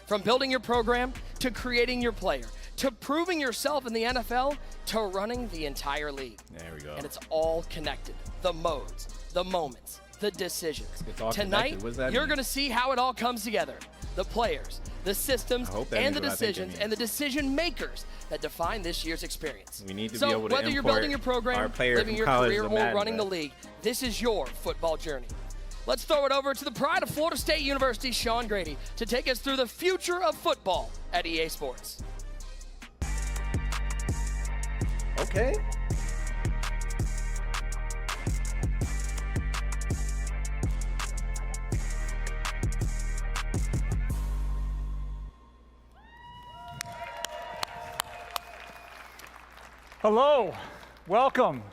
From building your program, to creating your player, to proving yourself in the NFL, to running the entire league. There we go. And it's all connected. The modes, the moments, the decisions. It's all Tonight, connected. What does that you're mean? going to see how it all comes together. The players, the systems, and the decisions, and the decision makers that define this year's experience. We need to so be able to whether you're building your program, living your career, or running the league, this is your football journey. Let's throw it over to the pride of Florida State University, Sean Grady, to take us through the future of football at EA Sports. Okay. Hello, welcome.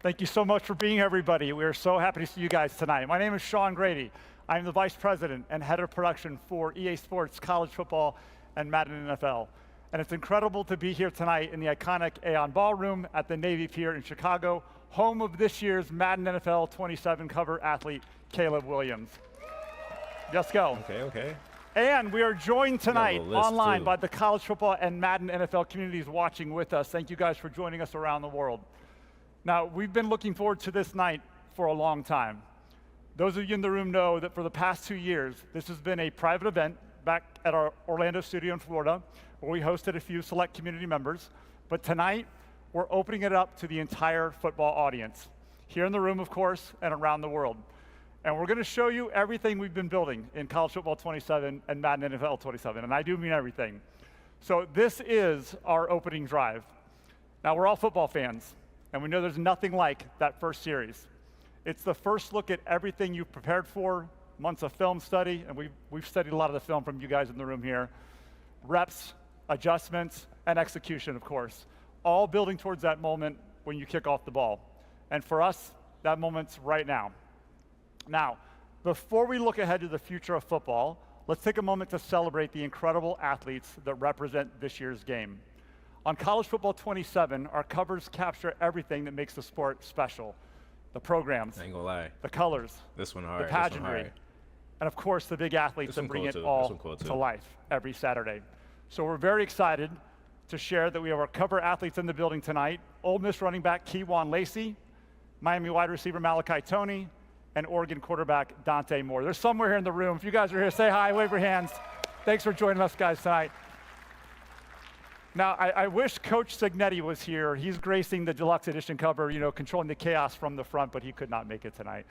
Thank you so much for being here, everybody. We are so happy to see you guys tonight. My name is Sean Grady. I'm the Vice President and Head of Production for EA Sports College Football and Madden NFL. And it's incredible to be here tonight in the iconic Aon Ballroom at the Navy Pier in Chicago, home of this year's Madden NFL 27 cover athlete, Caleb Williams. Let's go. Okay. And we are joined tonight online too. by the college football and Madden NFL communities watching with us. Thank you guys for joining us around the world. Now, we've been looking forward to this night for a long time. Those of you in the room know that for the past 2 years, this has been a private event back at our Orlando studio in Florida, where we hosted a few select community members. But tonight, we're opening it up to the entire football audience, here in the room, of course, and around the world. And we're going to show you everything we've been building in College Football 27 and Madden NFL 27, and I do mean everything. So this is our opening drive. Now, we're all football fans, and we know there's nothing like that first series. It's the first look at everything you've prepared for, months of film study, and we've studied a lot of the film from you guys in the room here, reps, adjustments, and execution, of course, all building towards that moment when you kick off the ball. And for us, that moment's right now. Now, before we look ahead to the future of football, let's take a moment to celebrate the incredible athletes that represent this year's game. On College Football 27, our covers capture everything that makes the sport special. The programs, I ain't gonna lie. the colors, This one hard. the pageantry, and of course the big athletes that bring it all to life every Saturday. So we're very excited to share that we have our cover athletes in the building tonight. Ole Miss running back Keywan Lacey, Miami wide receiver Malachi Toney, and Oregon quarterback Dante Moore. They're somewhere here in the room. If you guys are here, say hi, wave your hands. Thanks for joining us, guys, tonight. Now, I wish Coach Signetti was here. He's gracing the deluxe edition cover, controlling the chaos from the front, but he could not make it tonight.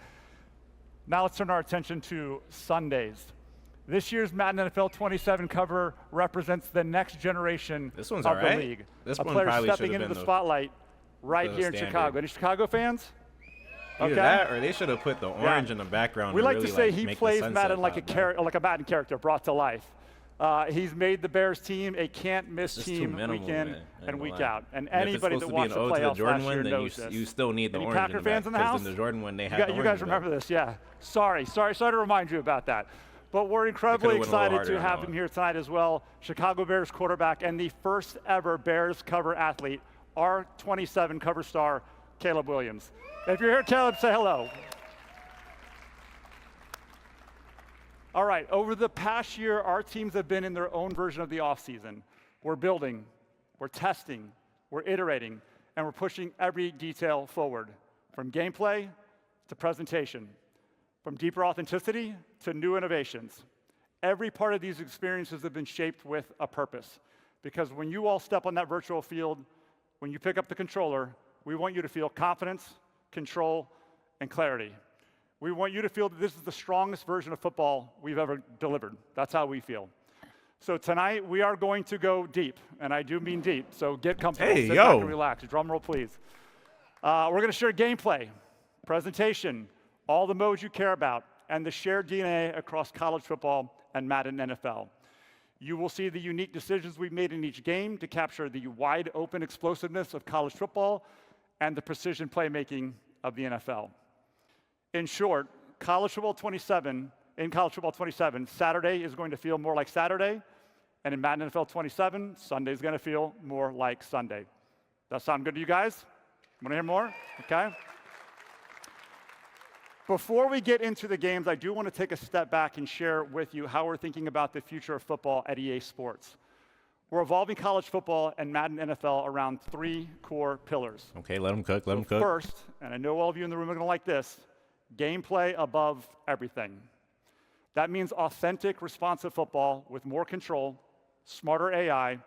Now let's turn our attention to Sundays. This year's Madden NFL 27 cover represents the next generation of the league. This a one player probably stepping into the spotlight right here in Chicago. Any Chicago fans? Either that, or they should have put the orange in the background. We like really to say he plays Madden like a Madden character brought to life. He's made the Bears team a can't-miss team week in and week out. And anybody that watched the playoffs last year knows this. You still need the Any orange Packer fans in the house? In the Jordan one, they had the you guys remember this, yeah. Sorry to remind you about that. But we're incredibly excited to have him here tonight as well. Chicago Bears quarterback and the first ever Bears cover athlete, our 27 cover star, Caleb Williams. If you're here, Caleb, say hello. All right, over the past year, our teams have been in their own version of the offseason. We're building, we're testing, we're iterating, and we're pushing every detail forward, from gameplay to presentation, from deeper authenticity to new innovations. Every part of these experiences have been shaped with a purpose, because when you all step on that virtual field, when you pick up the controller, we want you to feel confidence, control, and clarity. We want you to feel that this is the strongest version of football we've ever delivered. That's how we feel. So tonight, we are going to go deep, and I do mean deep, so get comfortable, sit back and relax. Drum roll, please. We're going to share gameplay, presentation, all the modes you care about, and the shared DNA across college football and Madden NFL. You will see the unique decisions we've made in each game to capture the wide open explosiveness of college football and the precision playmaking of the NFL. In short, College Football 27, Saturday is going to feel more like Saturday, and in Madden NFL 27, Sunday is going to feel more like Sunday. That sound good to you guys? Want to hear more? Okay. Before we get into the games, I do want to take a step back and share with you how we're thinking about the future of football at EA Sports. We're evolving college football and Madden NFL around 3 core pillars. Okay, let them cook, let them cook. First, and I know all of you in the room are going to like this, gameplay above everything. That means authentic, responsive football with more control, smarter AI,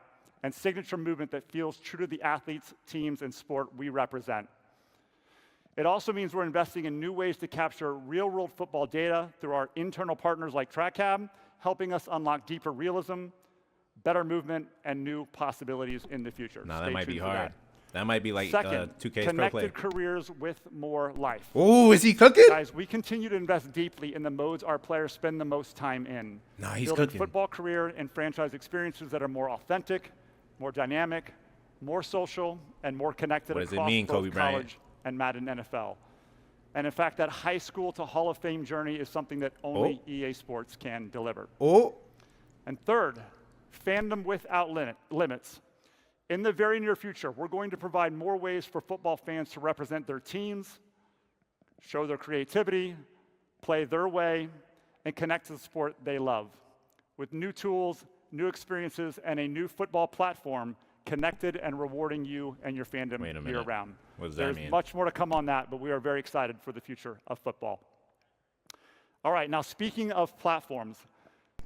and signature movement that feels true to the athletes, teams, and sport we represent. It also means we're investing in new ways to capture real-world football data through our internal partners like TrackCab, helping us unlock deeper realism, better movement, and new possibilities in the future. No, that might be hard. That might be like Second, 2K's connected careers with more life. Oh, is he cooking? Guys, we continue to invest deeply in the modes our players spend the most time in. No, he's building cooking. Football career and franchise experiences that are more authentic, more dynamic, more social, and more connected What does across it mean, both Kobe Bryant? college and Madden NFL. And in fact, that high school to Hall of Fame journey is something that only EA Sports can deliver. Oh. And third, fandom without limits. In the very near future, we're going to provide more ways for football fans to represent their teams, show their creativity, play their way, and connect to the sport they love. With new tools, new experiences, and a new football platform connected and rewarding you and your fandom year-round. What does that mean? There's much more to come on that, but we are very excited for the future of football. All right, now speaking of platforms,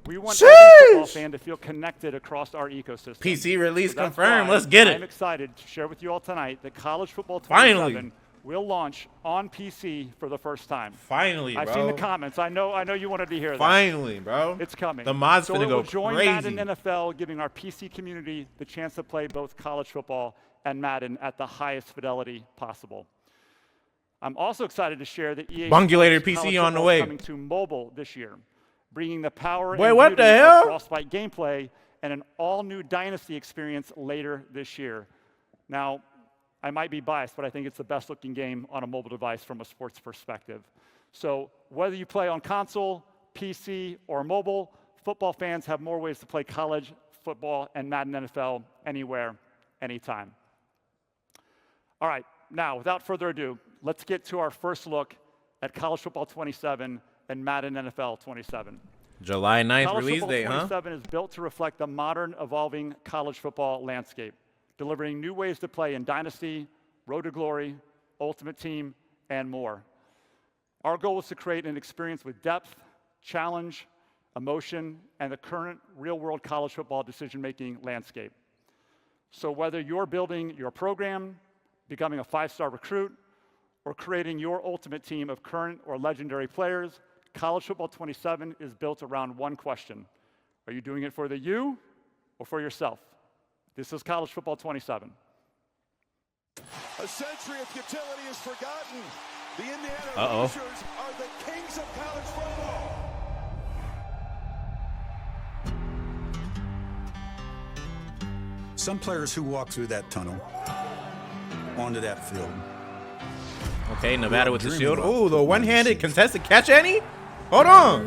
we want every football fan to feel connected across our ecosystem. PC release So that's confirmed. why Let's get it. I'm excited to share with you all tonight that College Football 27 will launch on PC for the first time. Finally, bro. I've seen the comments. I know you wanted to hear that. Finally, bro. It's coming. The mod's so finna it go will join crazy. Madden NFL, giving our PC community the chance to play both college football and Madden at the highest fidelity possible. I'm also excited to share that EA Bungulator Sports PC College on the Football way. is coming to mobile this year, bringing the power Wait, and what the beauty hell? of Frostbite gameplay and an all-new Dynasty experience later this year. Now, I might be biased, but I think it's the best-looking game on a mobile device from a sports perspective. So whether you play on console, PC, or mobile, football fans have more ways to play college football and Madden NFL anywhere, anytime. All right, now, without further ado, let's get to our first look at College Football 27 and Madden NFL 27. July 9th College release Football date, 27 is built to reflect the modern, evolving college football landscape, delivering new ways to play in Dynasty, Road to Glory, Ultimate Team, and more. Our goal is to create an experience with depth, challenge, emotion, and the current real-world college football decision-making landscape. So whether you're building your program, becoming a 5-star recruit, or creating your ultimate team of current or legendary players, College Football 27 is built around one question. Are you doing it for the you or for yourself? This is College Football 27. A century of futility is forgotten. The Indiana Rangers are the kings of college football. Some players who walk through that tunnel onto that field. Okay, Nevada with the shield. Oh, the one-handed contested catch, Annie? Hold on.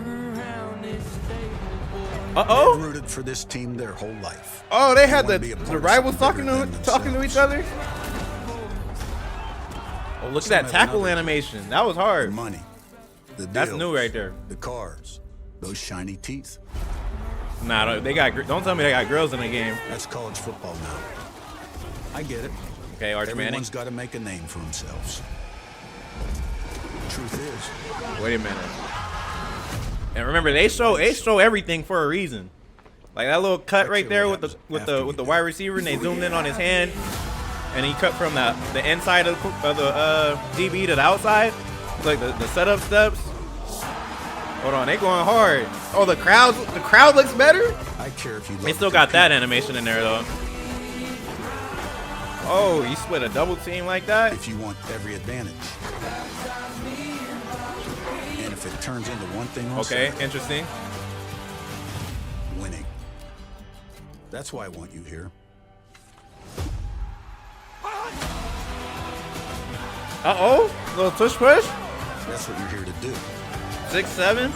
Uh-oh. They've rooted for this team their whole life. Oh, they had They the wanna be a part of rivals something talking bigger to than each themselves. other. Oh, look at that have tackle another. animation. That was The hard. money, the That's deals, new right there. the cars, those shiny teeth. Nah, they got. Don't tell me they got girls in the game. That's college football now. I get it. Okay, Arch Manning. Everyone's got to make a name for themselves. Truth is, Wait a minute. And remember, they show everything for a reason. Like that little cut right there with the wide receiver, and they zoomed in on his hand, and he cut from the inside of the DB to the outside, like the setup steps. Hold on, they going hard. Oh, the crowd looks better. I care if you. They still got that animation in there though. Oh, you split a double team like that? If you want every advantage, and if it turns into one thing on Okay, Saturday, interesting. winning. That's why I want you here. Uh-oh, little tush push. That's what you're here to do. 6-7.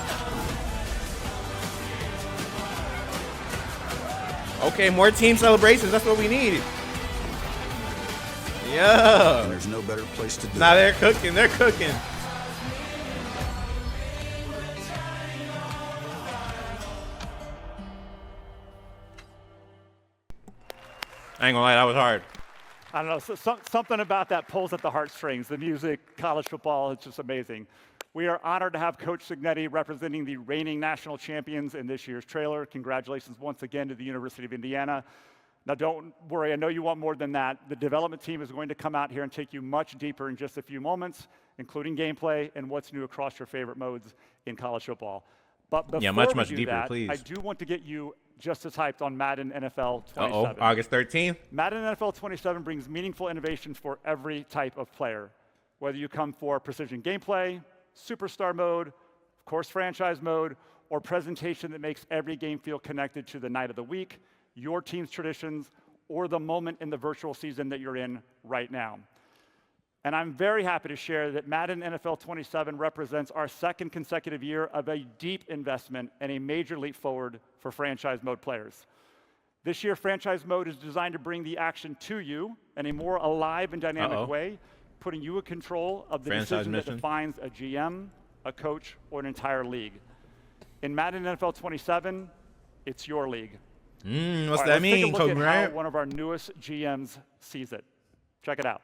Okay, more team celebrations. That's what we need. Yeah. And there's no better place to do Nah, it. they're cooking. They're cooking. I ain't gonna lie, that was hard. I don't know, something about that pulls at the heartstrings. The music, college football, it's just amazing. We are honored to have Coach Cignetti representing the reigning national champions in this year's trailer. Congratulations once again to the University of Indiana. Now don't worry, I know you want more than that. The development team is going to come out here and take you much deeper in just a few moments, including gameplay and what's new across your favorite modes in college football. But before much we do deeper, that, please. I do want to get you just as hyped on Madden NFL 27. Uh-oh, August 13th? Madden NFL 27 brings meaningful innovations for every type of player. Whether you come for precision gameplay, superstar mode, of course franchise mode, or presentation that makes every game feel connected to the night of the week, your team's traditions, or the moment in the virtual season that you're in right now. And I'm very happy to share that Madden NFL 27 represents our second consecutive year of a deep investment and a major leap forward for franchise mode players. This year, franchise mode is designed to bring the action to you in a more alive and dynamic way, putting you in control of the decision that defines a GM, a coach, or an entire league. In Madden NFL 27, it's your league. What's that mean, Kobe Bryant? How one of our newest GMs sees it. Check it out.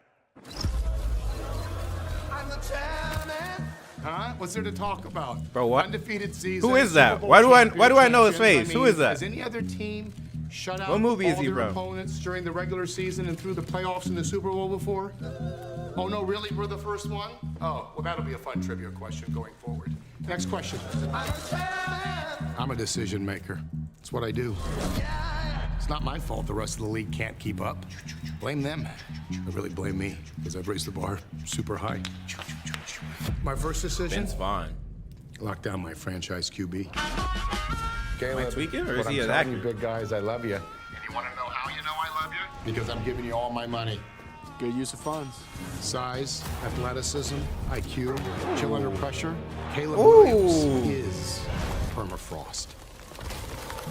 Huh? What's there to talk about? Bro, what? Undefeated season. Who is that? Why do I know his face? Who is that? Has any other team shut out What movie is all he their from? opponents during the regular season and through the playoffs in the Super Bowl before? Oh no, really? We're the first one? Oh, well that'll be a fun trivia question going forward. Next question. I'm a decision maker. It's what I do. It's not my fault the rest of the league can't keep up. Blame them. I really blame me, because I've raised the bar super high. My first decision? Vince Vaughn. Lock down my franchise QB. Am I tweaking, or is he an I'm telling actor? you, big guys, I love you. And you want to know how you know I love you? Because I'm giving you all my money. Good use of funds. Size, athleticism, IQ, chill under pressure. Caleb Williams is permafrost.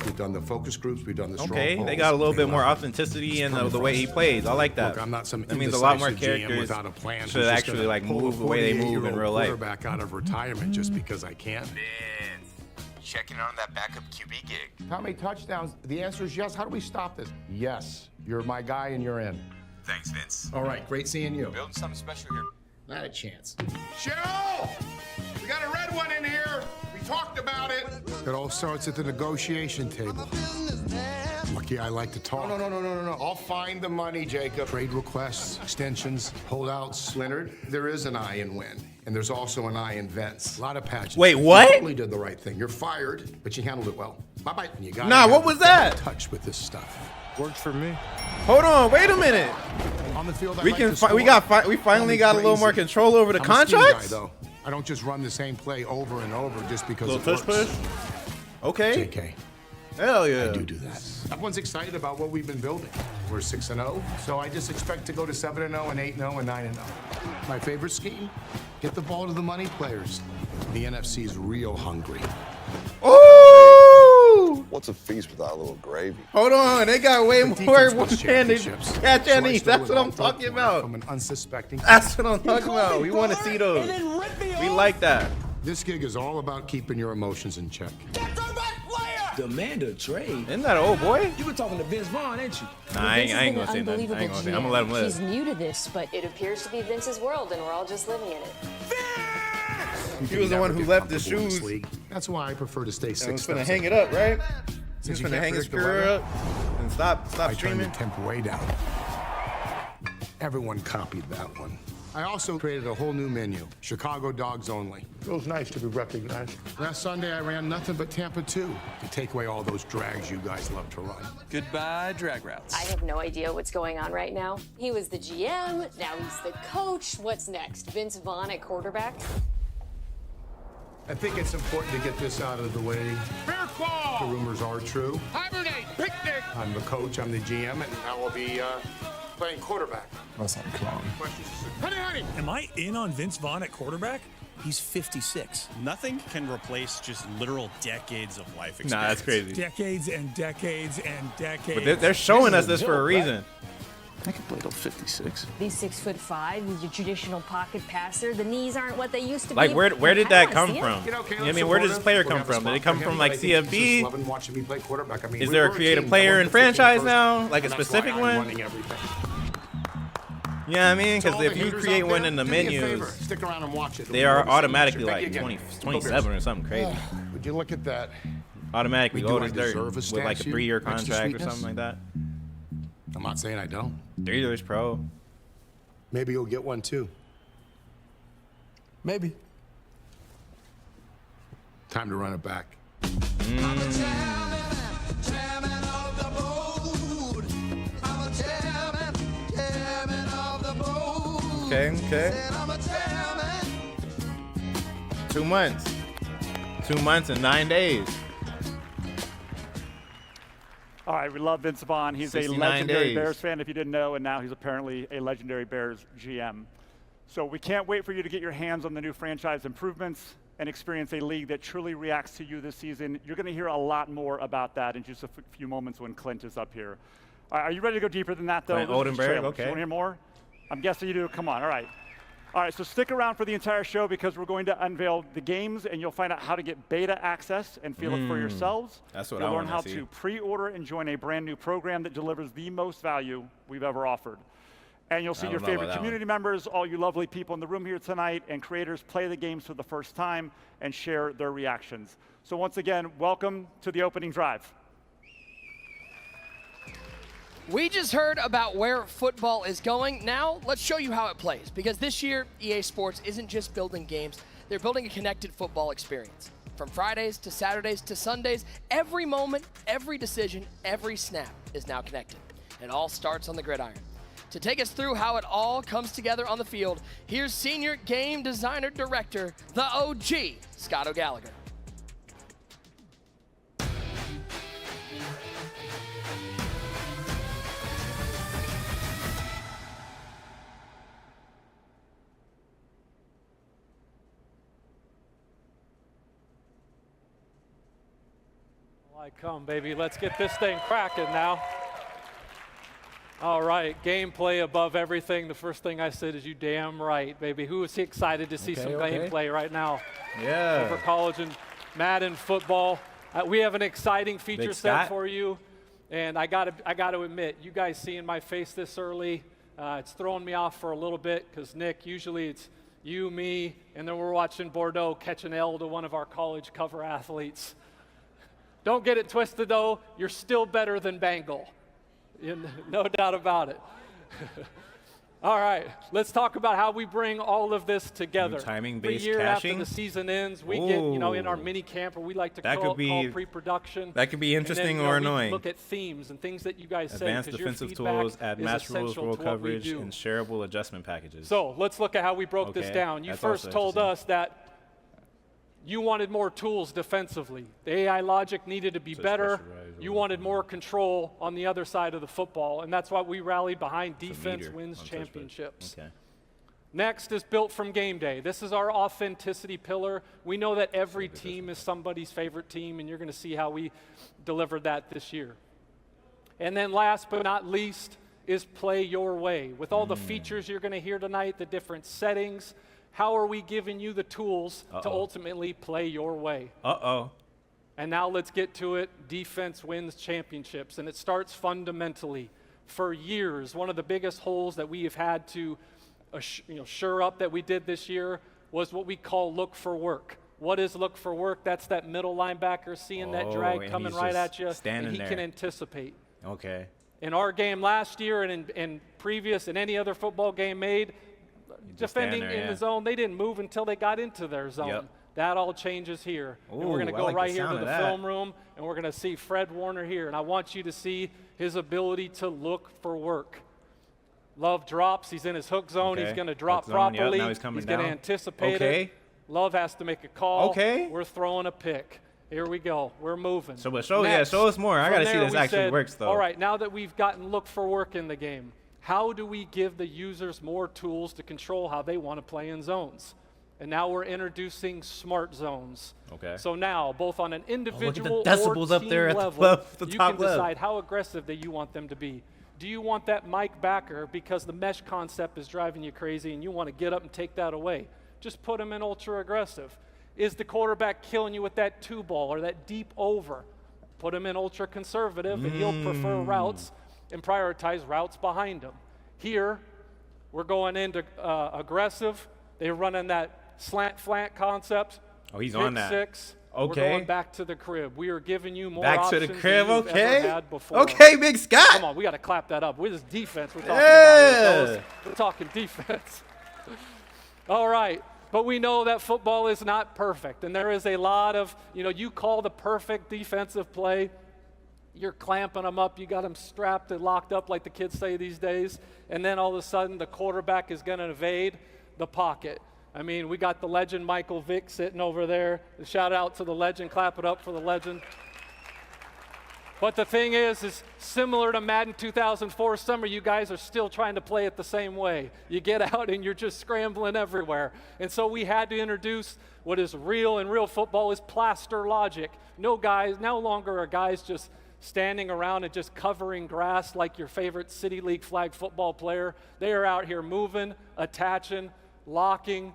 We've done the focus groups, we've done the strong Okay, polls. they got a little bit more authenticity in the way he plays. I like that. Look, I'm not some that means a lot more indecisive GM characters without a plan should who's just actually gonna like pull a move the way they move in 48-year-old real life. quarterback out of retirement just because I can. Checking on that backup QB gig. How many touchdowns? The answer is yes. How do we stop this? Yes. You're my guy and you're in. Thanks, Vince. All right, great seeing you. Building something special here. Not a chance. Cheryl! We got a red one in here. We talked about it. It all starts at the negotiation table. Lucky I like to talk. No. I'll find the money, Jacob. Trade requests, extensions, holdouts. Leonard, there is an I in win. And there's also an I in Vince. A lot of patches. Wait, what? You totally did the right thing. You're fired, but you handled it well. Bye-bye. You got Nah, what was that? Touch with this stuff. Works for me. Hold on, wait a minute. On the field, We finally got a little more control over the I'm a scheme contracts. guy, though. I don't just run the same play over and over just because Little it tush works. push. Okay. JK. Hell yeah. I do that. Everyone's excited about what we've been building. We're 6-0, so I just expect to go to 7-0 and 8-0 and 9-0. My favorite scheme? Get the ball to the money players. The NFC's real hungry. Ooh! What's a feast without a little gravy? Hold on, they got way The more defense wins one-handed championships. catch So I and eat. stole That's it what all I'm third talking quarter about. From an unsuspecting. That's what I'm talking about. We want to see those. We like that. This gig is all about keeping your emotions in check. Demand a trade. Isn't that an old boy? You were talking to Vince Vaughn, ain't you? Nah, I ain't gonna say nothing. I ain't gonna say. I'm gonna let him live. He's new to this, but it appears to be Vince's world, and we're all just living in it. He was the one who left the shoes. That's why I prefer to stay 6 He's steps gonna hang it up, right? He's you gonna can't hang his predict the career weather, up and stop I turned the streaming. temp way down. Everyone copied that one. I also created a whole new menu, Chicago Dogs Only. Feels nice to be recognized. Last Sunday, I ran nothing but Tampa 2 to take away all those drags you guys love to run. Goodbye, drag routes. I have no idea what's going on right now. He was the GM, now he's the coach. What's next? Vince Vaughn at quarterback? I think it's important to get this out of the way. Bear claw! The rumors are true. Hibernate! Picnic! I'm the coach, I'm the GM, and I will be playing quarterback. That's not clown. Honey! Am I in on Vince Vaughn at quarterback? He's 56. Nothing can replace just literal decades of life experience. Nah, that's crazy. Decades and decades and decades. But they're showing us this for a reason. I can play till 56. He's 6'5". He's your traditional pocket passer. The knees aren't what they used to Like, be. where did that come You from? You know, I mean, where does this player come from? Did it come from like CFB? Is there a creative player in franchise now? Like a specific one? Yeah, I mean, because if you create one in the menus, stick around and watch it. they are automatically like 20, 27 or something crazy. Would you look at that? Automatically Do old I as dirt deserve a with like a statue 3-year next to contract or sweetness? something like that. I'm not saying I don't. 3 years pro. Maybe you'll get one too. Maybe. Time to run it back. Okay. 2 months. 2 months and 9 days. All right, we love Vince Vaughn. He's a 69 legendary days. Bears fan, if you didn't know, and now he's apparently a legendary Bears GM. So we can't wait for you to get your hands on the new franchise improvements and experience a league that truly reacts to you this season. You're going to hear a lot more about that in just a few moments when Clint is up here. All right, are you ready to go deeper than that, though? Clint This is Oldenburg, trailers. okay. You want to hear more? I'm guessing you do. Come on, all right. All right, so stick around for the entire show because we're going to unveil the games and you'll find out how to get beta access and feel it for yourselves. That's what You'll I learn wanna how see. to pre-order and join a brand new program that delivers the most value we've ever offered. And you'll see I your don't know about favorite that community members, all you lovely people in the room here tonight, and creators play the games for the first time and share their reactions. So once again, welcome to the opening drive. We just heard about where football is going. Now, let's show you how it plays. Because this year, EA Sports isn't just building games, they're building a connected football experience. From Fridays to Saturdays to Sundays, every moment, every decision, every snap is now connected. It all starts on the gridiron. To take us through how it all comes together on the field, here's Senior Game Designer Director, the OG, Scott O'Gallagher. Come, baby. Let's get this thing cracking now. All right, gameplay above everything. The first thing I said is you damn right, baby. Who is excited to see some gameplay right now? Yeah. For college and Madden football. We have an exciting feature set for you. And I gotta admit, you guys seeing my face this early, it's throwing me off for a little bit because, Nick, usually it's you, me, and then we're watching Bordeaux catch an L to one of our college cover athletes. Don't get it twisted, though. You're still better than Bengal. No doubt about it. All right, let's talk about how we bring all of this together. Timing-based Every year caching? after the season ends, we get, in our mini camp, or we like to call pre-production. That could be interesting or we annoying. look at themes and things that you guys say. Advanced defensive tools, add match rules, roll coverage, and shareable adjustment packages. So let's look at how we broke this down. You first told us that you wanted more tools defensively. The AI logic needed to be better. You wanted more control on the other side of the football, and that's why we rallied behind defense wins championships. Okay. Next is built from game day. This is our authenticity pillar. We know that every team is somebody's favorite team, and you're going to see how we delivered that this year. And then last but not least is play your way. With all the features you're going to hear tonight, the different settings, how are we giving you the tools to ultimately play your way? And now let's get to it. Defense wins championships, and it starts fundamentally. For years, one of the biggest holes that we have had to shore up that we did this year was what we call look for work. What is look for work? That's that middle linebacker seeing that drag coming right at you, and he can anticipate. Okay. In our game last year and in previous and any other football game made, defending in the zone, they didn't move until they got into their zone. Yep. That all changes here. And we're going to go right here to the film room, and we're going to see Fred Warner here. And I want you to see his ability to look for work. Love drops. He's in his hook zone. He's going to drop properly. Now he's going to anticipate it. Love has to make a call. We're throwing a pick. Here we go. We're moving. So show us more. I got to see this actually works, though. All right, now that we've gotten look for work in the game, how do we give the users more tools to control how they want to play in zones? And now we're introducing smart zones. Okay. So now, both on an individual look at the decibels or up team there at level, the you top can decide how aggressive that you want them to be. Do you want that Mike backer because the mesh concept is driving you crazy and you want to get up and take that away? Just put him in ultra aggressive. Is the quarterback killing you with that 2-ball or that deep over? Put him in ultra conservative and he'll prefer routes and prioritize routes behind him. Here, we're going into aggressive. They're running that slant concept. Oh, he's on that. 6. Okay. We're going back to the crib. We are giving you more back options to the crib. than you've ever had before. Okay, Big Scott. Come on, we got to clap that up. With this defense, we're talking about it. We're talking defense. All right. But we know that football is not perfect, and there is a lot of, you call the perfect defensive play, you're clamping them up, you got them strapped and locked up like the kids say these days, and then all of a sudden the quarterback is going to evade the pocket. I mean, we got the legend Michael Vick sitting over there. Shout out to the legend, clap it up for the legend. But the thing is similar to Madden 2004 summer, you guys are still trying to play it the same way. You get out and you're just scrambling everywhere. And so we had to introduce what is real, and real football is plaster logic. No longer are guys just standing around and just covering grass like your favorite City League flag football player. They are out here moving, attaching, locking,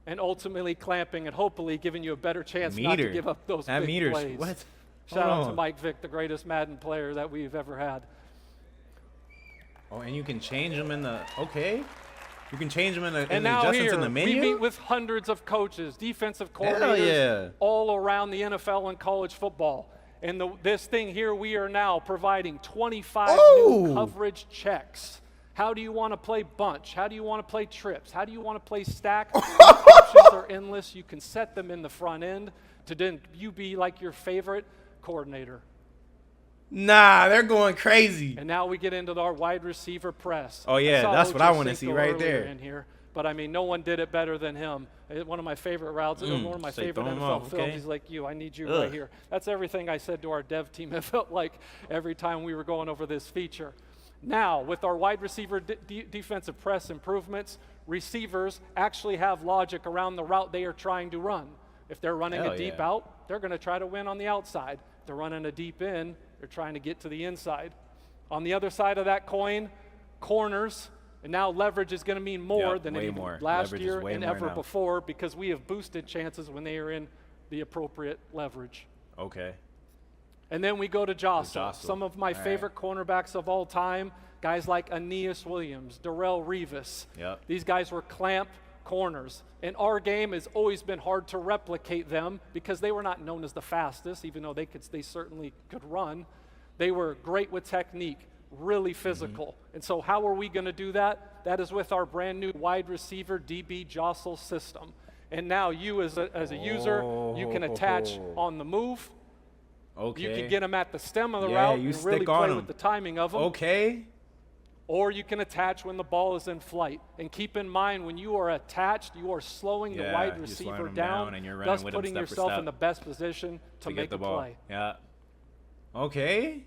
and ultimately clamping, and hopefully giving you a better chance not to give up those big plays. What? Shout out to Mike Vick, the greatest Madden player that we've ever had. Oh, and you can change them in the, you can change them in the adjustments in the menu? We meet with hundreds of coaches, defensive coordinators, all around the NFL and college football. And this thing here, we are now providing 25 new coverage checks. How do you want to play bunch? How do you want to play trips? How do you want to play stack? The options are endless. You can set them in the front end to then you be like your favorite coordinator. Nah, they're going crazy. And now we get into our wide receiver press. Oh yeah, that's what I want to see right there. In here, but I mean, no one did it better than him. One of my favorite routes, one of my favorite NFL films. He's like, I need you right here. That's everything I said to our dev team. It felt like every time we were going over this feature. Now, with our wide receiver defensive press improvements, receivers actually have logic around the route they are trying to run. If they're running a deep out, they're going to try to win on the outside. If they're running a deep in, they're trying to get to the inside. On the other side of that coin, corners, and now leverage is going to mean more than last year and ever before, because we have boosted chances when they are in the appropriate leverage. Okay. And then we go to jostle. Some of my favorite cornerbacks of all time, guys like Aeneas Williams, Darrelle Revis. These guys were clamp corners. And our game has always been hard to replicate them because they were not known as the fastest, even though they certainly could run. They were great with technique, really physical. And so how are we going to do that? That is with our brand new wide receiver DB jostle system. And now you as a user, you can attach on the move. Okay. You can get them at the stem of the route and really play with the timing of them. Okay. Or you can attach when the ball is in flight. And keep in mind, when you are attached, you are slowing the wide receiver down, and you're thus putting yourself in the best position to make the play. Yeah. Okay.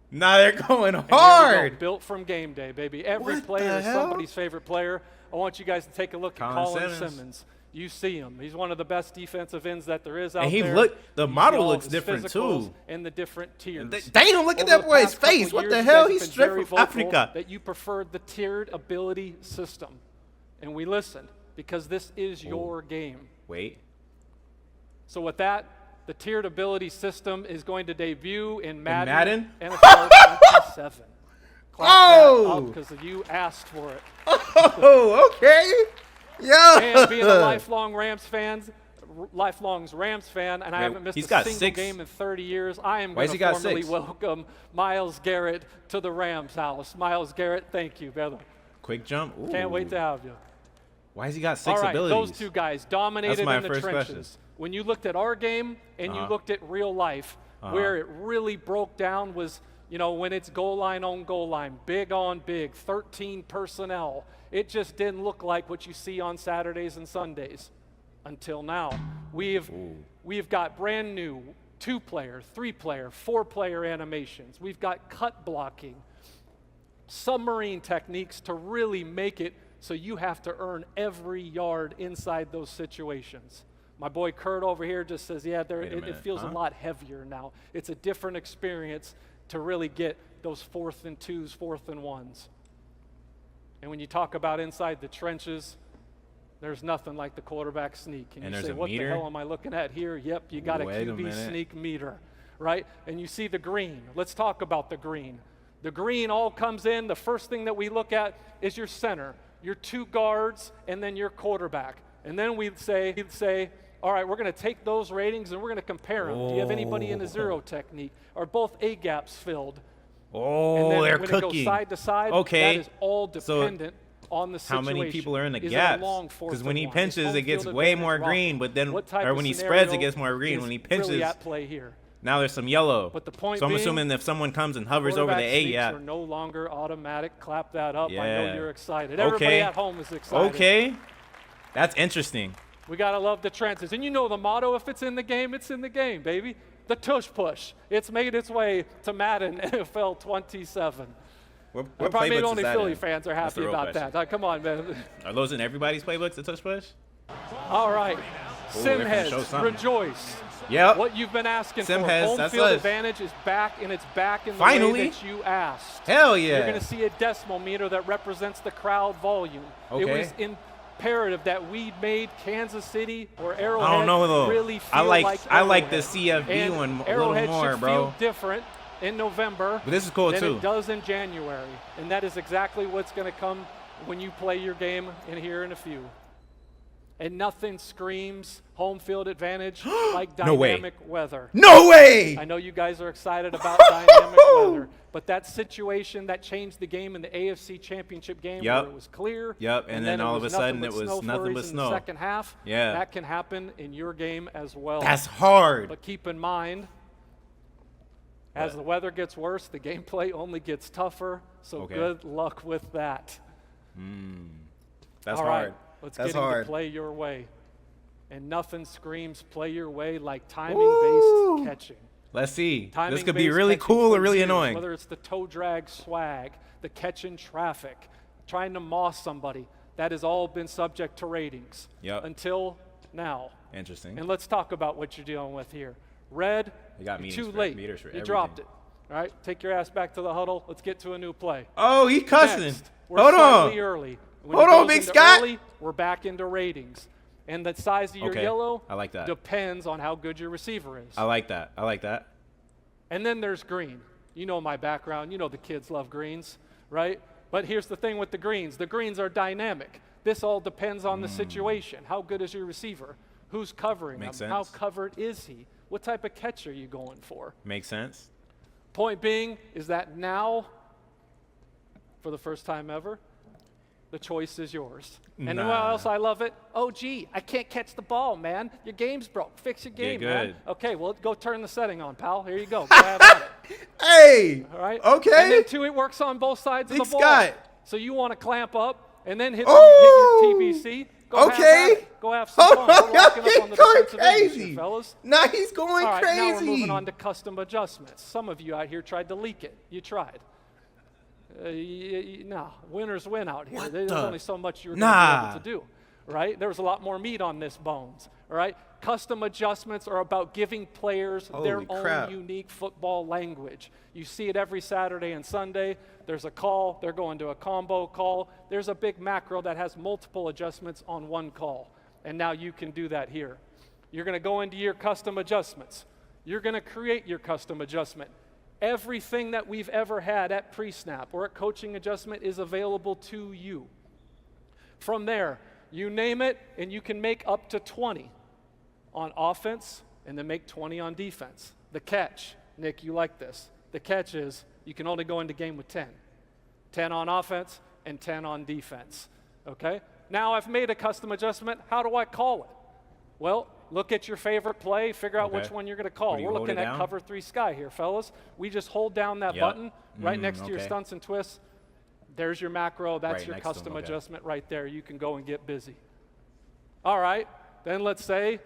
Now they're going hard. Built from game day, baby. Every player is somebody's favorite player. I want you guys to take a look at Colin Simmons. You see him. He's one of the best defensive ends that there is out there. And the model looks different too. And the different tiers. Damn, look at that boy's face. What the hell? He's straight from Africa. That you preferred the tiered ability system. And we listened because this is your game. Wait. So with that, the tiered ability system is going to debut in Madden? NFL 27. Clap that up because you asked for it. Oh, okay. Yeah. And being a lifelong Rams fan, and I haven't missed a single game in 30 years, I am going to formally welcome Myles Garrett to the Rams house. Myles Garrett, thank you, brother. Quick jump. Ooh. Can't wait to have you. Why has he got 6 abilities? Those two guys dominated in the trenches. When you looked at our game and you looked at real life, where it really broke down was, when it's goal line on goal line, big on big, 13 personnel. It just didn't look like what you see on Saturdays and Sundays until now. We've got brand new 2-player, 3-player, 4-player animations. We've got cut blocking, submarine techniques to really make it so you have to earn every yard inside those situations. My boy Kurt over here just says, it feels a lot heavier now. It's a different experience. to really get those 4th and 2s, 4th and 1s. And when you talk about inside the trenches, there's nothing like the quarterback sneak. And you say, what the hell am I looking at here? Yep, you got a QB sneak meter, right? And you see the green. Let's talk about the green. The green all comes in. The first thing that we look at is your center, your 2 guards, and then your quarterback. And then we'd say, all right, we're going to take those ratings and we're going to compare them. Do you have anybody in a zero technique? Are both A-gaps filled? Oh, and then they're when cooking. It goes side to side, okay. That is all dependent on the situation. How many people are in the is gaps? Because when he pinches, it gets way more green, but then, or when he spreads, it gets more green. When he pinches, really at play here? Now there's some yellow. But the point so I'm being, assuming if someone comes and hovers over the A gap, are no longer automatic. Clap that up. Yeah. I know you're excited. Everybody at home is excited. Okay, that's interesting. We gotta love the trenches, and you know the motto: if it's in the game, it's in the game, baby. The tush push. It's made its way to Madden NFL 27. Probably maybe only Philly fans are happy about that. Come on, man. Are those in everybody's playbooks, the tush push? All right. Simheads, rejoice. Yep. What you've been asking for. Simheads, Home field advantage is back, and it's back in the way that you asked. Hell yeah. You're going to see a decimal meter that represents the crowd volume. Okay. It was imperative that we made Kansas City or Arrowhead I don't know, though. really feel I like the CFB one a little more, should bro. Feel different in November but this is cool than too. It does in January, and that is exactly what's going to come when you play your game in here in a few. And nothing screams home field advantage like dynamic weather. No way! I know you guys are excited about dynamic weather, but that situation that changed the game in the AFC Championship game where it was clear. Yep, and then all of a sudden it was nothing but snow. In the second half, yeah. That can happen in your game as well. That's hard. But keep in mind, as the weather gets worse, the gameplay only gets tougher, so good luck with that. That's all hard. Right. Let's get into play your way. And nothing screams play your way like timing-based catching. Let's see. This could be really cool or really annoying. Whether it's the toe drag swag, the catch in traffic, trying to moss somebody, that has all been subject to ratings until now. Interesting. And let's talk about what you're dealing with here. Red, you're too late. You dropped it. All right, take your ass back to the huddle. Let's get to a new play. Oh, he cussing. Next, we're Hold slightly on. early. When Hold on, Big Scott. Early, we're back into ratings. And the size of your yellow I like that. depends on how good your receiver is. I like that. I like that. And then there's green. You know my background. You know the kids love greens, right? But here's the thing with the greens. The greens are dynamic. This all depends on the situation. How good is your receiver? Who's covering him? How covered is he? What type of catch are you going for? Makes sense. Point being is that now, for the first time ever, the choice is yours. And who else I love it? Oh, gee, I can't catch the ball, man. Your game's broke. Fix your game, man. Okay, well, go turn the setting on, pal. Here you go. Go have at it. Hey. All right. Okay. And then, too, it works on both sides of the ball. Scott. So you want to clamp up and then hit your TBC. Go have some fun. We're locking up on the defensive end here, fellas. Now he's going All right, crazy. Now we're moving on to custom adjustments. Some of you out here tried to leak it. You tried. No, winners win out here. There's only so much you're going to be able to do, right? There was a lot more meat on this bones, all right? Custom adjustments are about giving players their own unique football language. You see it every Saturday and Sunday. There's a call. They're going to a combo call. There's a big macro that has multiple adjustments on one call, and now you can do that here. You're going to go into your custom adjustments. You're going to create your custom adjustment. Everything that we've ever had at pre-snap or at coaching adjustment is available to you. From there, you name it, and you can make up to 20 on offense and then make 20 on defense. The catch, Nick, you like this. The catch is you can only go into game with 10. 10 on offense and 10 on defense, okay? Now I've made a custom adjustment. How do I call it? Well, look at your favorite play, figure out which one you're going to call. We're looking at cover 3 sky here, fellas. We just hold down that button right next to your stunts and twists. There's your macro. That's your custom adjustment right there. You can go and get busy. All right. Then let's say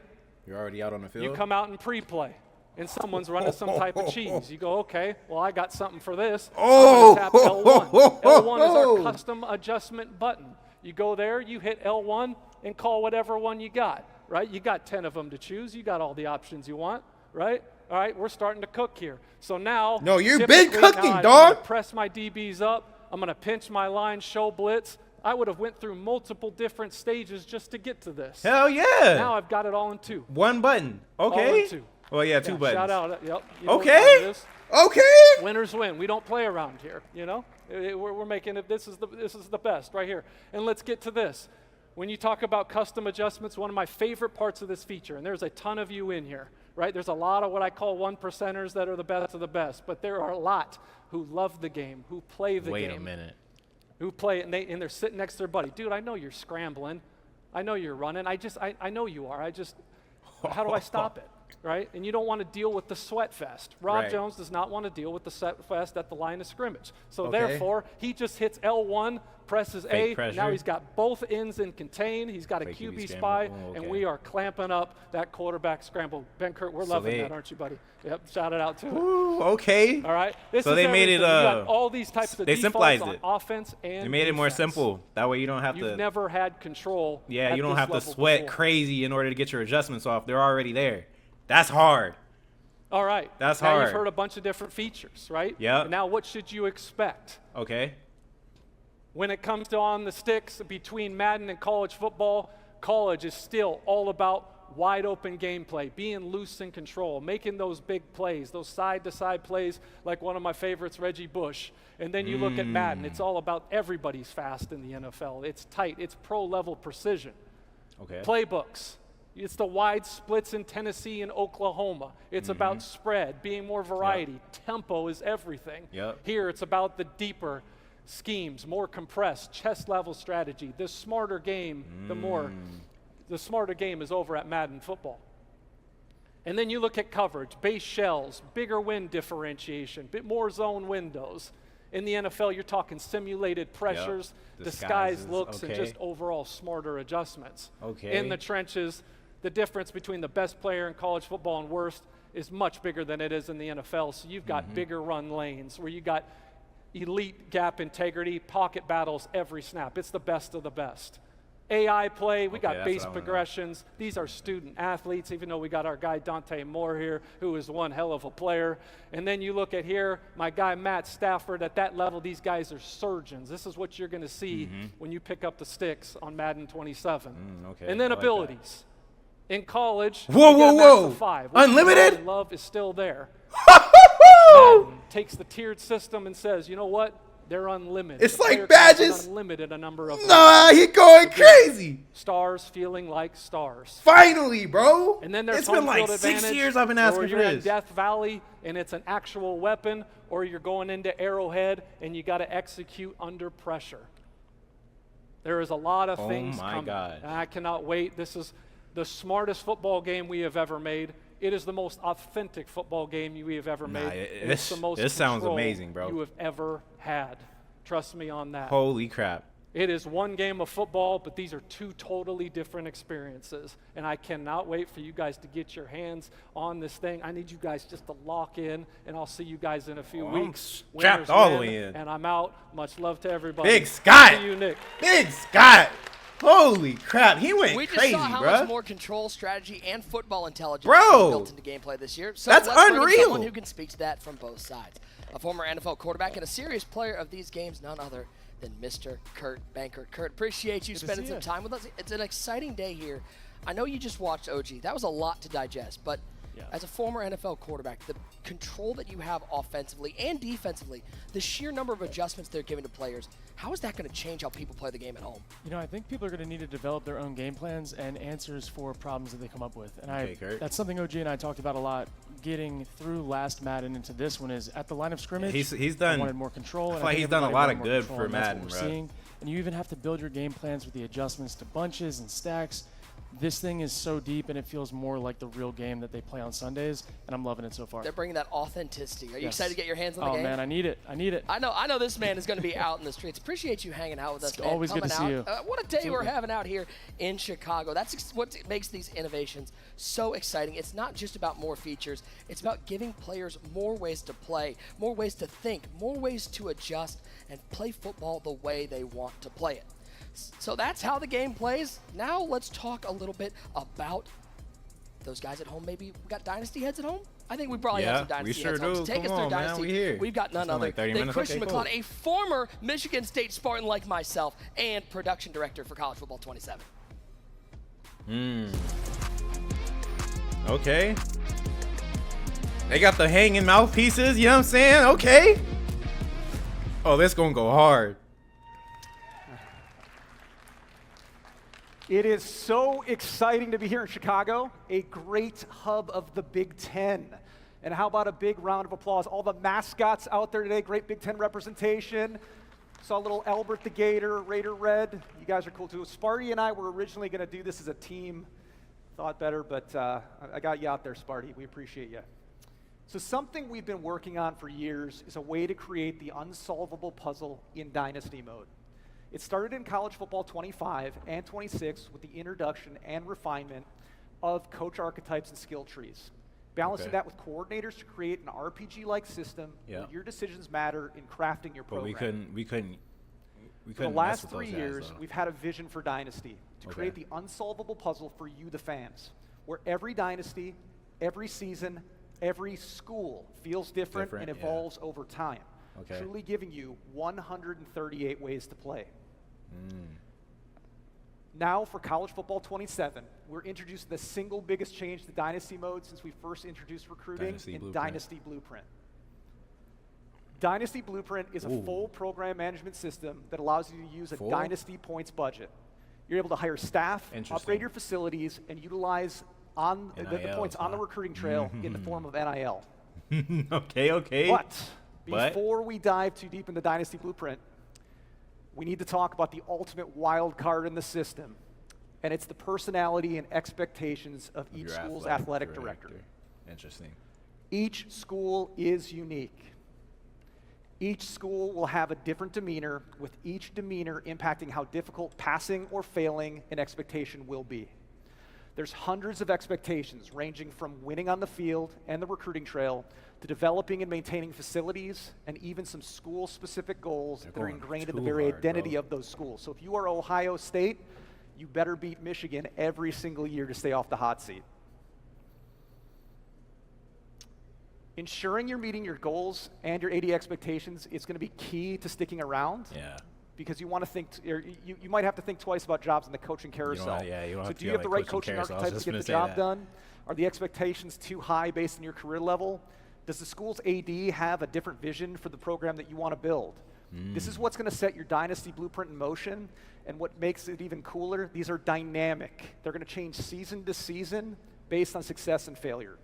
you're already out on the field. You come out in pre-play, and someone's running some type of cheese. You go, okay, well, I got something for this. I'm going to tap L1. L1 is our custom adjustment button. You go there, you hit L1, and call whatever one you got. Right? You got 10 of them to choose. You got all the options you want, right? All right, we're starting to cook here. So now, no, you've been cooking, I'm dog. gonna press my DBs up. I'm gonna pinch my line, show blitz. I would have went through multiple different stages just to get to this. Hell yeah. Now I've got it all in 2. One button. Okay. All in 2. Well, yeah, 2 buttons. Shout out. Yep. You know okay. Okay. Winners win. We don't play around here. You know, we're making it. This is the best right here. And let's get to this. When you talk about custom adjustments, one of my favorite parts of this feature, and there's a ton of you in here, right? There's a lot of what I call 1%ers that are the best of the best, but there are a lot who love the game, who play the game. Wait a minute. Who play it, and they're sitting next to their buddy. Dude, I know you're scrambling. I know you're running. I know you are. How do I stop it, right? And you don't want to deal with the sweat fest. Rob Jones does not want to deal with the sweat fest at the line of scrimmage. So therefore, he just hits L1, presses Fake A. pressure. Now he's got both ends in contain. He's got a QB spy, and we are clamping up that quarterback scramble. Ben Kurt, we're loving that, aren't you, buddy? Yep, shout it out to him. Ooh, okay. All right. This so is they made it. You got all these types of they simplified on it. Offense and they made it more defense. simple. That way you don't have to. You've never had control. Yeah, you don't have to sweat before. crazy in order to get your adjustments off. They're already there. That's hard. All right. That's now hard. You've heard a bunch of different features, right? Yeah. Now what should you expect? Okay. When it comes to on the sticks between Madden and college football, college is still all about wide open gameplay, being loose in control, making those big plays, those side-to-side plays like one of my favorites, Reggie Bush. And then you look at Madden, it's all about everybody's fast in the NFL. It's tight, it's pro-level precision. Okay. Playbooks. It's the wide splits in Tennessee and Oklahoma. It's about spread, being more variety. Tempo is everything. Here it's about the deeper schemes, more compressed, chest level strategy. The smarter game, the smarter game is over at Madden football. And then you look at coverage, base shells, bigger wind differentiation, bit more zone windows. In the NFL, you're talking simulated pressures, disguised looks, and just overall smarter adjustments. In the trenches, the difference between the best player in college football and worst is much bigger than it is in the NFL. So you've got bigger run lanes where you got elite gap integrity, pocket battles every snap. It's the best of the best. AI play, we got base progressions. These are student athletes, even though we got our guy Dante Moore here, who is one hell of a player. And then you look at here, my guy Matt Stafford, at that level, these guys are surgeons. This is what you're going to see when you pick up the sticks on Madden 27. And then abilities. In college, whoa. 5. Unlimited? Love is still there. Madden takes the tiered system and says, you know what? They're unlimited. It's like badges. Unlimited a number of. Nah, he going crazy. Stars feeling like stars. Finally, bro. And then there's it's been like 6 years I've been asking for this. Or you're this. in Death Valley and it's an actual weapon, or you're going into Arrowhead and you got to execute under pressure. There is a lot of things coming. Oh my God! I cannot wait. This is the smartest football game we have ever made. It is the most authentic football game we have ever made. It's the most this sounds amazing, bro. You have ever had. Trust me on that. Holy crap. It is one game of football, but these are 2 totally different experiences. And I cannot wait for you guys to get your hands on this thing. I need you guys just to lock in, and I'll see you guys in a few weeks. I'm strapped all the way in. And I'm out. Much love to everybody. Big Scott. See you, Nick. Big Scott. Holy crap, he went we crazy, just saw how bro. much more control, strategy, and football intelligence Bro, built into gameplay this year. So that's let's bring in unreal. Someone who can speak to that from both sides. A former NFL quarterback and a serious player of these games, none other than Mr. Kurt Bankert. Kurt, appreciate you spending some time with us. It's an exciting day here. I know you just watched OG. That was a lot to digest, but as a former NFL quarterback, the control that you have offensively and defensively, the sheer number of adjustments they're giving to players, how is that going to change how people play the game at home? You know, I think people are going to need to develop their own game plans and answers for problems that they come up with. And that's something OG and I talked about a lot. Getting through last Madden into this one is at the line of scrimmage. He's done. I wanted more control. I feel like he's done a lot of good for Madden, bro. And you even have to build your game plans with the adjustments to bunches and stacks. This thing is so deep, and it feels more like the real game that they play on Sundays, and I'm loving it so far. They're bringing that authenticity. Are you excited to get your hands on the game? Oh, man, I need it. I need it. I know this man is going to be out in the streets. Appreciate you hanging out with us, man. Always good to see you. What a day we're having out here in Chicago. That's what makes these innovations so exciting. It's not just about more features. It's about giving players more ways to play, more ways to think, more ways to adjust, and play football the way they want to play it. So that's how the game plays. Now let's talk a little bit about those guys at home. Maybe we got Dynasty heads at home. I think we probably have some dynasty sure heads on. To take us through dynasty, we've got none other than Christian McLeod, a former Michigan State Spartan like myself, and production director for College Football 27. Okay. They got the hanging mouthpieces, you know what I'm saying? Okay. Oh, this gonna go hard. It is so exciting to be here in Chicago, a great hub of the Big Ten. And how about a big round of applause? All the mascots out there today, great Big Ten representation. Saw little Albert the Gator, Raider Red. You guys are cool too. Sparty and I were originally going to do this as a team. Thought better, but I got you out there, Sparty. We appreciate you. So something we've been working on for years is a way to create the unsolvable puzzle in Dynasty mode. It started in College Football 25 and 26 with the introduction and refinement of coach archetypes and skill trees. Balancing that with coordinators to create an RPG-like system where your decisions matter in crafting your program. But we couldn't For the last 3 years, we've had a vision for Dynasty to create the unsolvable puzzle for you, the fans, where every Dynasty, every season, every school feels different and evolves over time. Truly giving you 138 ways to play. Now for College Football 27, we're introducing the single biggest change to Dynasty mode since we first introduced recruiting Dynasty Blueprint. Dynasty Blueprint is a full program management system that allows you to use a Dynasty points budget. You're able to hire staff, upgrade your facilities, and utilize the points on the recruiting trail in the form of NIL. Okay. But before we dive too deep into Dynasty Blueprint, we need to talk about the ultimate wild card in the system, and it's the personality and expectations of each school's athletic director. Interesting. Each school is unique. Each school will have a different demeanor, with each demeanor impacting how difficult passing or failing an expectation will be. There's hundreds of expectations ranging from winning on the field and the recruiting trail to developing and maintaining facilities and even some school-specific goals that are ingrained in the very identity of those schools. So if you are Ohio State, you better beat Michigan every single year to stay off the hot seat. Ensuring you're meeting your goals and your AD expectations is going to be key to sticking around. Because you want to think, you might have to think twice about jobs in the coaching carousel. So do you have the right coaching archetypes to get the job done? Are the expectations too high based on your career level? Does the school's AD have a different vision for the program that you want to build? This is what's going to set your Dynasty Blueprint in motion, and what makes it even cooler, these are dynamic. They're going to change season to season based on success and failure.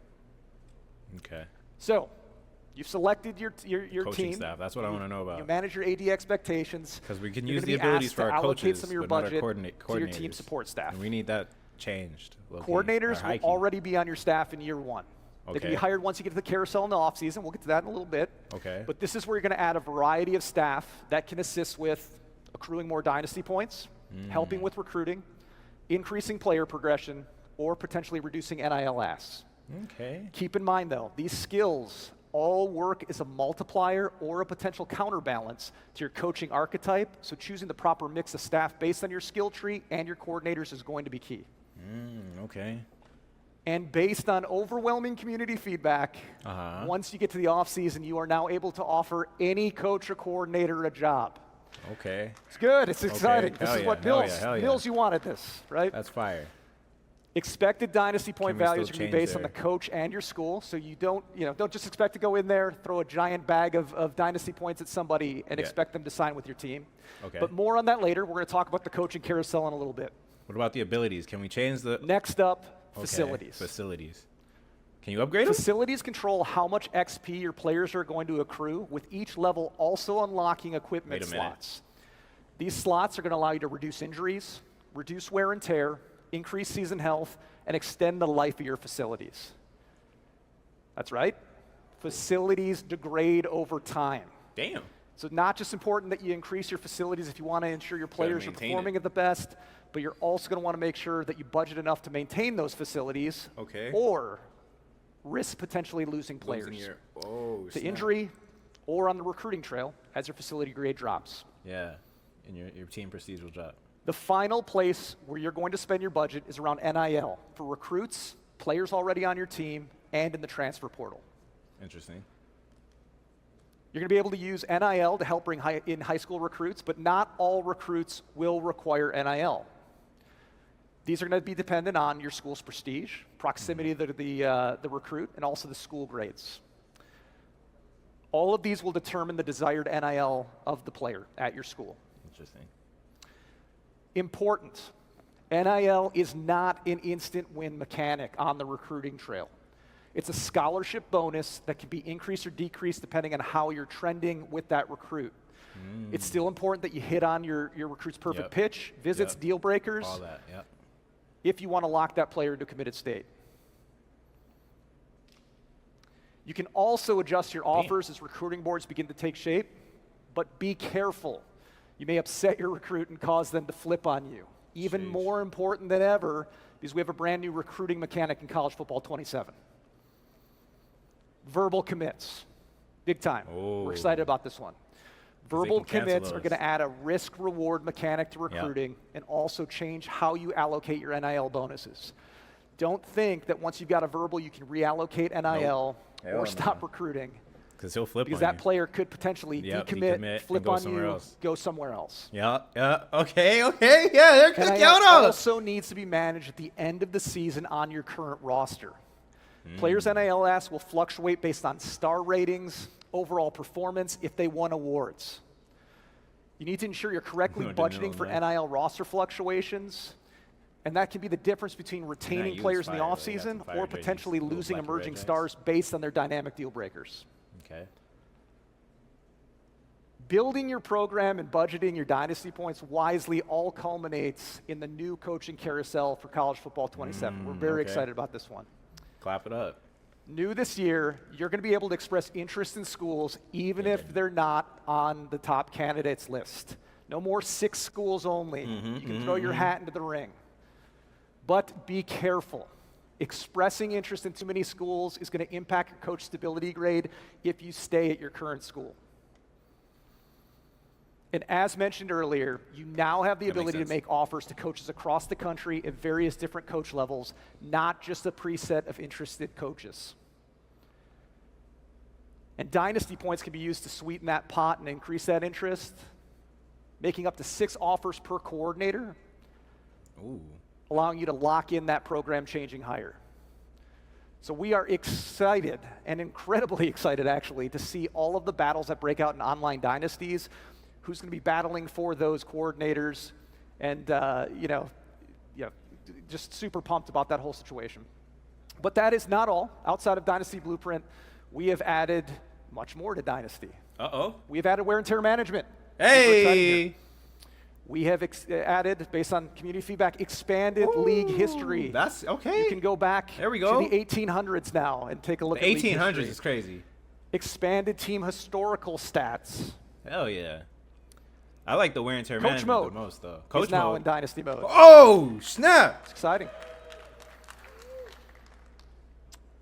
So, you've selected your coaching team. Staff. That's what I want to know about. You manage your AD expectations. Because we can use the abilities for our coaches, allocate some of your but not our budget to your team support staff. And we need that changed. Coordinators will already be on your staff in year one. They can be hired once you get to the carousel in the offseason. We'll get to that in a little bit. But this is where you're going to add a variety of staff that can assist with accruing more Dynasty points, helping with recruiting, increasing player progression, or potentially reducing NIL asks. Keep in mind, though, these skills all work as a multiplier or a potential counterbalance to your coaching archetype, so choosing the proper mix of staff based on your skill tree and your coordinators is going to be key. And based on overwhelming community feedback, once you get to the offseason, you are now able to offer any coach or coordinator a job. It's good. It's exciting. This is what Mills, you wanted this, right? That's fire. Expected Dynasty point values are going to be based on the coach and your school, so you don't just expect to go in there, throw a giant bag of Dynasty points at somebody and expect them to sign with your team. But more on that later. We're going to talk about the coaching carousel in a little bit. What about the abilities? Can we change the... Next up, facilities. Facilities. Can you upgrade them? Facilities control how much XP your players are going to accrue, with each level also unlocking equipment slots. These slots are going to allow you to reduce injuries, reduce wear and tear, increase season health, and extend the life of your facilities. That's right. Facilities degrade over time. Damn. So not just important that you increase your facilities if you want to ensure your players are performing at the best, but you're also going to want to make sure that you budget enough to maintain those facilities or risk potentially losing players to injury or on the recruiting trail as your facility grade drops. And your team prestige will drop. The final place where you're going to spend your budget is around NIL for recruits, players already on your team, and in the transfer portal. Interesting. You're going to be able to use NIL to help bring in high school recruits, but not all recruits will require NIL. These are going to be dependent on your school's prestige, proximity to the recruit, and also the school grades. All of these will determine the desired NIL of the player at your school. Interesting. Important. NIL is not an instant win mechanic on the recruiting trail. It's a scholarship bonus that can be increased or decreased depending on how you're trending with that recruit. It's still important that you hit on your recruit's perfect pitch, visits, deal breakers, all that, if you want to lock that player into a committed state. You can also adjust your offers as recruiting boards begin to take shape, but be careful. You may upset your recruit and cause them to flip on you. Even more important than ever, because we have a brand new recruiting mechanic in college football 27. Verbal commits. Big time. We're excited about this one. Verbal commits are going to add a risk-reward mechanic to recruiting and also change how you allocate your NIL bonuses. Don't think that once you've got a verbal, you can reallocate NIL or stop recruiting. Because he'll flip because on that you. player could potentially decommit, flip on you, go somewhere else. Okay, they're cooking out on us. Also needs to be managed at the end of the season on your current roster. Players' NIL asks will fluctuate based on star ratings, overall performance, if they won awards. You need to ensure you're correctly budgeting for NIL roster fluctuations, and that can be the difference between retaining players in the offseason or potentially losing emerging stars based on their dynamic deal breakers. Okay. Building your program and budgeting your dynasty points wisely all culminates in the new coaching carousel for college football 27. We're very excited about this one. Clap it up. New this year, you're going to be able to express interest in schools even if they're not on the top candidates list. No more 6 schools only. You can throw your hat into the ring. But be careful. Expressing interest in too many schools is going to impact your coach stability grade if you stay at your current school. And as mentioned earlier, you now have the ability to make offers to coaches across the country at various different coach levels, not just a preset of interested coaches. And dynasty points can be used to sweeten that pot and increase that interest, making up to 6 offers per coordinator, allowing you to lock in that program-changing hire. So we are excited, and incredibly excited actually, to see all of the battles that break out in online dynasties, who's going to be battling for those coordinators, and just super pumped about that whole situation. But that is not all. Outside of Dynasty Blueprint, we have added much more to Dynasty. We have added wear and tear management. Hey! We have added, based on community feedback, expanded league history. That's okay. You can go back to the 1800s now and take a look at league history. 1800s is crazy. Expanded team historical stats. Hell yeah. I like the wear and tear Coach management mode the most, though. is now in Dynasty mode. Oh, snap. It's exciting.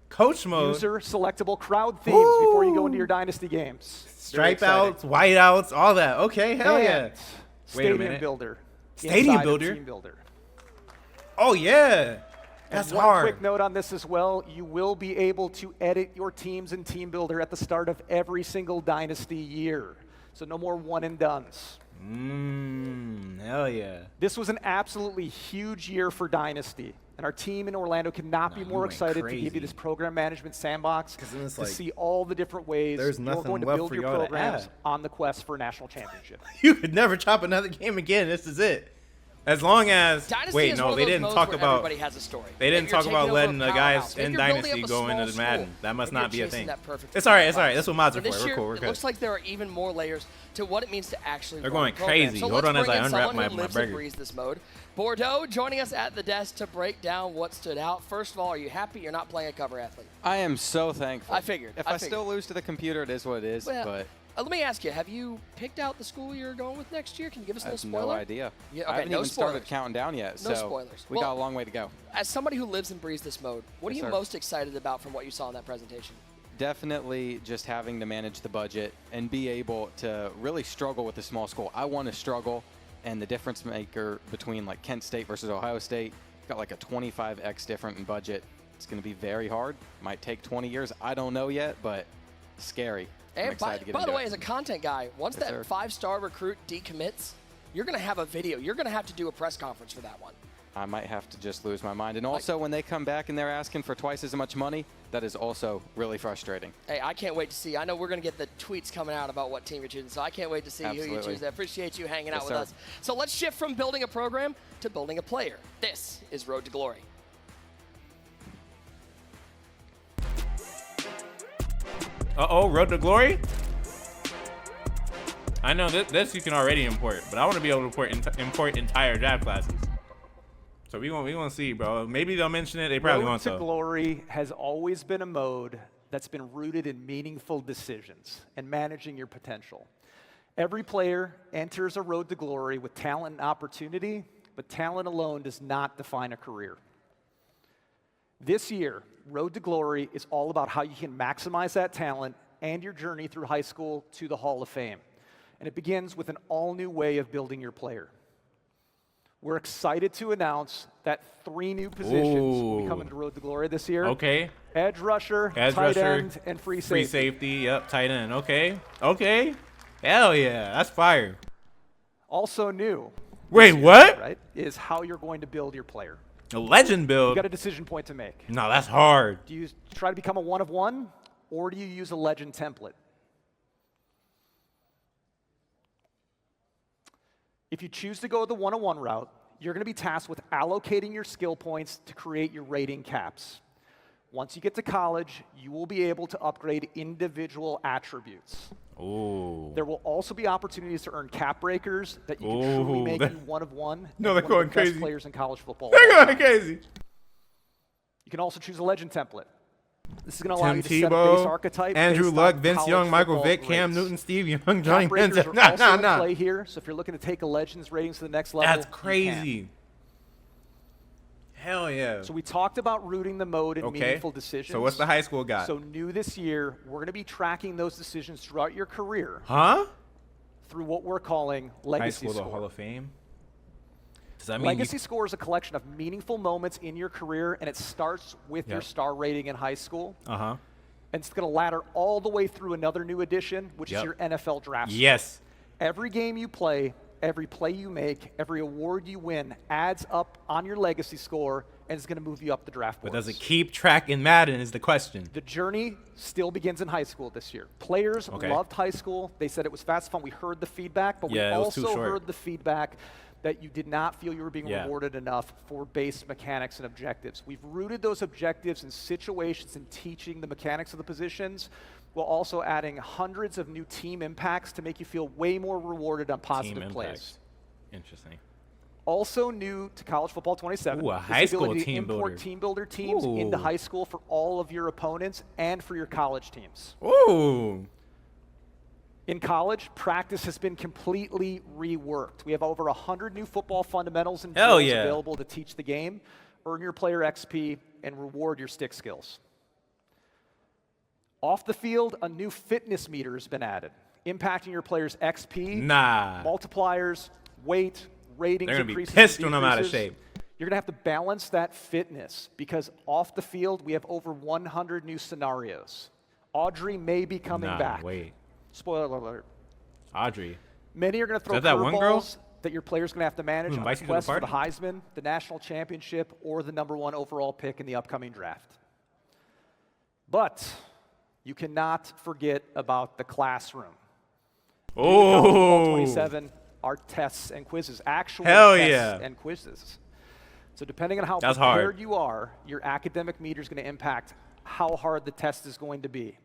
Coach mode. User selectable crowd themes before you go into your Dynasty games. Stripe outs, white outs, all that. Okay, hell yeah. Stadium builder. Stadium builder? Team builder. Oh, yeah. That's and hard. One quick note on this as well. You will be able to edit your teams in Team Builder at the start of every single Dynasty year. So no more one and dones. Hell yeah. This was an absolutely huge year for Dynasty. And our team in Orlando could not be more excited to give you this program management sandbox to see all the different ways you're going to build your programs on the quest for a national championship. You could never chop another game again. This is it. As long as they didn't talk about they didn't talk about letting the guys in Dynasty go into the Madden. That must not be a thing. It's all right. It's all right. That's what mods are for. We're cool. We're good. It looks like there are even more layers to what it means to actually. They're going crazy. Hold on as I unwrap my burger. This mode. Bordeaux joining us at the desk to break down what stood out. First of all, are you happy you're not playing a cover athlete? I am so thankful. I figured. If I still lose to the computer, it is what it is. Well, but let me ask you, have you picked out the school you're going with next year? Can you give us a little spoiler? No idea. Yeah, okay, I haven't even started counting down yet. No so spoilers. We got a long way to go. As somebody who lives and breathes this mode, what are you most excited about from what you saw in that presentation? Definitely just having to manage the budget and be able to really struggle with a small school. I want to struggle, and the difference maker between like Kent State versus Ohio State got like a 25x different in budget. It's going to be very hard. Might take 20 years. I don't know yet, but scary. And by the way, as a content guy, once that 5-star recruit decommits, you're going to have a video. You're going to have to do a press conference for that one. I might have to just lose my mind. And also, when they come back and they're asking for twice as much money, that is also really frustrating. Hey, I can't wait to see. I know we're going to get the tweets coming out about what team you're choosing, so I can't wait to see who you choose. I appreciate you hanging out with us. So let's shift from building a program to building a player. This is Road to Glory. Uh-oh, Road to Glory? I know this you can already import, but I want to be able to import entire draft classes. So we want to see, bro. Maybe they'll mention it. They probably won't. Road to Glory has always been a mode that's been rooted in meaningful decisions and managing your potential. Every player enters a Road to Glory with talent and opportunity, but talent alone does not define a career. This year, Road to Glory is all about how you can maximize that talent and your journey through high school to the Hall of Fame. And it begins with an all-new way of building your player. We're excited to announce that 3 new positions will be coming to Road to Glory this year. Okay. Edge rusher, tight end, and free safety. Free safety, yep, tight end. Okay. Okay. Hell yeah, that's fire. Also new. Wait, what? Right, is how you're going to build your player. A legend build? You got a decision point to make. No, that's hard. Do you try to become a 1 of 1, or do you use a legend template? If you choose to go the 1-on-1 route, you're going to be tasked with allocating your skill points to create your rating caps. Once you get to college, you will be able to upgrade individual attributes. Ooh. There will also be opportunities to earn cap breakers that you can truly make you 1 of 1. No, they're going crazy. Best players in college football. They're going crazy. You can also choose a legend template. This is going to allow you to set a base archetype. Andrew Luck, Vince Young, Michael Vick, Cam Newton, Steve Young, Johnny Manziel. Nah. Play here, so if you're looking to take a Legends ratings to the next level, that's crazy. Hell yeah. So we talked about rooting the mode in meaningful decisions. So what's the high school got? So new this year, we're going to be tracking those decisions throughout your career. Huh? Through what we're calling Legacy High School Score. Hall of Fame? Does that mean Legacy Score is a collection of meaningful moments in your career, and it starts with your star rating in high school. Uh-huh. And it's going to ladder all the way through another new edition, which is your NFL draft. Yes. Every game you play, every play you make, every award you win adds up on your Legacy Score, and it's going to move you up the draft boards. But does it keep track in Madden is the question. The journey still begins in high school this year. Players loved high school. They said it was fast, fun. We heard the feedback, but we also heard the feedback that you did not feel you were being rewarded enough for base mechanics and objectives. We've rooted those objectives in situations and teaching the mechanics of the positions, while also adding hundreds of new team impacts to make you feel way more rewarded on positive plays. Interesting. Also new to College Football 27. Ooh, a high school to team builder. Import team builder teams into high school for all of your opponents and for your college teams. Ooh. In college, practice has been completely reworked. We have over 100 new football fundamentals and drills available to teach the game, earn your player XP, and reward your stick skills. Off the field, a new fitness meter has been added, impacting your players' XP, multipliers, weight, ratings. They're going to be pissed when I'm out of shape. You're going to have to balance that fitness because off the field, we have over 100 new scenarios. Audrey may be coming back. Wait. Spoiler alert. Audrey. Many are going to throw curveballs that your player's going to have to manage on the quest for the Heisman, the national championship, or the #1 overall pick in the upcoming draft. But you cannot forget about the classroom. Oh. 27 are tests and quizzes, actual tests and quizzes. So depending on how prepared you are, your academic meter is going to impact how hard the test is going to be.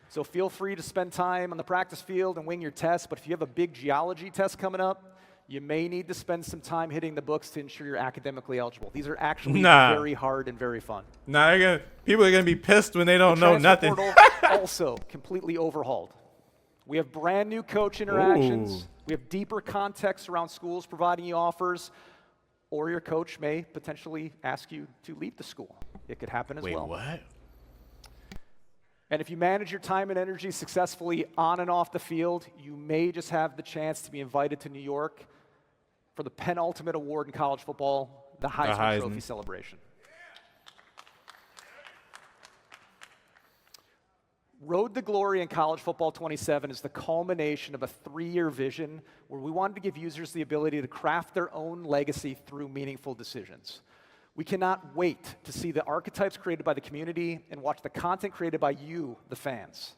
So feel free to spend time on the practice field and wing your test, but if you have a big geology test coming up, you may need to spend some time hitting the books to ensure you're academically eligible. These are actually very hard and very fun. People are going to be pissed when they don't know nothing. Also completely overhauled. We have brand new coach interactions. We have deeper context around schools providing you offers, or your coach may potentially ask you to leave the school. It could happen as well. Wait, what? And if you manage your time and energy successfully on and off the field, you may just have the chance to be invited to New York for the penultimate award in college football, the Heisman Trophy celebration. Road to Glory in College Football 27 is the culmination of a 3-year vision where we wanted to give users the ability to craft their own legacy through meaningful decisions. We cannot wait to see the archetypes created by the community and watch the content created by you, the fans.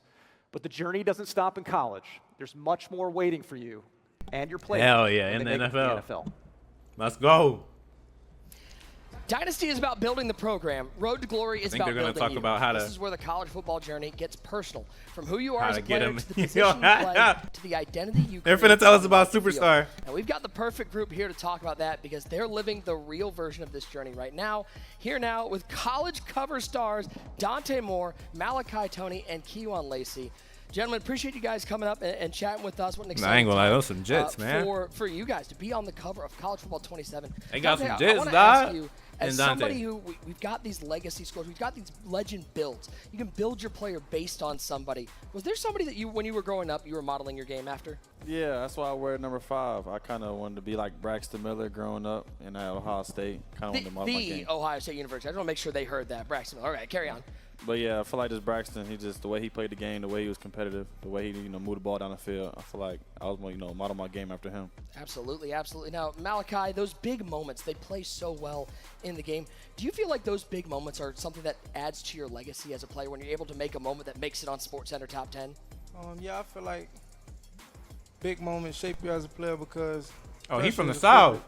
But the journey doesn't stop in college. There's much more waiting for you and your players. Hell yeah, in the NFL. Let's go. Dynasty is about building the program. Road to Glory is about building you. Talk about how this is where the college football journey gets personal. From who you are as a player to the position you play to the identity you create. They're finna tell us about Superstar. And we've got the perfect group here to talk about that because they're living the real version of this journey right now. Here now with college cover stars Dante Moore, Malachi Tony, and Kejuan Lacey. Gentlemen, appreciate you guys coming up and chatting with us. What an exciting I ain't gonna lie, time, those some jits, man. For you guys to be on the cover of College Football 27. They got Dante, some jits, I want to ask you, and as Dante. somebody who we've got these legacy scores, we've got these legend builds. You can build your player based on somebody. Was there somebody that you, when you were growing up, you were modeling your game after? Yeah, that's why I wear number 5. I kind of wanted to be like Braxton Miller growing up in Ohio State. Kind of wanted to model my game. The Ohio State University. I just want to make sure they heard that. Braxton Miller. All right, carry on. But yeah, I feel like this Braxton, the way he played the game, the way he was competitive, the way he moved the ball down the field. I feel like I was model my game after him. Absolutely, absolutely. Now, Malachi, those big moments, they play so well in the game. Do you feel like those big moments are something that adds to your legacy as a player when you're able to make a moment that makes it on SportsCenter Top 10? Yeah, I feel like big moments shape you as a player because he's from the South.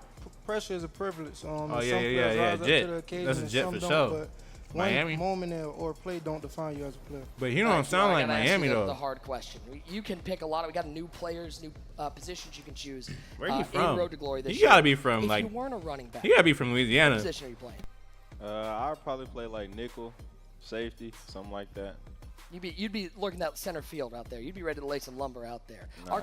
Pressure is a privilege. Yeah, Jet. That's a Jet for sure. Miami moment or play don't define you as a player. But he don't sound like Miami though. The hard question. You can pick a lot. We got new players, new positions you can choose. Where are you from? In Road to Glory this you year. gotta be from if like. you weren't a running back. You gotta be from Louisiana. What position are you playing? I'd probably play like nickel, safety, something like that. You'd be looking at center field out there. You'd be ready to lay some lumber out there. Nah,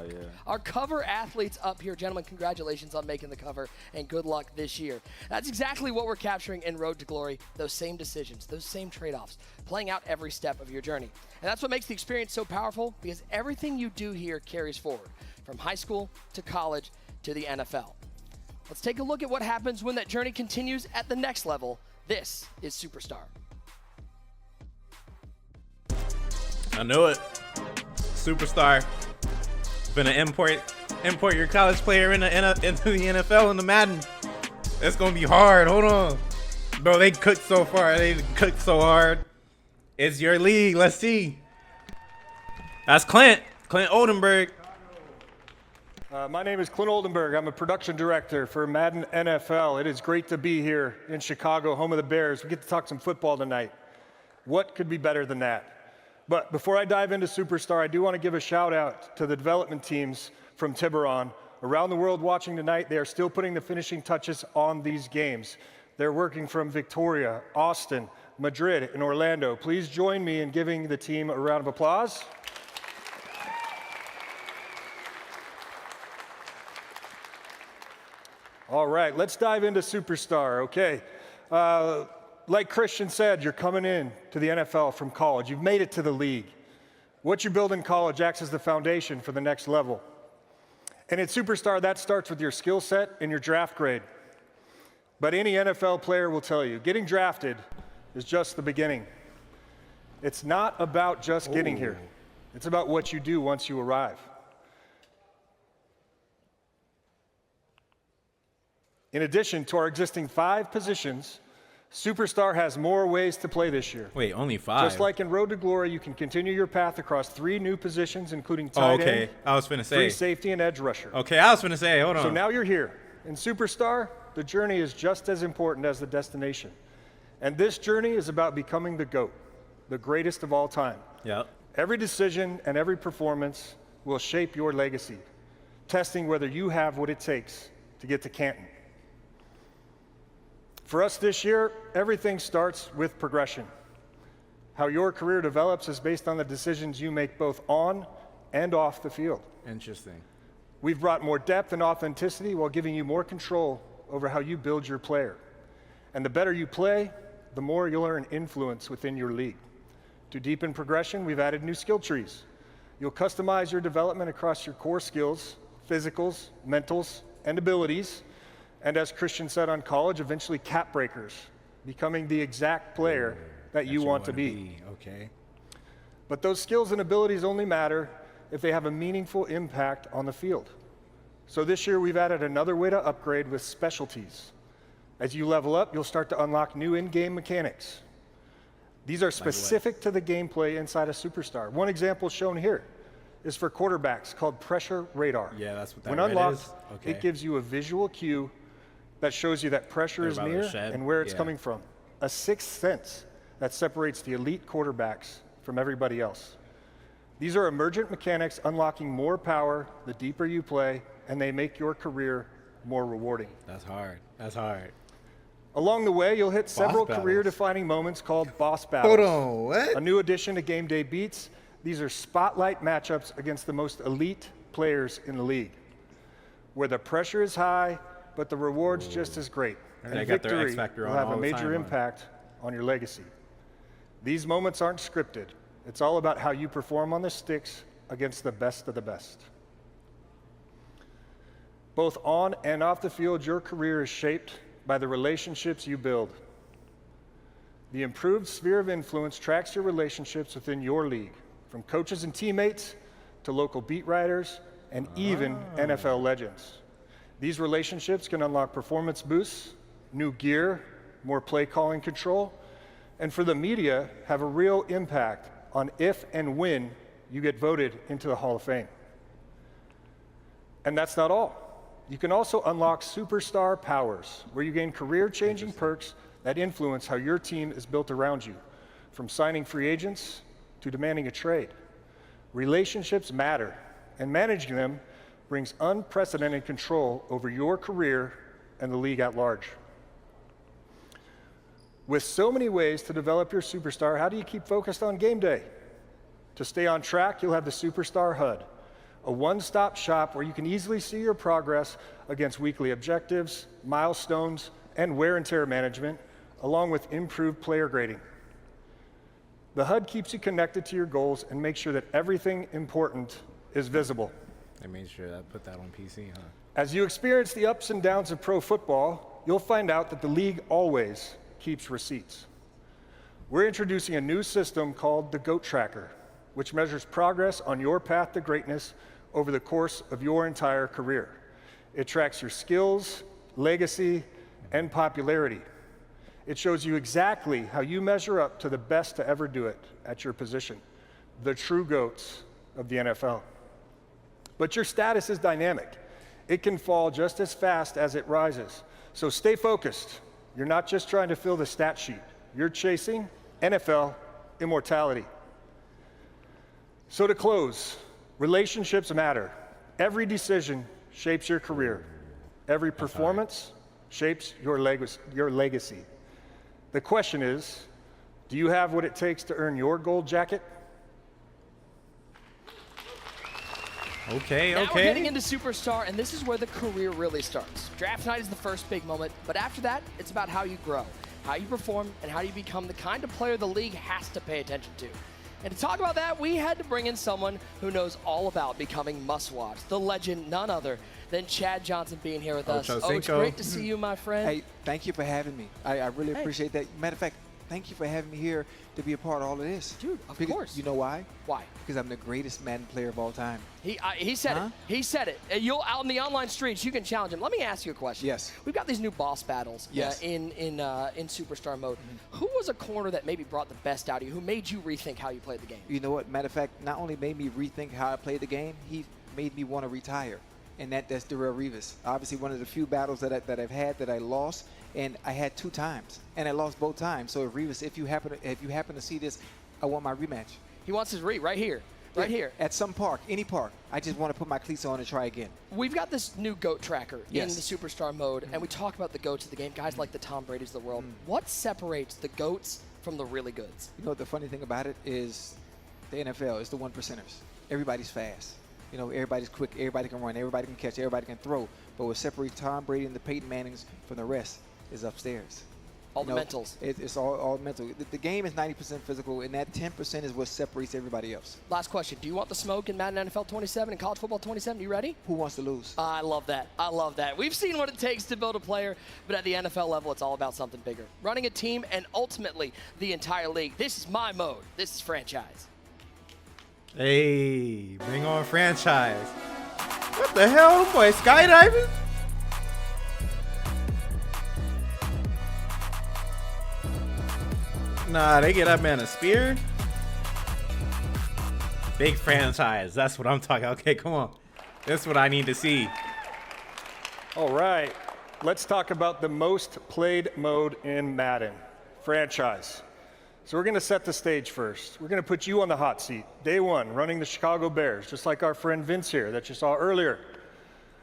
Our cover athletes up here, gentlemen, congratulations on making the cover and good luck this year. That's exactly what we're capturing in Road to Glory, those same decisions, those same trade-offs, playing out every step of your journey. And that's what makes the experience so powerful because everything you do here carries forward, from high school to college to the NFL. Let's take a look at what happens when that journey continues at the next level. This is Superstar. I knew it. Superstar. Been an import your college player into the NFL in the Madden. It's gonna be hard. Hold on, bro. They cooked so far. They cooked so hard. It's your league. Let's see. That's Clint Oldenburg. My name is Clint Oldenburg. I'm a production director for Madden NFL. It is great to be here in Chicago, home of the Bears. We get to talk some football tonight. What could be better than that? But before I dive into Superstar, I do want to give a shout out to the development teams from Tiburon. Around the world watching tonight, they are still putting the finishing touches on these games. They're working from Victoria, Austin, Madrid, and Orlando. Please join me in giving the team a round of applause. All right, let's dive into Superstar, okay? Like Christian said, you're coming in to the NFL from college. You've made it to the league. What you build in college acts as the foundation for the next level. And at Superstar, that starts with your skill set and your draft grade. But any NFL player will tell you, getting drafted is just the beginning. It's not about just getting here. It's about what you do once you arrive. In addition to our existing 5 positions, Superstar has more ways to play this year. Wait, only 5? Just like in Road to Glory, you can continue your path across 3 new positions, including tight end, I was finna say free safety, and edge rusher. Okay, I was finna say, hold on. So now you're here. In Superstar, the journey is just as important as the destination. And this journey is about becoming the GOAT, the greatest of all time. Yep. Every decision and every performance will shape your legacy, testing whether you have what it takes to get to Canton. For us this year, everything starts with progression. How your career develops is based on the decisions you make both on and off the field. Interesting. We've brought more depth and authenticity while giving you more control over how you build your player. And the better you play, the more you'll earn influence within your league. To deepen progression, we've added new skill trees. You'll customize your development across your core skills, physicals, mentals, and abilities. And as Christian said on college, eventually cap breakers, becoming the exact player that you want to be. Okay. But those skills and abilities only matter if they have a meaningful impact on the field. So this year we've added another way to upgrade with specialties. As you level up, you'll start to unlock new in-game mechanics. These are specific to the gameplay inside a Superstar. One example shown here is for quarterbacks called Pressure Radar. Yeah, that's what that When red unlocked, is? Okay. it gives you a visual cue that shows you that pressure is near and where it's coming from. A sixth sense that separates the elite quarterbacks from everybody else. These are emergent mechanics unlocking more power the deeper you play, and they make your career more rewarding. That's hard. That's hard. Along the way, you'll hit several career-defining moments called boss battles. Hold on, what? A new addition to Game Day Beats. These are spotlight matchups against the most elite players in the league, where the pressure is high, but the reward's just as great. And they got their X Factor on will have all a the major time impact on your legacy. These moments aren't scripted. It's all about how you perform on the sticks against the best of the best. Both on and off the field, your career is shaped by the relationships you build. The improved sphere of influence tracks your relationships within your league, from coaches and teammates to local beat writers and even NFL legends. These relationships can unlock performance boosts, new gear, more play calling control, and for the media, have a real impact on if and when you get voted into the Hall of Fame. And that's not all. You can also unlock Superstar powers, where you gain career-changing perks that influence how your team is built around you, from signing free agents to demanding a trade. Relationships matter, and managing them brings unprecedented control over your career and the league at large. With so many ways to develop your Superstar, how do you keep focused on game day? To stay on track, you'll have the Superstar HUD, a one-stop shop where you can easily see your progress against weekly objectives, milestones, and wear and tear management, along with improved player grading. The HUD keeps you connected to your goals and makes sure that everything important is visible. I made sure that I put that on PC, huh? As you experience the ups and downs of pro football, you'll find out that the league always keeps receipts. We're introducing a new system called the GOAT Tracker, which measures progress on your path to greatness over the course of your entire career. It tracks your skills, legacy, and popularity. It shows you exactly how you measure up to the best to ever do it at your position, the true GOATs of the NFL. But your status is dynamic. It can fall just as fast as it rises. So stay focused. You're not just trying to fill the stat sheet. You're chasing NFL immortality. So to close, relationships matter. Every decision shapes your career. Every performance shapes your legacy. The question is, do you have what it takes to earn your gold jacket? Okay, now we're getting into Superstar, and this is where the career really starts. Draft night is the first big moment, but after that, it's about how you grow, how you perform, and how you become the kind of player the league has to pay attention to. And to talk about that, we had to bring in someone who knows all about becoming must-watch, the legend, none other than Chad Johnson being here with us. Oh, it's great to see you, my friend. Hey, thank you for having me. I really appreciate that. Matter of fact, thank you for having me here to be a part of all of this. Dude, of course. You know why? Why? Because I'm the greatest Madden player of all time. He said it. He said it. You'll out in the online streets, you can challenge him. Let me ask you a question. Yes. We've got these new boss battles in Superstar mode. Who was a corner that maybe brought the best out of you? Who made you rethink how you played the game? You know what? Matter of fact, not only made me rethink how I played the game, he made me want to retire. And that's Darrelle Revis. Obviously, one of the few battles that I've had that I lost, and I had 2 times, and I lost both times. So Revis, if you happen to see this, I want my rematch. He wants his right here. Right here. At some park, any park. I just want to put my cleats on and try again. We've got this new GOAT tracker in the Superstar mode, and we talk about the GOATs of the game, guys like the Tom Brady's of the world. What separates the GOATs from the really goods? You know what the funny thing about it is the NFL is the 1%ers. Everybody's fast. You know, everybody's quick, everybody can run, everybody can catch, everybody can throw. But what separates Tom Brady and the Peyton Mannings from the rest is upstairs. All the mentals. It's all mental. The game is 90% physical, and that 10% is what separates everybody else. Last question. Do you want the smoke in Madden NFL 27 and College Football 27? You ready? Who wants to lose? I love that. I love that. We've seen what it takes to build a player, but at the NFL level, it's all about something bigger. Running a team and ultimately the entire league. This is my mode. This is franchise. Hey, bring on franchise. What the hell, boy? Skydiving? Nah, they get that man a spear. Big franchise. That's what I'm talking. Okay, come on. That's what I need to see. All right. Let's talk about the most played mode in Madden, franchise. So we're going to set the stage first. We're going to put you on the hot seat. Day one, running the Chicago Bears, just like our friend Vince here that you saw earlier.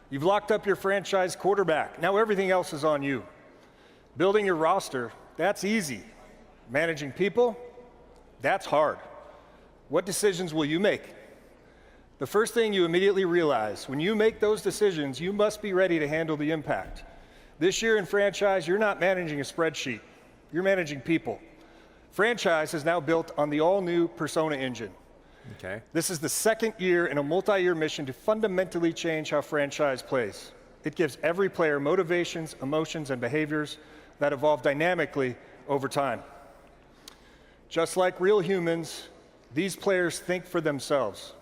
You've locked up your franchise quarterback. Now everything else is on you. Building your roster, that's easy. Managing people, that's hard. What decisions will you make? The first thing you immediately realize, when you make those decisions, you must be ready to handle the impact. This year in franchise, you're not managing a spreadsheet. You're managing people. Franchise is now built on the all-new Persona engine. Okay. This is the second year in a multi-year mission to fundamentally change how franchise plays. It gives every player motivations, emotions, and behaviors that evolve dynamically over time. Just like real humans, these players think for themselves.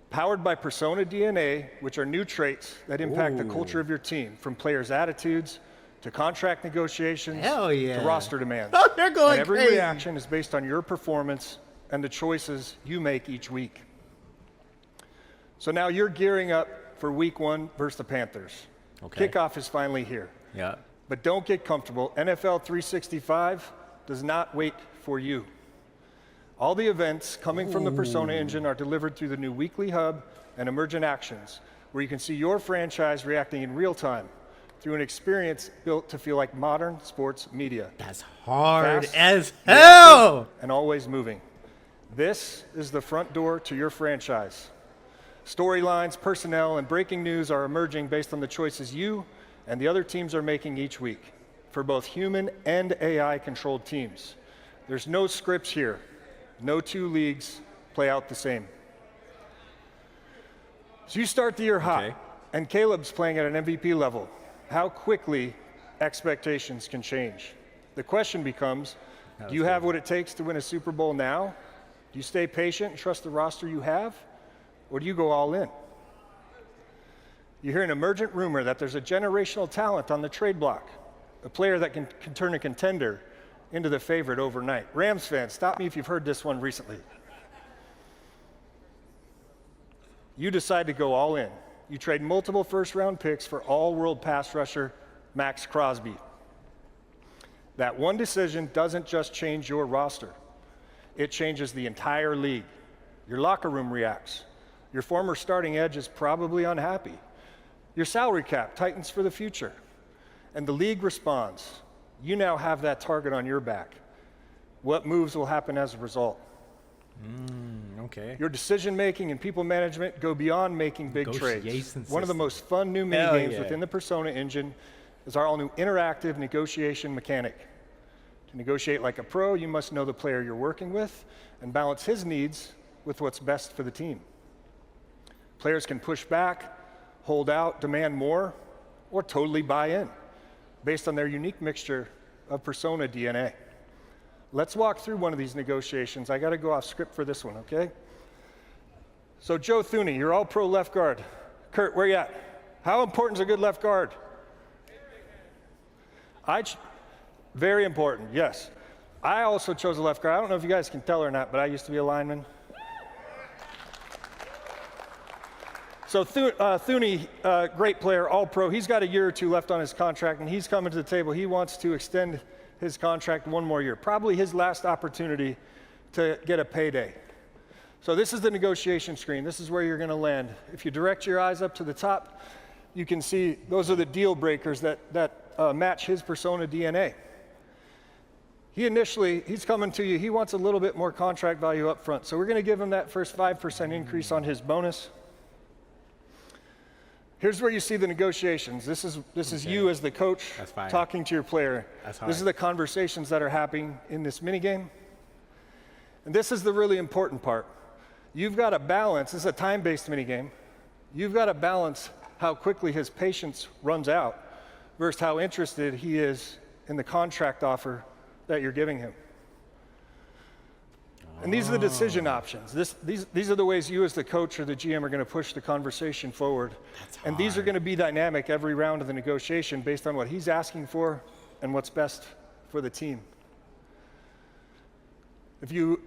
Powered by Persona DNA, which are new traits that impact the culture of your team, from players' attitudes to contract negotiations to roster demands. Oh, they're going and every crazy. reaction is based on your performance and the choices you make each week. So now you're gearing up for week one versus the Panthers. Okay. Kickoff is finally here. Yeah. But don't get comfortable. NFL 365 does not wait for you. All the events coming from the Persona engine are delivered through the new weekly hub and emergent actions, where you can see your franchise reacting in real time through an experience built to feel like modern sports media. That's hard Fast, as hell. reactive, and always moving. This is the front door to your franchise. Storylines, personnel, and breaking news are emerging based on the choices you and the other teams are making each week for both human and AI-controlled teams. There's no scripts here. No two leagues play out the same. So you start the year hot, and Caleb's playing at an MVP level. How quickly expectations can change. The question becomes, do you have what it takes to win a Super Bowl now? Do you stay patient and trust the roster you have? Or do you go all in? You hear an emergent rumor that there's a generational talent on the trade block, a player that can turn a contender into the favorite overnight. Rams fans, stop me if you've heard this one recently. You decide to go all in. You trade multiple first-round picks for all-world pass rusher Max Crosby. That one decision doesn't just change your roster. It changes the entire league. Your locker room reacts. Your former starting edge is probably unhappy. Your salary cap tightens for the future. And the league responds. You now have that target on your back. What moves will happen as a result? Okay. Your decision-making and people management go beyond making big trades. One of the most fun new mini-games within the Persona engine is our all-new interactive negotiation mechanic. To negotiate like a pro, you must know the player you're working with and balance his needs with what's best for the team. Players can push back, hold out, demand more, or totally buy in, based on their unique mixture of Persona DNA. Let's walk through one of these negotiations. I got to go off script for this one, okay? So Joe Thuney, you're all-pro left guard. Kurt, where you at? How important is a good left guard? Very important, yes. I also chose a left guard. I don't know if you guys can tell or not, but I used to be a lineman. So Thuney, great player, all-pro. He's got a year or two left on his contract, and he's coming to the table. He wants to extend his contract one more year, probably his last opportunity to get a payday. So this is the negotiation screen. This is where you're going to land. If you direct your eyes up to the top, you can see those are the deal breakers that match his Persona DNA. He's coming to you. He wants a little bit more contract value up front. So we're going to give him that first 5% increase on his bonus. Here's where you see the negotiations. This is you as the coach talking to your player. This is the conversations that are happening in this minigame. And this is the really important part. You've got to balance, this is a time-based minigame. You've got to balance how quickly his patience runs out versus how interested he is in the contract offer that you're giving him. And these are the decision options. These are the ways you as the coach or the GM are going to push the conversation forward. And these are going to be dynamic every round of the negotiation based on what he's asking for and what's best for the team. If you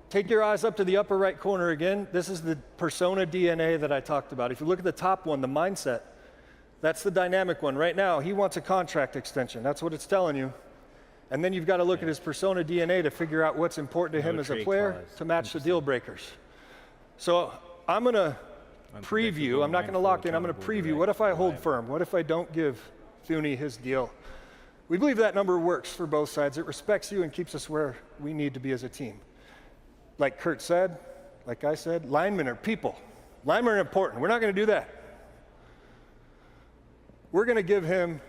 take your eyes up to the upper right corner again, this is the persona DNA that I talked about. If you look at the top one, the mindset, that's the dynamic one. Right now, he wants a contract extension. That's what it's telling you. And then you've got to look at his persona DNA to figure out what's important to him as a player to match the deal breakers. So I'm going to preview. I'm not going to lock in. I'm going to preview. What if I hold firm? What if I don't give Thuney his deal? We believe that number works for both sides. It respects you and keeps us where we need to be as a team. Like Kurt said, like I said, linemen are people. Linemen are important. We're not going to do that. We're going to give him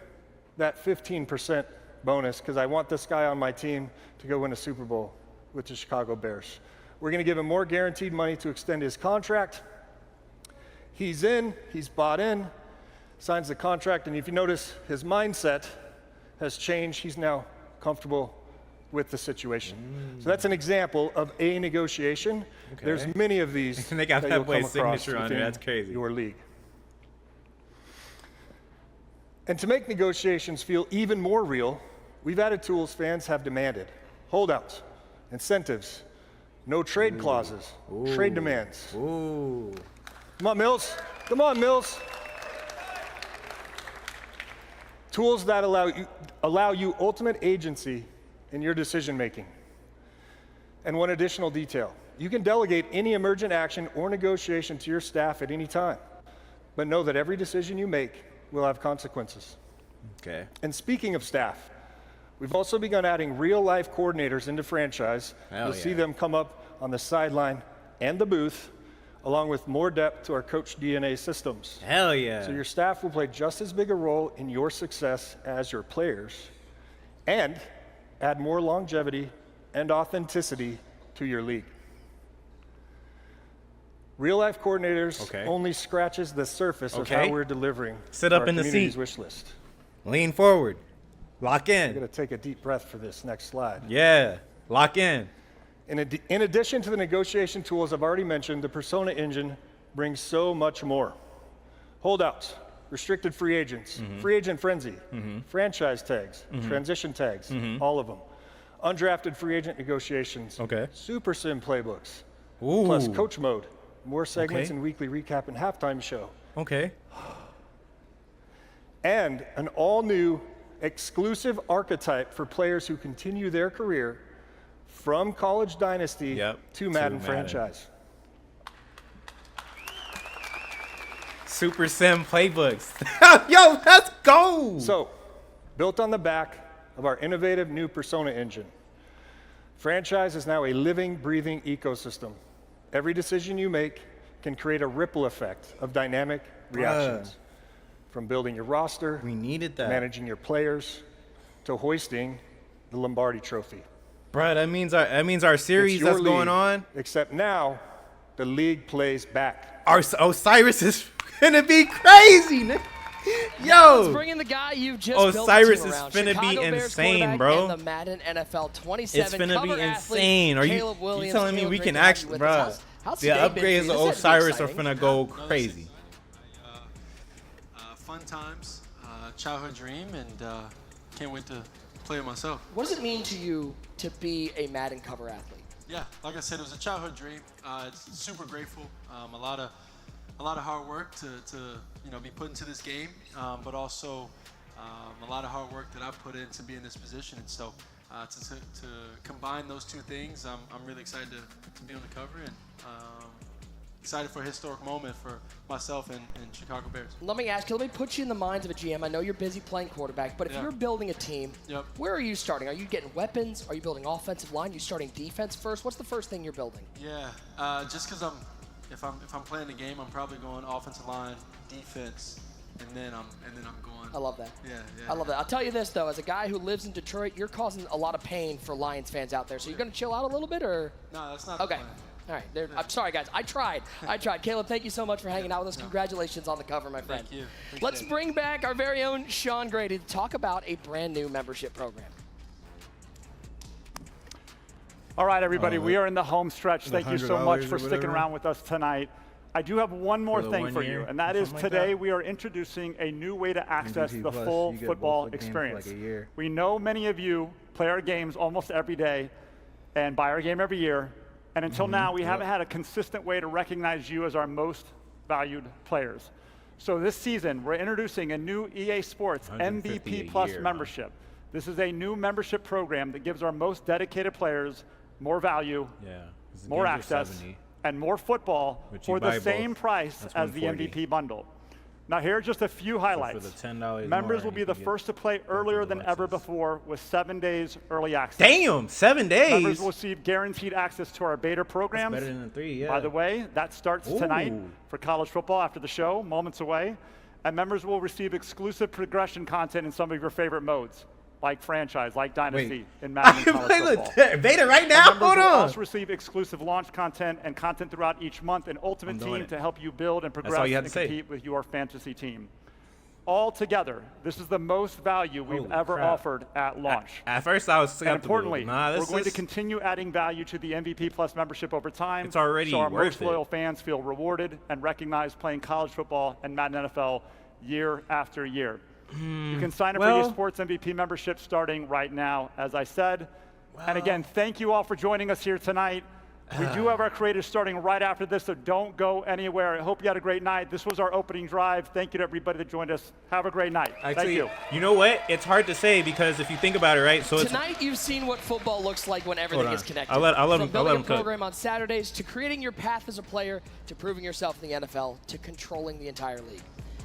that 15% bonus because I want this guy on my team to go win a Super Bowl with the Chicago Bears. We're going to give him more guaranteed money to extend his contract. He's in, he's bought in, signs the contract, and if you notice, his mindset has changed. He's now comfortable with the situation. So that's an example of a negotiation. Okay. There's many of these and they got that boy's signature on it. That's crazy. Your league. And to make negotiations feel even more real, we've added tools fans have demanded. Holdouts, incentives, no trade clauses, trade demands. Come on, Mills. Come on, Mills. Tools that allow you ultimate agency in your decision making. And one additional detail. You can delegate any emergent action or negotiation to your staff at any time, but know that every decision you make will have consequences. Okay. And speaking of staff, we've also begun adding real-life coordinators into franchise. You'll see them come up on the sideline and the booth, along with more depth to our coach DNA systems. Hell yeah. So your staff will play just as big a role in your success as your players, and add more longevity and authenticity to your league. Real-life coordinators only scratches the surface of how we're delivering Sit up in the seat. Wish list. Lean forward. Lock in. I'm going to take a deep breath for this next slide. Yeah. Lock in. In addition to the negotiation tools I've already mentioned, the Persona Engine brings so much more. Holdouts, restricted free agents, free agent frenzy, franchise tags, transition tags, all of them. Undrafted free agent negotiations, super sim playbooks, plus coach mode, more segments and weekly recap and halftime show. And an all-new exclusive archetype for players who continue their career from College Dynasty to Madden franchise. Super Sim playbooks. Yo, let's go! So, built on the back of our innovative new Persona Engine, franchise is now a living, breathing ecosystem. Every decision you make can create a ripple effect of dynamic reactions. From building your roster, managing your players, to hoisting the Lombardi Trophy. Bruh, that means our series that's going on. Except now, the league plays back. Our Osiris is gonna be crazy, nigga. Yo, let's bring in the guy you just Osiris built is around. finna Chicago be Bears insane, bro. And the Madden NFL 27 It's finna be cover insane. athlete, Are Caleb you Williams. telling me Caleb, we great can to have you actually, with bro? us. How's The today been for you? upgrades of This has to be Osiris are exciting. finna go crazy. Fun times, childhood dream, and can't wait to play it myself. What does it mean to you to be a Madden cover athlete? Yeah, like I said, it was a childhood dream. It's super grateful. A lot of hard work to be put into this game, but also a lot of hard work that I've put in to be in this position. And so to combine those two things, I'm really excited to be on the cover and excited for a historic moment for myself and Chicago Bears. Let me ask you, let me put you in the minds of a GM. I know you're busy playing quarterback, but if you're building a team, where are you starting? Are you getting weapons? Are you building offensive line? Are you starting defense first? What's the first thing you're building? Yeah, just because if I'm playing the game, I'm probably going offensive line, defense, and then I'm going. I love that. Yeah. I love that. I'll tell you this though, as a guy who lives in Detroit, you're causing a lot of pain for Lions fans out there. So you're going to chill out a little bit, or? No, that's not. Okay. All right. I'm sorry, guys. I tried. Caleb, thank you so much for hanging out with us. Congratulations on the cover, my friend. Thank you. Let's bring back our very own Sean Grady to talk about a brand new membership program. All right, everybody, we are in the home stretch. Thank you so much for sticking around with us tonight. I do have one more thing for you, and that is today we are introducing a new way to access the full football experience. We know many of you play our games almost every day and buy our game every year, and until now we haven't had a consistent way to recognize you as our most valued players. So this season, we're introducing a new EA Sports MVP Plus membership. This is a new membership program that gives our most dedicated players more value, more access, and more football for the same price as the MVP bundle. Now here are just a few highlights. So for the $10 Members will be the first to play earlier than ever before with 7 days early access. Damn, 7 days. Members will receive guaranteed access to our beta programs. That's better than 3, yeah. By the way, that starts tonight for college football after the show, moments away. And members will receive exclusive progression content in some of your favorite modes, like franchise, like Dynasty, in Madden and college football. Beta right now? Hold will on. also receive exclusive launch content and content throughout each month, and Ultimate Team to help you build and progress and compete with your fantasy team. All together, this is the most value we've ever offered at launch. At first, I was skeptical. And importantly, we're going to continue adding value to the MVP Plus membership over time. It's already so our worth most loyal fans feel rewarded and recognized playing college football and Madden NFL year after year. You can sign up for your Sports MVP membership starting right now, as I said. And again, thank you all for joining us here tonight. We do have our creators starting right after this, so don't go anywhere. I hope you had a great night. This was our opening drive. Thank you to everybody that joined us. Have a great night. Actually, thank you. You know what? It's hard to say because if you think about it, right? So tonight you've seen what football looks like when everything is connected. I'll let From building him a program on Saturdays to creating your path as a player to proving yourself in the NFL to controlling the entire league.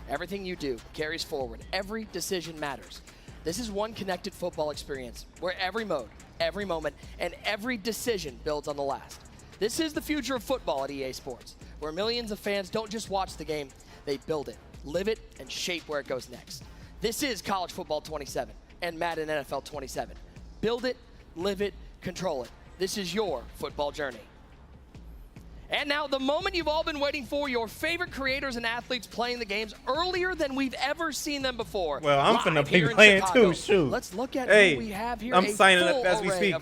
Everything you do carries forward. Every decision matters. This is one connected football experience where every mode, every moment, and every decision builds on the last. This is the future of football at EA Sports, where millions of fans don't just watch the game, they build it, live it, and shape where it goes next. This is College Football 27 and Madden NFL 27. Build it, live it, control it. This is your football journey. And now, the moment you've all been waiting for, your favorite creators and athletes playing the games earlier than we've ever seen them before. Well, I'm finna be playing too, shoot. Let's look at who we have here. I'm signing up as we speak.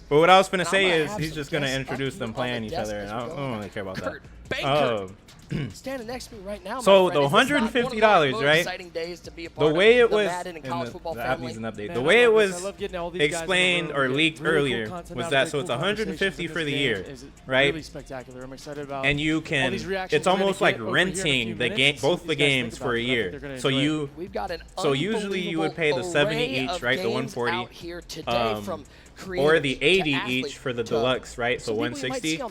But what I was finna say is he's just gonna introduce them playing each other, and I don't really care about that. Standing next to me right now. So the $150, right? The way it was, the way it was explained or leaked earlier was that so it's $150 for the year, right? Really spectacular. I'm excited about. And you can, it's almost like renting the game, both the games for a year. So you, so usually you would pay the 70 each, right? The 140. Or the 80 each for the deluxe, right? So 160.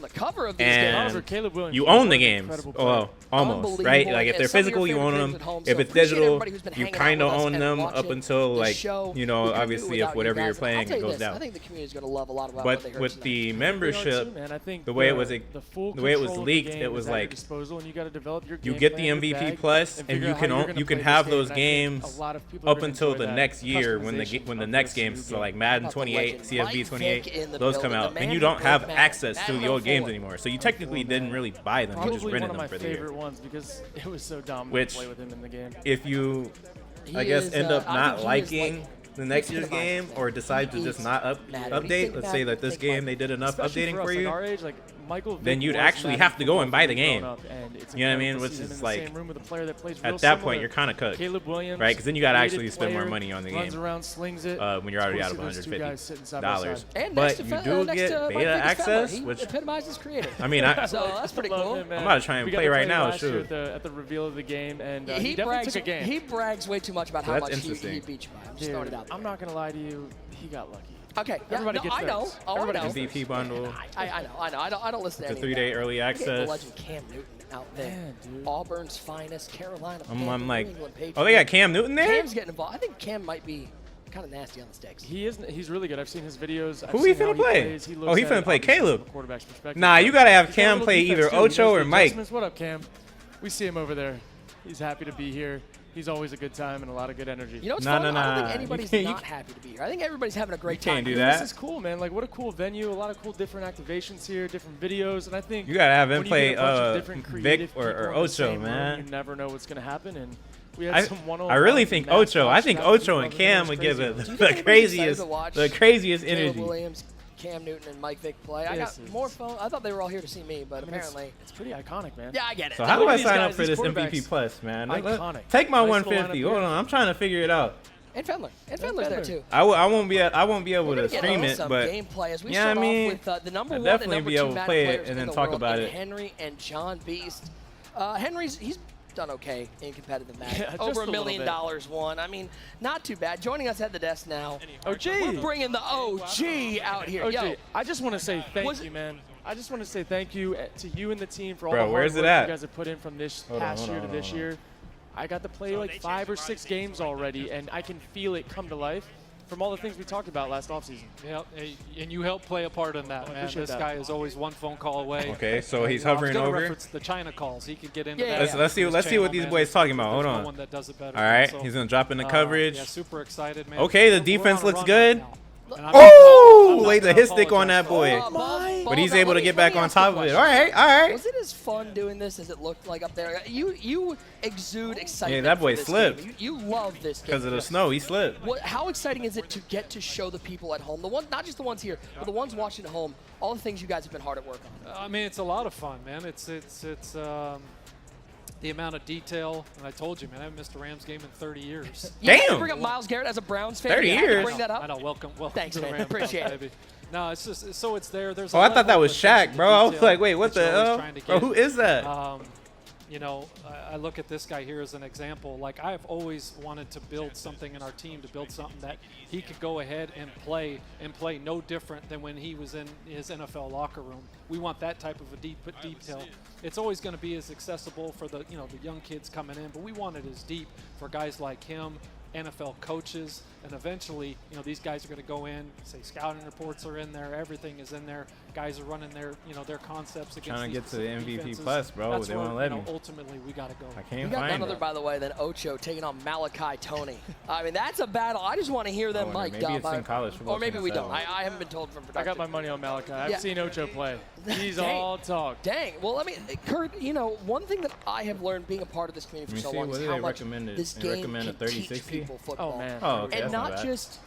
And you own the games. Well, almost, right? Like if they're physical, you own them. If it's digital, you kind of own them up until like, you know, obviously if whatever you're playing it goes down. I think the community is going to love a lot about what they heard with the membership, the way it was leaked, it was like you get the MVP Plus, and you can have those games up until the next year when the next games, so like Madden 28. CFB 28, those come out, and you don't have access to the old games anymore. So you technically didn't really buy them; you just rented them for the year. Probably one of my favorite ones because it was so dominant to play with him in the game. If you, I guess, end up not liking the next year's game or decide to just not update, let's say that this game they did enough updating for you, then you'd actually have to go and buy the game. You know what I mean? Which is like, at that point, you're kind of cooked, right? Because then you got to actually spend more money on the game when you're already out of $150. But you do get beta access, which epitomizes creator. I mean, so that's pretty cool. I'm about to try and play right now. Shoot. At the reveal of the game, and he brags way too much about how much he beat you by. I'm just throwing it out there. I'm not gonna lie to you, he got lucky. Okay, everybody gets I know. MVP bundle. I know. I don't listen to any of that. The 3-day early access. The legend Cam Newton out there. Man, dude. Auburn's finest, Carolina. I'm like, oh, they got Cam Newton there? Cam's getting involved. I think Cam might be kind of nasty on the sticks. He's really good. I've seen his videos. Who he finna play? He finna play Caleb. Nah, you gotta have Cam play either Ocho or Mike. What up, Cam? We see him over there. He's happy to be here. He's always a good time and a lot of good energy. You know what's fun? I don't think anybody's not happy to be here. I think everybody's having a great time. Can't do that. This is cool, man. Like, what a cool venue. A lot of cool different activations here, different videos. And I think you got to have him play Vic or Ocho, man. You never know what's going to happen. And we had some one-on-one. I really think Ocho. I think Ocho and Cam would give it the craziest energy. Williams, Cam Newton and Mike Vick play. I got more phone. I thought they were all here to see me, but apparently it's pretty iconic, man. Yeah, I get it. So how do I sign up for this MVP Plus, man? Iconic. Take my 150. Hold on, I'm trying to figure it out. And Fendler. And Fendler's there too. I won't be able to stream it, but gameplay as we yeah, I mean, with the number I'll one and definitely number be two able to Madden play it players and in then the talk world, about in it. Henry and John Beast. He's done okay in competitive Madden. Yeah, Over $1 million won. I mean, not too bad. Joining us at the desk now. OG. We're bringing the OG out here. OG, Yo, I just want to say thank you, man. I just want to say thank you to you and the team for all the hard where's work it at? you guys have put in from this past year to this year. I got to play like 5 or 6 games already, and I can feel it come to life from all the things we talked about last offseason. Yeah, and you helped play a part in that, man. This guy is always one phone call away. Okay, so he's hovering over. Reference the China calls. He could get into that. Let's see what these boys talking about. Hold on. No one that does it better. All right, he's gonna drop in the coverage. Yeah, super excited, man. Okay, the defense looks good. Oh, laid the hit stick on that boy. But he's able to get back on top of it. All right. Was it as fun doing this as it looked like up there? You exude excitement. Yeah, that boy for this slipped. game. You love this game. Because of the snow, he slipped. How exciting is it to get to show the people at home, not just the ones here, but the ones watching at home, all the things you guys have been hard at work on? I mean, it's a lot of fun, man. It's the amount of detail, and I told you, man, I haven't missed a Rams game in 30 years. Damn! Bring up Myles Garrett as a Browns fan. 30 years? Bring that up. I know. Welcome Thanks, to the man. Rams, Appreciate baby. No, it's just so it's there. There's. I thought that was Shaq, bro. I was like, wait, what the hell? Bro, who is that? You know, I look at this guy here as an example. Like, I've always wanted to build something in our team, to build something that he could go ahead and play no different than when he was in his NFL locker room. We want that type of a deep detail. It's always going to be as accessible for the young kids coming in, but we want it as deep for guys like him, NFL coaches, and eventually, these guys are going to go in, say scouting reports are in there, everything is in there. Guys are running their concepts against trying to get to the MVP defenses. Plus, bro. That's they where, won't let me. Ultimately, we got to go. I can't we got find none other, by the way, than Ocho taking on Malachi Tony. I mean, that's a battle. I just want to hear them mic'd maybe up. it's in college football. Or maybe we don't. I haven't been told from production. I got my money on Malachi. I've seen Ocho play. He's all talk. Dang. Well, I mean, Kurt, one thing that I have learned being a part of this community for so long is how much this game can teach people football. Oh, man. Oh, okay, and not just...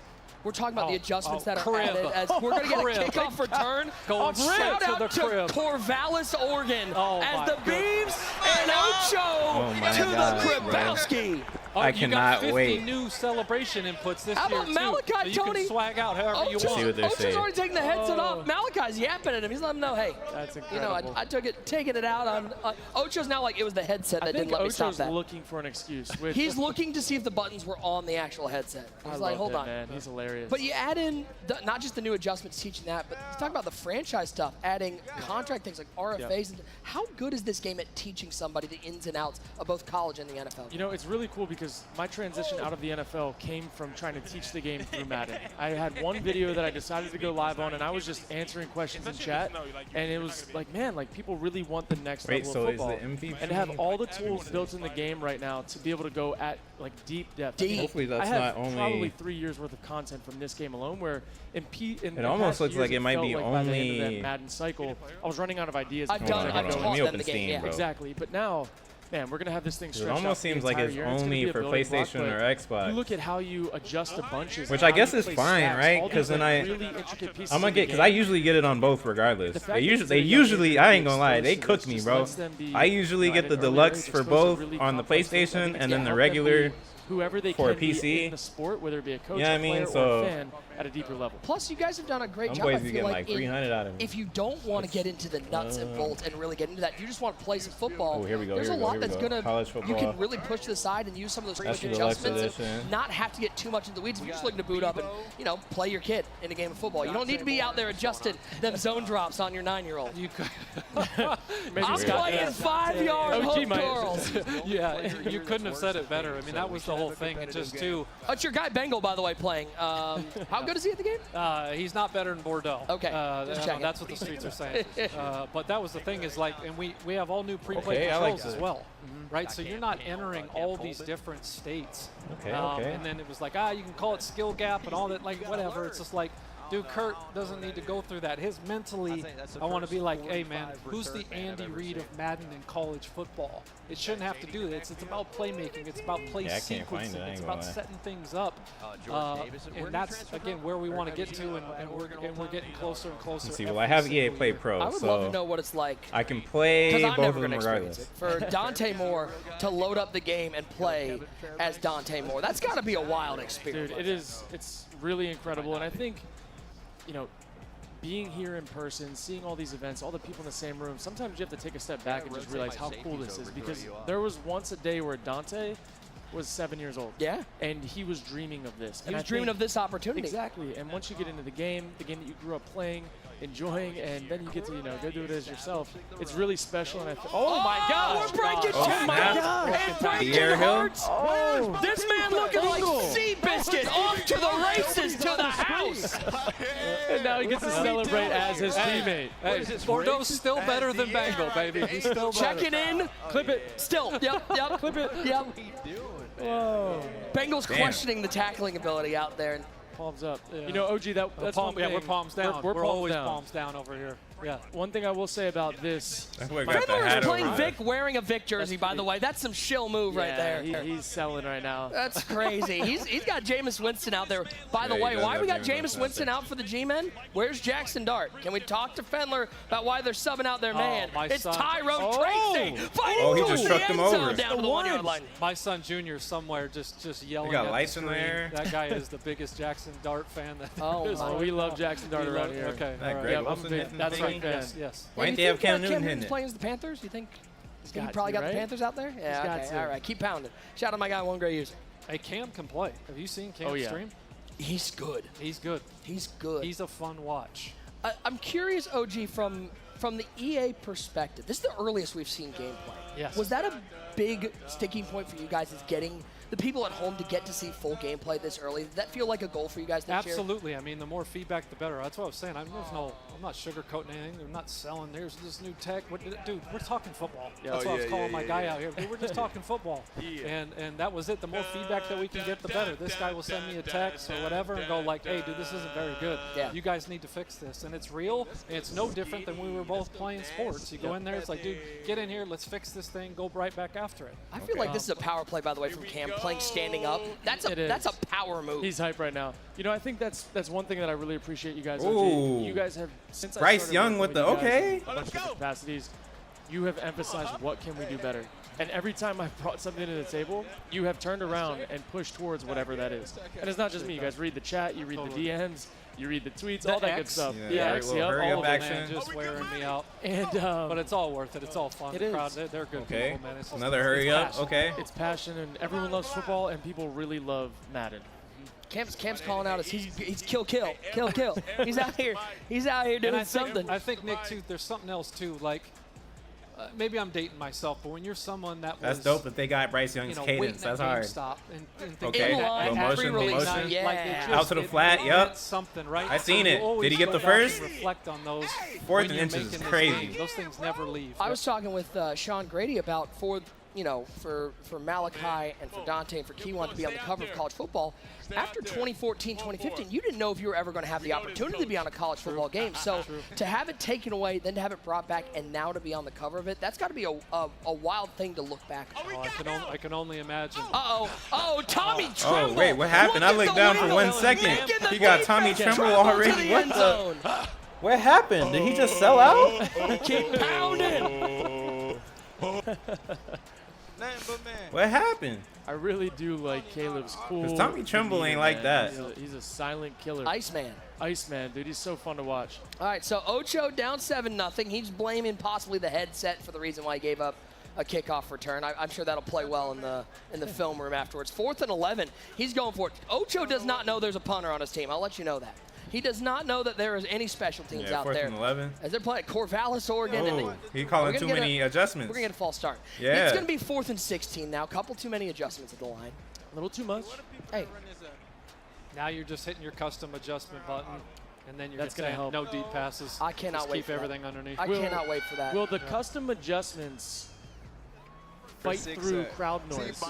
We're talking about the adjustments that are added as we're going to get a kickoff return. Shout out to Corvallis, Oregon, as the Beavs and Ocho to the Krabowski. I cannot you got 50 wait. new celebration inputs this How year, about Malachi, so Tony? You can swag out however you want. See what they're Ocho's saying. already taking the headset off. Malachi's yapping at him. He's letting him know, hey, that's incredible. I took it, taking it out on Ocho's now like it was the headset that didn't let me stop that. I think Ocho's looking for an excuse. He's looking to see if the buttons were on the actual headset. He's like, hold on. Man. He's hilarious. But you add in not just the new adjustments teaching that, but you talk about the franchise stuff, adding contract things like RFAs. Yep. How good is this game at teaching somebody the ins and outs of both college and the NFL? It's really cool because my transition out of the NFL came from trying to teach the game through Madden. I had one video that I decided to go live on, and I was just answering questions in chat, and it was like, man, like people really want the next level of football. Is the MVP? And to have all the tools built in the game right now to be able to go at like deep depth. Hopefully that's I have not only probably 3 years worth of content from this game alone where it almost looks like it might be like only by the end of that Madden cycle, I was running out of ideas. I've taught them the game, yeah. Exactly, but now, man, we're gonna have this thing stretched out. It almost seems like it's only for PlayStation or Xbox. You look at how you adjust the bunches, which I guess is fine, right? Because then I'm gonna get because I usually get it on both regardless. They usually I ain't gonna lie, they cook me, bro. I usually get the deluxe for both on the PlayStation and then the regular. Whoever they for a can PC. be in the sport, whether it be a coach, yeah, a player, or a fan, at a deeper level. Plus, you guys have done a great job. Boys be getting like 300 out of me. If you don't want to get into the nuts and bolts and really get into that, you just want to play some football. Oh, here we go. There's a lot that's gonna you can football. really push to the side and use some of those quick Deluxe adjustments edition. and not have to get too much into the weeds. If you're just looking to boot up and play your kid in a game of football, you don't need to be out there adjusting them zone drops on your 9-year-old. I'm playing 5-yard hook curls. Yeah, you couldn't have said it better. I mean, that was the whole thing. And just That's your guy Bengal, by the way, playing. How good is he at the game? He's not better than Bordeaux. Okay, that's what the streets are saying. But that was the thing is like, and we have all new pre-play controls as well, right? So you're not entering all these different states. Okay. And then it was like, you can call it skill gap and all that, like whatever. It's just like, Dude, Kurt doesn't need to go through that. His mentally, I want to be like, hey, man, who's the Andy Reid of Madden in college football? It shouldn't have to do this. It's about playmaking. It's about play sequencing. It's about setting things up. And that's, again, where we want to get to, and we're getting closer and closer. Let's see, well, I have EA Play Pro, I would love to know what it's like. I can play both of them regardless. For Dante Moore to load up the game and play as Dante Moore, that's got to be a wild experience. Dude, it is. It's really incredible, and I think, you know, being here in person, seeing all these events, all the people in the same room, sometimes you have to take a step back and just realize how cool this is, because there was once a day where Dante was 7 years old. Yeah. And he was dreaming of this. He was dreaming of this opportunity. Exactly. And once you get into the game that you grew up playing, enjoying, and then you get to, you know, go do it as yourself, it's really special. And oh my gosh! We're breaking and breaking hearts. Oh, this man looking like Seabiscuit off to the races to the house. And now he gets to celebrate as his teammate. Hey, Bordeaux's still better than Bengal, baby. He's still better. Checking in. Clip it. Still. Yep. Clip it. Yep. Whoa. Bengals questioning the tackling ability out there. Palms up. Yeah. You know, OG, that's one thing. Yeah, we're palms down. We're palms always down. palms down over here. Yeah. One thing I will say about this. Fendler is playing Vic wearing a Vic jersey, by the way. That's some shill move right there. He's selling right now. That's crazy. He's got Jameis Winston out there. By the way, why we got Jameis Winston out for the G-Men? Where's Jackson Dart? Can we talk to Fendler about why they're subbing out their man? It's Tyrone Tracy fighting he just trucked him over. Down to the 1 yard line. My son Junior somewhere just yelling. You got at lights the in screen. there. That guy is the biggest Jackson Dart fan that there is. We love Jackson Dart around here. Okay. Greg Olsen that's right. Yes. Why didn't they have Cam Newton hitting it? Playing as the Panthers? You think he got probably to, got right? the Panthers out there? Yeah, okay. All right. Keep pounding. Shout out my guy, One Great User. Hey, Cam can play. Have you seen Cam stream? He's good. He's good. He's good. He's a fun watch. I'm curious, OG, from the EA perspective. This is the earliest we've seen gameplay. Yes. Was that a big sticking point for you guys, is getting the people at home to get to see full gameplay this early? Did that feel like a goal for you guys this year? Absolutely. I mean, the more feedback, the better. That's what I was saying. I'm not sugarcoating anything. I'm not selling. There's this new tech. Dude, we're talking football. That's what I was calling my guy out here. Dude, we're just talking football. And that was it. The more feedback that we can get, the better. This guy will send me a text or whatever and go like, hey, dude, this isn't very good. Yeah. You guys need to fix this. And it's real. And it's no different than when we were both playing sports. You go in there, it's like, dude, get in here. Let's fix this thing. Go right back after it. I feel like this is a power play, by the way, from Cam, playing standing up. That's a power move. He's hype right now. You know, I think that's one thing that I really appreciate you guys. Ooh. You guys have, since Bryce I Young with the capacities, you have emphasized what can we do better. And every time I've brought something to the table, you have turned around and pushed towards whatever that is. And it's not just me. You guys read the chat, you read the DMs, you read the tweets, all that good stuff. Hurry up action. Just wearing me out. And but it's all worth it. It's all fun. It The crowd, is. they're good Okay. people, man. It's Another hurry up. passion. Okay. It's passion, and everyone loves football, and people really love Madden. Cam's calling out. He's kill. He's out here. He's out here doing something. I think, Nick, too, there's something else, too. Like, maybe I'm dating myself, but when you're someone that That's was, dope that they got Bryce Young's cadence. That's hard. Okay. Motion. Out to the flat. Yep. Something, right? I seen it. Did he get the first? Reflect on those. 4th and inches is crazy. Those things never leave. I was talking with Sean Grady about for Malachi and for Dante and for Keywan to be on the cover of college football. After 2014, 2015, you didn't know if you were ever going to have the opportunity to be on a college football game. So to have it taken away, then to have it brought back, and now to be on the cover of it, that's got to be a wild thing to look back on. Oh, I can only imagine. Oh, Tommy Tremble. Oh, wait, what happened? I looked down for 1 second. He got Tommy Tremble already. What the? What happened? Did he just sell out? Keep pounding. What happened? I really do like Caleb's cool. Because Tommy Tremble ain't like that. He's a silent killer. Iceman, dude. He's so fun to watch. All right, so Ocho down 7-0. He's blaming possibly the headset for the reason why he gave up a kickoff return. I'm sure that'll play well in the film room afterwards. 4th and 11. He's going for it. Ocho does not know there's a punter on his team. I'll let you know that. He does not know that there is any special teams out 4th there. and 11. As they're playing Corvallis, Oregon. Oh, he's calling too many adjustments. We're going to get a false start. Yeah. It's going to be 4th and 16 now. Couple too many adjustments at the line. A little too much. Hey. Now you're just hitting your custom adjustment button, and then you're That's just gonna saying help. no deep passes. I cannot just wait keep for everything that. underneath. I cannot wait for that. Will the custom adjustments fight through crowd noise.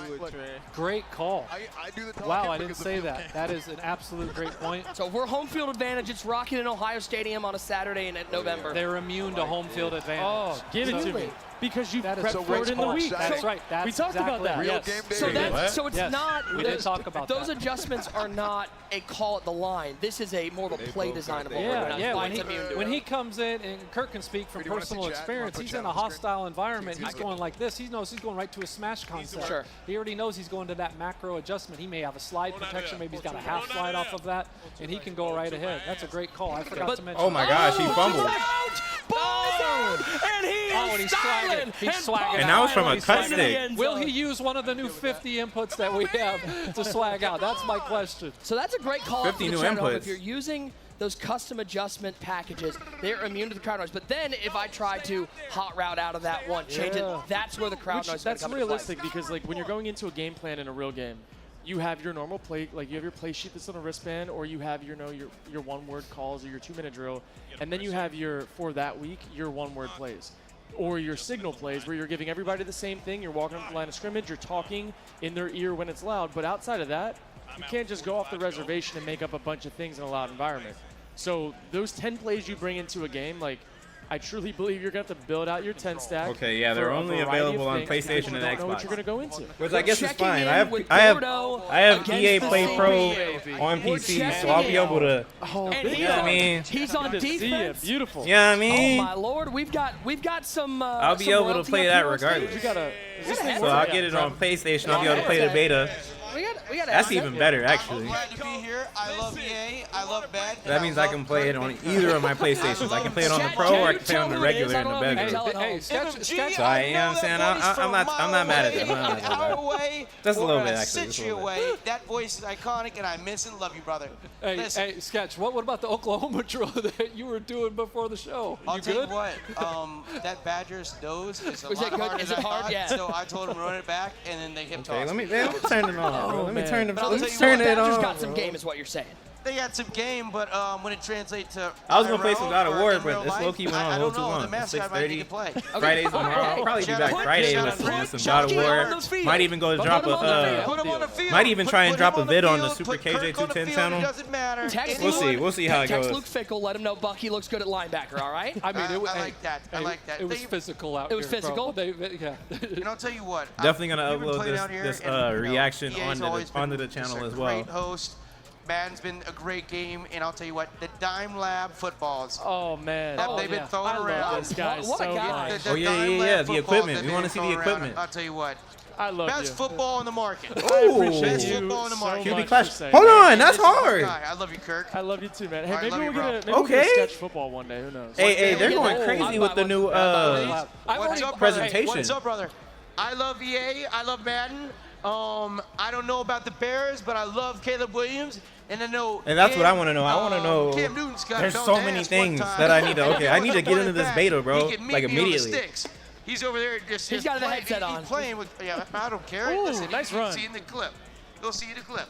Great call. I do the talking. Wow, I didn't say that. That is an absolute great point. So we're home field advantage. It's rocking in Ohio Stadium on a Saturday in November. They're immune to home field advantage. Oh, give it to me. Because you That is prepped so for it in the week. That's right. That's we talked about that. Real Yes. game day. So it's Yes. not. We did talk about those that. adjustments are not a call at the line. This is a more of a play design of what we're Yeah, yeah. immune to When it. he comes in, and Kirk can speak from Hey, do you wanna personal see chat? experience, Wanna put he's chat in a on the screen? hostile environment. He's going like this. He knows he's going right to a smash concept. Sure. He already knows he's going to that macro adjustment. He may have a slide protection. Maybe he's got a half slide off of that, and he can go right ahead. That's a great call. I forgot to mention. Oh my gosh, he fumbled. Ball's out, and he and is he's styling. swagging. He's swagging. And that was from a He's cut swagging. stick. Will he use one of the new 50 inputs that we have to swag out? That's my question. So that's a great call. 50 out new to the chat room. inputs. If you're using those custom adjustment packages, they're immune to the crowd noise. But then if I try to hot route out of that one, change it, that's where the crowd noise is That's gonna come into play. realistic because like when you're going into a game plan in a real game, you have your normal play, like you have your play sheet that's on a wristband, or you have your one-word calls or your 2-minute drill, and then you have for that week your one-word plays, or your signal plays where you're giving everybody the same thing. You're walking up the line of scrimmage, you're talking in their ear when it's loud, but outside of that, you can't just go off the reservation and make up a bunch of things in a loud environment. So those 10 plays you bring into a game, like I truly believe you're going to have to build out your 10 stack. Okay, yeah, they're only available on PlayStation and Xbox. Know what Xbox. you're going to go into. Which I guess is Checking fine. in I have with I have Bordeaux I have EA against Play the Pro CFB. on We're PC, so I'll be able to. Oh, And You know what I mean? he's on good to see you. defense. Beautiful. Yeah, I mean. Oh my lord, we've got some. I'll be some able to royalty play up that here on stage. regardless. You gotta. Is this thing So I'll working? get it on PlayStation. I'll be able to play the beta. We got That's even better, actually. Glad to be here. I love EA. I love Madden. That means I can play it on either of my PlayStations. I can play it on the Pro or I can play it on the regular in the bedroom. Hey, So I am saying I'm not mad at that. I'm not mad at that. Just a little bit, actually. Just a little bit. That voice is iconic, and I miss and love you, brother. Hey, Sketch, what about the Oklahoma drill that you were doing before the show? I'll You tell good? you what, that Badger's nose is a Was lot it good? harder Is than it I hard? thought, Yeah. so I told him to run it back, and then they hip Okay, tossed let me me. turn it on, bro. Let me turn But I'll tell you turn what, it Badgers on. got some game, is what you're saying. They had some game, but when it translates to I was gonna play some IRL God of or War, in but real this life, low key went on I a little don't too know. long. The mascot might need 6:30. to play. Fridays tomorrow. I'll probably be back Friday with some God of Chucky on the War. field. Might even go Put drop him on the a. Put him on the field. Might even try and Put drop him a on the vid on the field. Super Put Kirk on the KJ210 field. It channel. doesn't matter. Text We'll Luke- see. We'll see how it Text goes. Luke Fickle, let him know Bucky looks good at linebacker, all right? I mean, I hey, like that. I hey, like that. It was They- physical out It was here, physical? bro. Yeah. And I'll tell you what. Definitely gonna we've been upload playing out here, this and, you know, reaction EA's always onto been the channel just a as well. Great host. Madden's been a great game, and I'll tell you what, the Dime Lab footballs Oh man. that they've been throwing I around. love this guy What a so guy. much. Oh, yeah, Dime yeah, Lab yeah, the footballs equipment. that We they've wanna been see the throwing around, equipment. I'll tell you what. I love Best you. football in the market. I appreciate Best you football in the so market. QB much Clash. for saying Hold that. on, that's This is my hard. guy. I love you, Kirk. I love you too, man. Hey, I maybe love you, we'll bro. get a Okay. sketch football one day. Who knows? Hey, they're Yeah, going yeah. crazy with the new What's up, brother? presentation. Hey, what's up, brother? I love EA. I love Madden. I don't know about the Bears, but I love Caleb Williams. And I know. And that's what I want to know. I want to know. Cam Newton's got There's belt so to many ass things one time. that I need to. Okay, I need to get One into this back, beta, bro. he can meet Like me on the immediately. sticks. He's over there just. He's got the playing- headset on. He's playing with. Yeah, I don't care. Ooh, Listen, nice you'll run. see in the clip. You'll see the clip.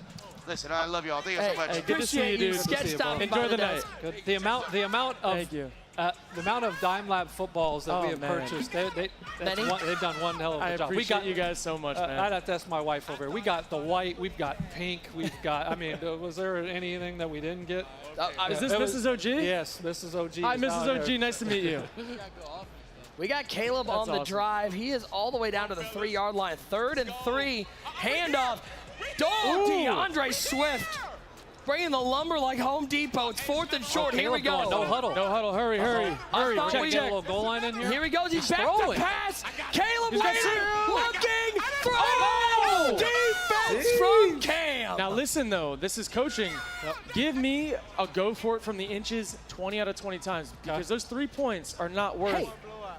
Listen, I love y'all. Thank you so much. Hey, good to see you, Appreciate you. dude. Sketch stop. Enjoy the night. Good. The amount of Thank you. The amount of Dime Lab footballs that we have man. purchased, Many? they've done one hell of a I job. appreciate you guys so much, man. I'd have to ask my wife over here. We got the white, we've got pink, we've got, I mean, was there anything that we didn't get? Is this It was- Mrs. OG? Yes, Mrs. OG. Hi, is Mrs. out OG. here. Nice to meet you. We got Caleb That's on the awesome. drive. He is all the way down to the 3-yard line. 3rd and 3. Handoff. DeAndre Swift. Bringing the lumber like Home Depot. It's 4th and short. Here we Caleb go. going, no huddle. No huddle. Hurry, hurry, hurry. thought Check, we- get a little goal line in here. Here he goes. He's back throwing. to pass. Caleb He's got Later looking. Oh! Defense from Cam. Now listen though, this is coaching. Give me a go for it from the inches 20 out of 20 times because those 3 points are not worth Hey,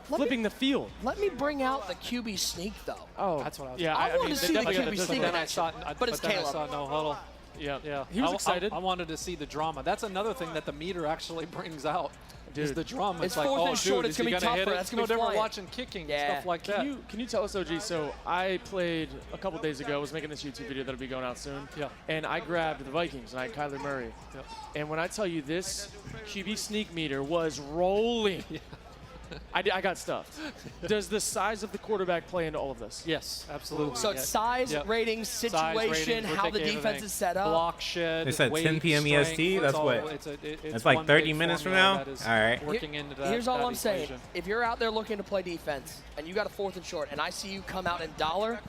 flipping the field. Let me bring out the QB sneak, though. Oh, That's what I was. yeah. I wanted mean, to see the definitely QB got sneak Then in I action. saw, But it's then I Caleb. saw no huddle. Yeah, Yeah, He was I- excited. I wanted to see the drama. That's another thing that the meter actually brings out. Is Dude. the drama. It's like, 4th oh, and short, dude, it's is gonna he be gonna hit tougher. it? That's gonna no be different flying. watching kicking Yeah. stuff like that. Can you tell us, OG? So I played a couple days ago. I was making this YouTube video that'll be going out soon. Yeah. And I grabbed the Vikings and I had Kyler Murray. Yep. And when I tell you this QB sneak meter was rolling. I got stuffed. Does the size of the quarterback play into all of this? Yes, absolutely. So it's size, rating, situation, how the defense is set up. Block shed. They said weight, 10 p.m. strength, EST. That's what. It's like one 30 big minutes from formula now. that is All right. Working into that, Here's all that I'm saying. equation. If you're out there looking to play defense and you got a 4th and short, and I see you come out in dollar,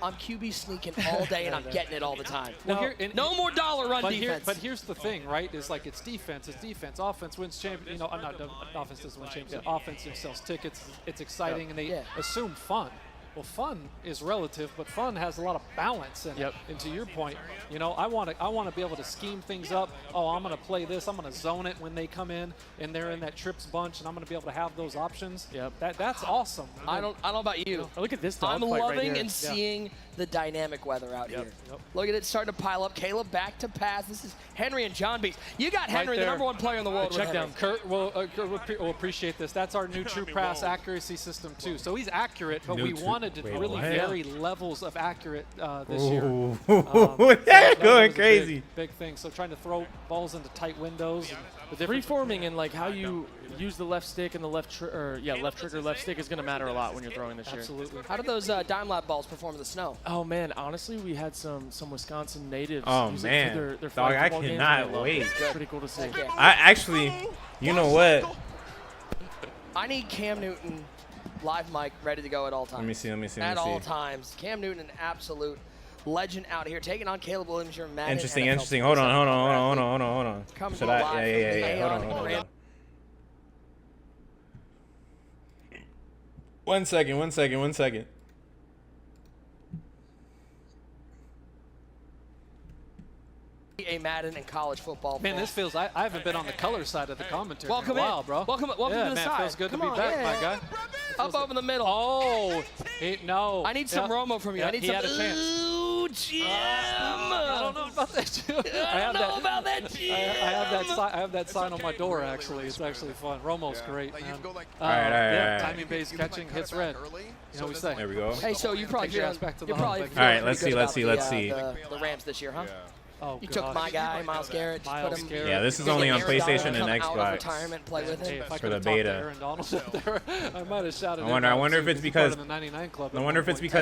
I'm QB sneaking all day and I'm getting it all the time. No more dollar run defense. But here's the thing, right? Is like it's defense. Offense wins champion. Not offense doesn't win championship. Offense sells tickets. It's exciting, and they assume fun. Well, fun is relative, but fun has a lot of balance in it. And to your point, I want to be able to scheme things up. Oh, I'm going to play this. I'm going to zone it when they come in and they're in that trips bunch, and I'm going to be able to have those options. That's awesome. I don't know about you. Look at this I'm dogfight loving right here. and seeing the dynamic weather out here. Look at it starting to pile up. Caleb back to pass. This is Henry and John Beats. You got Henry, the #1 player in the world. Check down. Kurt will appreciate this. That's our new true pass accuracy system too. So he's accurate, but we wanted to really vary levels of accurate this year. They're going crazy. Big thing. So trying to throw balls into tight windows. And the Freeforming and like how you use the left stick and the left trigger, left stick is going to matter a lot when you're throwing this year. Absolutely. How did those dime lab balls perform in the snow? Oh man, honestly, we had some Wisconsin natives. Oh use man, it for their dog, flag I football games, cannot and they loved it. wait. It's pretty cool to see. I actually, you know what? I need Cam Newton live mic ready to go at all times. Let me see. At all times. Cam Newton, an absolute legend out here, taking on Caleb Williams, your Madden Interesting. NFL Hold on. Coming Should live I? Yeah. from Hold Aon on. One second. A Madden and college football. Man, this feels. I haven't been on the color side of the commentary Welcome in a while, bro. Welcome to the man, side. Feels good Come to be on, back, my guy. Up over the middle. Oh, no. I need some Romo from you. I need he some. had a chance. Ooh, Jim. I don't know about that, Jim. I don't know about that, Jim. I have that sign on my door, actually. It's actually fun. Romo's great, man. All right. Timing-based catching hits red. You know what we say. There we go. Hey, so you probably Takes your ass back to the you're probably hub. All right, let's see. The Rams this year, huh? Oh, you took my guy, Myles Garrett. Myles Garrett. Yeah, this is only on PlayStation and Out of Xbox retirement, play with him. for the beta. I might have shouted. I wonder if it's because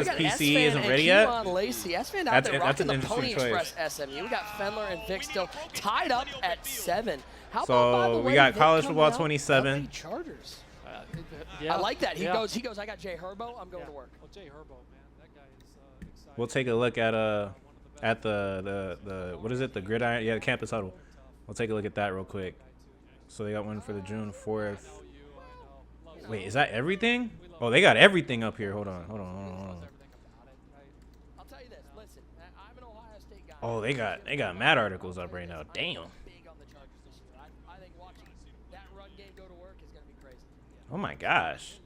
PC isn't ready yet. Lacey. S-Fan out there rocking the Pony Express SMU. We got Fendler and Vic still tied up at 7. How about, by the way, we got Vic college coming football out, 27. LA Chargers. Yeah. I like that. He Yeah. goes. I got Jay Herbo. I'm going to work. Well, Jay Herbo, man, that guy is exciting. We'll take a look at the what is it? The gridiron? Yeah, the campus huddle. We'll take a look at that real quick. So they got one for the June 4th. Wait, is that everything? Oh, they got everything up here. Hold on. I'll tell you this. Listen, I'm an Ohio State guy. Oh, they got mad articles up right now. Damn. Big on the Chargers this year. I think watching that run game go to work is going to be crazy. Oh my gosh.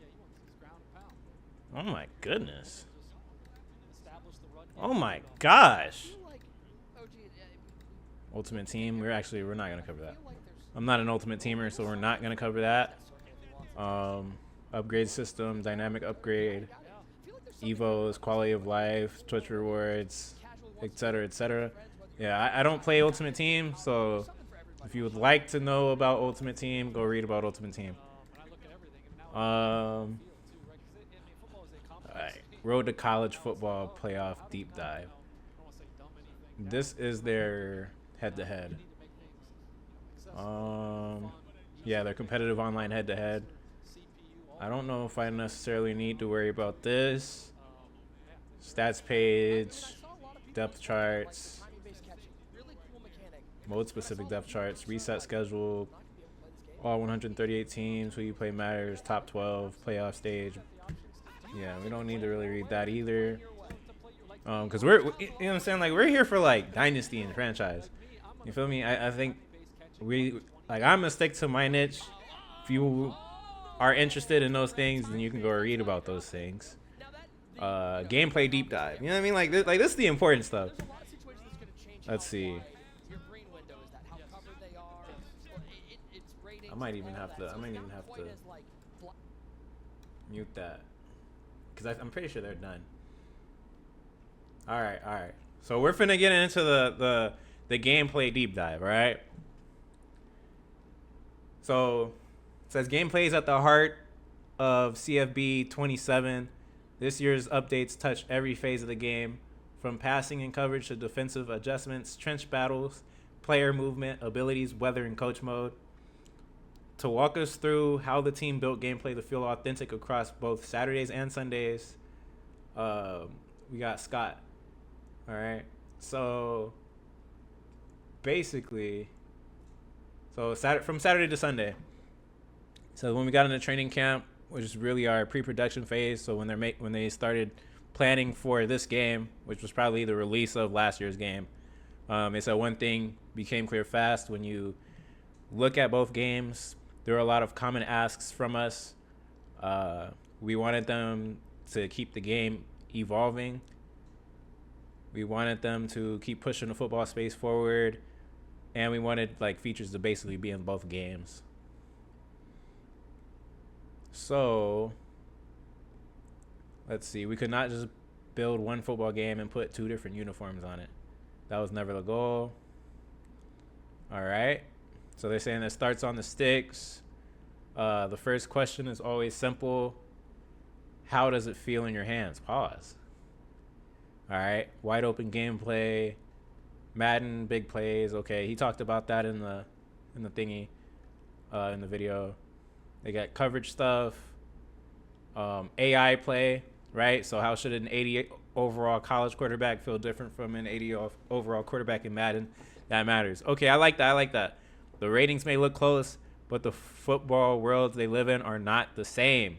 Oh my goodness. Oh my gosh. Ultimate Team. We're not gonna cover that. I'm not an Ultimate Teamer, so we're not gonna cover that. Upgrade system, dynamic upgrade, Evos, quality of life, Twitch rewards, etc., etc. Yeah, I don't play Ultimate Team, so if you would like to know about Ultimate Team, go read about Ultimate Team. Alright. Road to College Football Playoff Deep Dive. This is their head-to-head. Yeah, their competitive online head-to-head. I don't know if I necessarily need to worry about this. Stats page, depth charts, mode-specific depth charts, reset schedule, all 138 teams, who you play matters, top 12, playoff stage. Yeah, we don't need to really read that either. Because you know what I'm saying? Like, we're here for, like, dynasty and franchise. You feel me? I think I'm going to stick to my niche. If you are interested in those things, then you can go read about those things. Gameplay deep dive. You know what I mean? Like this is the important stuff. Let's see. I might even have to mute that. Because I'm pretty sure they're done. All right. So we're finna get into the gameplay deep dive, all right? So it says gameplay is at the heart of CFB 27. This year's updates touch every phase of the game, from passing and coverage to defensive adjustments, trench battles, player movement, abilities, weather, and coach mode. To walk us through how the team built gameplay to feel authentic across both Saturdays and Sundays, we got Scott. All right. So basically, from Saturday to Sunday. So when we got into training camp, which is really our pre-production phase, so when they started planning for this game, which was probably the release of last year's game, they said one thing became clear fast. When you look at both games, there were a lot of common asks from us. We wanted them to keep the game evolving. We wanted them to keep pushing the football space forward, and we wanted like features to basically be in both games. So let's see, we could not just build one football game and put 2 different uniforms on it. That was never the goal. All right, so they're saying it starts on the sticks. The first question is always simple. How does it feel in your hands? Pause. All right, wide open gameplay, Madden, big plays. Okay, he talked about that in the thingy, in the video. They got coverage stuff, AI play, right? So how should an 80 overall college quarterback feel different from an 80 overall quarterback in Madden? That matters. Okay, I like that. The ratings may look close, but the football worlds they live in are not the same.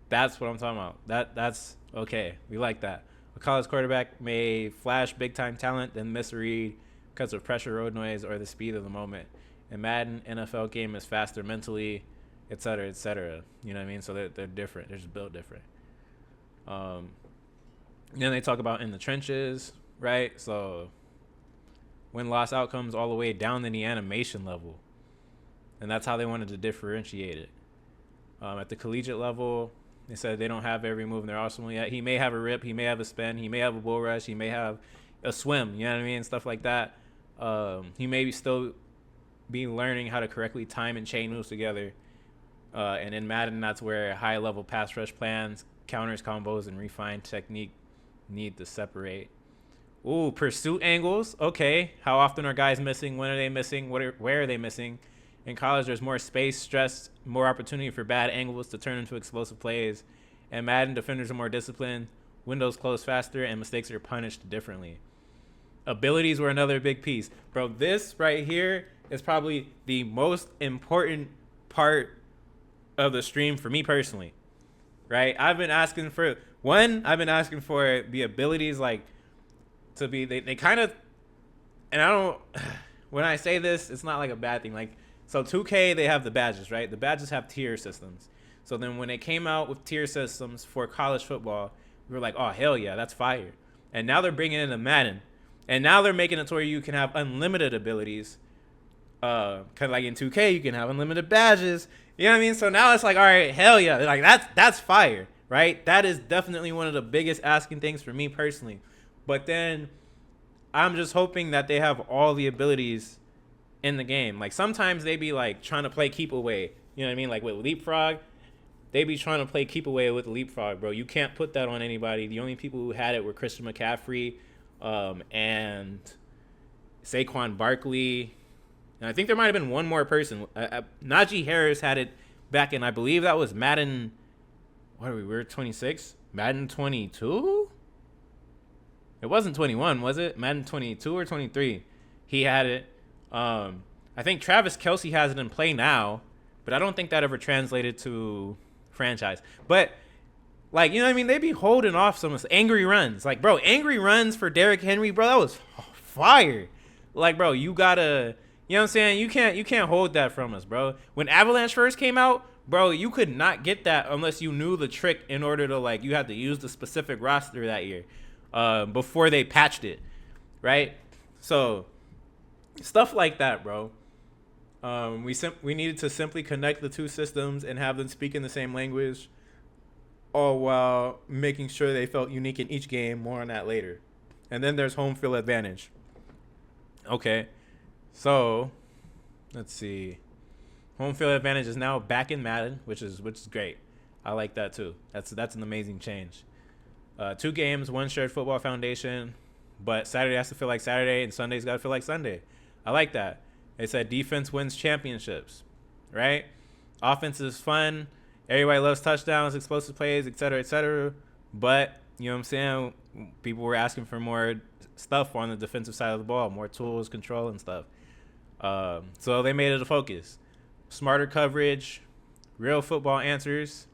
That's what I'm talking about. That's okay. We like that. A college quarterback may flash big-time talent, then miss a read because of pressure, road noise, or the speed of the moment. In Madden, NFL game is faster mentally, et cetera, et cetera. You know what I mean? So they're different. They're just built different. Then they talk about in the trenches, right? So win-loss outcomes all the way down in the animation level. And that's how they wanted to differentiate it. At the collegiate level, they said they don't have every move in their arsenal yet. He may have a rip. He may have a spin. He may have a bull rush. He may have a swim. You know what I mean? Stuff like that. He may still be learning how to correctly time and chain moves together. And in Madden, that's where high-level pass rush plans, counters, combos, and refined technique need to separate. Ooh, pursuit angles. Okay. How often are guys missing? When are they missing? Where are they missing? In college, there's more space, stress, more opportunity for bad angles to turn into explosive plays. And Madden, defenders are more disciplined, windows close faster, and mistakes are punished differently. Abilities were another big piece. Bro, this right here is probably the most important part of the stream for me personally, right? I've been asking for the abilities, like, to be, they kind of, and I don't, when I say this, it's not like a bad thing. Like, so 2K, they have the badges, right? The badges have tier systems. So then when they came out with tier systems for college football, we were like, oh, hell yeah, that's fire. And now they're bringing in a Madden. And now they're making it to where you can have unlimited abilities. Kind of like in 2K, you can have unlimited badges. You know what I mean? So now it's like, all right, hell yeah. Like, that's fire, right? That is definitely one of the biggest asking things for me personally. But then I'm just hoping that they have all the abilities in the game. Like, sometimes they be like trying to play keep away. You know what I mean? Like with Leapfrog, they be trying to play keep away with Leapfrog, bro. You can't put that on anybody. The only people who had it were Christian McCaffrey and Saquon Barkley. And I think there might have been one more person. Najee Harris had it back in, I believe that was Madden. What are we? We're 26? Madden 22? It wasn't 21, was it? Madden 22 or 23. He had it. I think Travis Kelce has it in play now, but I don't think that ever translated to franchise. But, like, you know what I mean? They be holding off some angry runs. Like, bro, angry runs for Derrick Henry, bro, that was fire. Like, bro, you gotta, you know what I'm saying? You can't hold that from us, bro. When Avalanche first came out, bro, you could not get that unless you knew the trick in order to, like, you had to use the specific roster that year before they patched it, right? So stuff like that, bro. We needed to simply connect the two systems and have them speak in the same language, all while making sure they felt unique in each game. More on that later. And then there's home field advantage. Okay, so let's see. Home field advantage is now back in Madden, which is great. I like that too. That's an amazing change. 2 games, 1 shared football foundation, but Saturday has to feel like Saturday and Sunday's got to feel like Sunday. I like that. They said defense wins championships, right? Offense is fun. Everybody loves touchdowns, explosive plays, et cetera, but you know what I'm saying? People were asking for more stuff on the defensive side of the ball, more tools, control, and stuff. So they made it a focus. Smarter coverage, real football answers.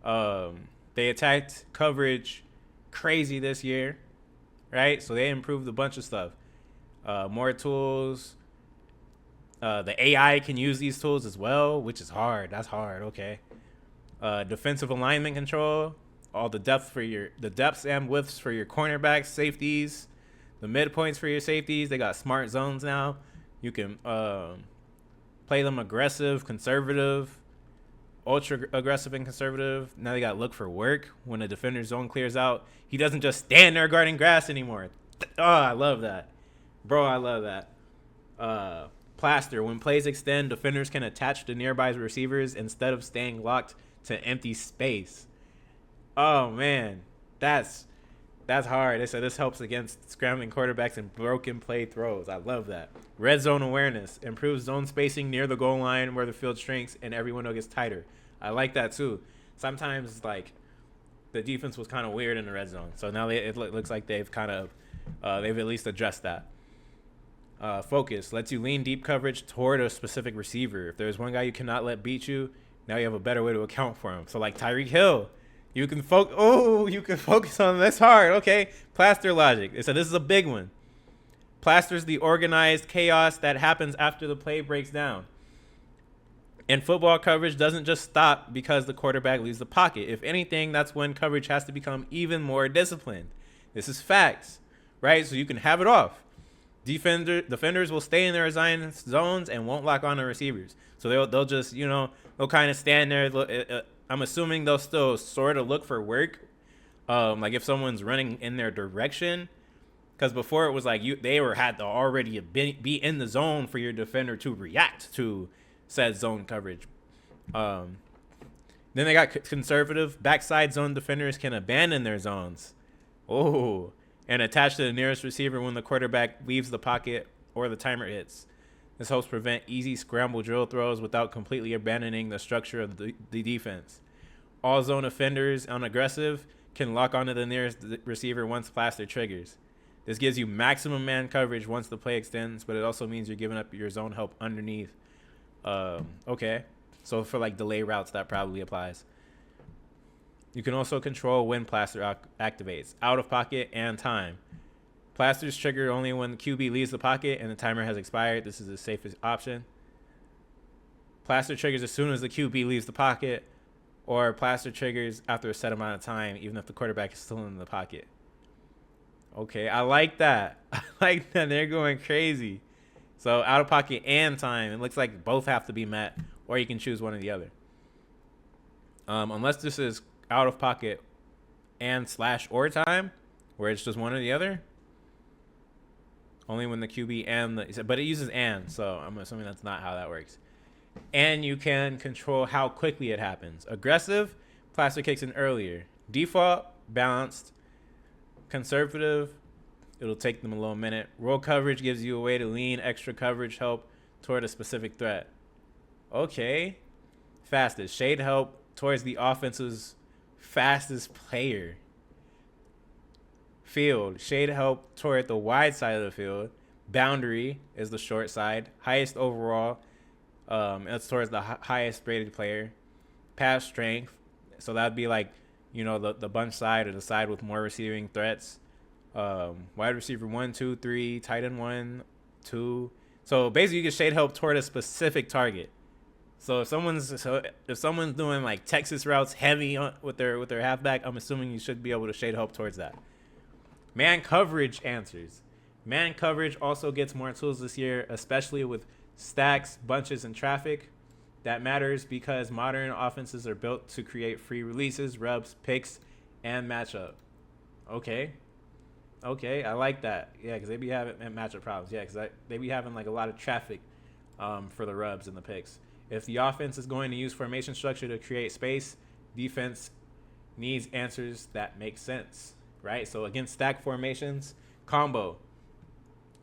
They attacked coverage crazy this year, right? So they improved a bunch of stuff. More tools. The AI can use these tools as well, which is hard. That's hard. Okay. Defensive alignment control. All the depths and widths for your cornerbacks, safeties, the midpoints for your safeties. They got smart zones now. You can play them aggressive, conservative, ultra aggressive and conservative. Now they got look for work when a defender's zone clears out. He doesn't just stand there guarding grass anymore. Oh, I love that. Bro, I love that. Plaster. When plays extend, defenders can attach to nearby receivers instead of staying locked to empty space. Oh, man. That's hard. They said this helps against scrambling quarterbacks and broken play throws. I love that. Red zone awareness. Improves zone spacing near the goal line where the field shrinks and every window gets tighter. I like that, too. Sometimes, like, the defense was kind of weird in the red zone. So now it looks like they've kind of they've at least addressed that. Focus. Lets you lean deep coverage toward a specific receiver. If there's one guy you cannot let beat you, now you have a better way to account for him. So, like Tyreek Hill. You can focus on this hard. Okay. Plaster logic. So this is a big one. Plaster's the organized chaos that happens after the play breaks down. And football coverage doesn't just stop because the quarterback leaves the pocket. If anything, that's when coverage has to become even more disciplined. This is facts, right? So you can have it off. Defenders will stay in their assigned zones and won't lock on to receivers. So they'll just, they'll kind of stand there. I'm assuming they'll still sort of look for work, like if someone's running in their direction. Because before it was like they had to already be in the zone for your defender to react to said zone coverage. Then they got conservative. Backside zone defenders can abandon their zones. Oh, and attach to the nearest receiver when the quarterback leaves the pocket or the timer hits. This helps prevent easy scramble drill throws without completely abandoning the structure of the defense. All zone offenders on aggressive can lock onto the nearest receiver once plaster triggers. This gives you maximum man coverage once the play extends, but it also means you're giving up your zone help underneath. Okay. So for like delay routes, that probably applies. You can also control when plaster activates, out of pocket and time. Plasters trigger only when the QB leaves the pocket and the timer has expired. This is the safest option. Plaster triggers as soon as the QB leaves the pocket, or plaster triggers after a set amount of time, even if the quarterback is still in the pocket. Okay, I like that. I like that. They're going crazy. So out of pocket and time, it looks like both have to be met, or you can choose one or the other. Unless this is out of pocket and / or time, where it's just one or the other. Only when the QB and but it uses and, so I'm assuming that's not how that works. And you can control how quickly it happens. Aggressive, plaster kicks in earlier. Default, balanced. Conservative, it'll take them a little minute. Roll coverage gives you a way to lean extra coverage help toward a specific threat. Okay. Fastest, shade help towards the offense's fastest player. Field, shade help toward the wide side of the field. Boundary is the short side. Highest overall, it's towards the highest rated player. Pass strength, so that'd be like, the bunch side or the side with more receiving threats. Wide receiver 1, 2, 3, tight end 1, 2. So basically, you can shade help toward a specific target. So if someone's doing like Texas routes heavy with their halfback, I'm assuming you should be able to shade help towards that. Man coverage answers. Man coverage also gets more tools this year, especially with stacks, bunches, and traffic. That matters because modern offenses are built to create free releases, rubs, picks, and matchup. Okay, I like that. Yeah, because they be having matchup problems. Yeah, because they be having like a lot of traffic for the rubs and the picks. If the offense is going to use formation structure to create space, defense needs answers that make sense, right? So against stack formations, combo.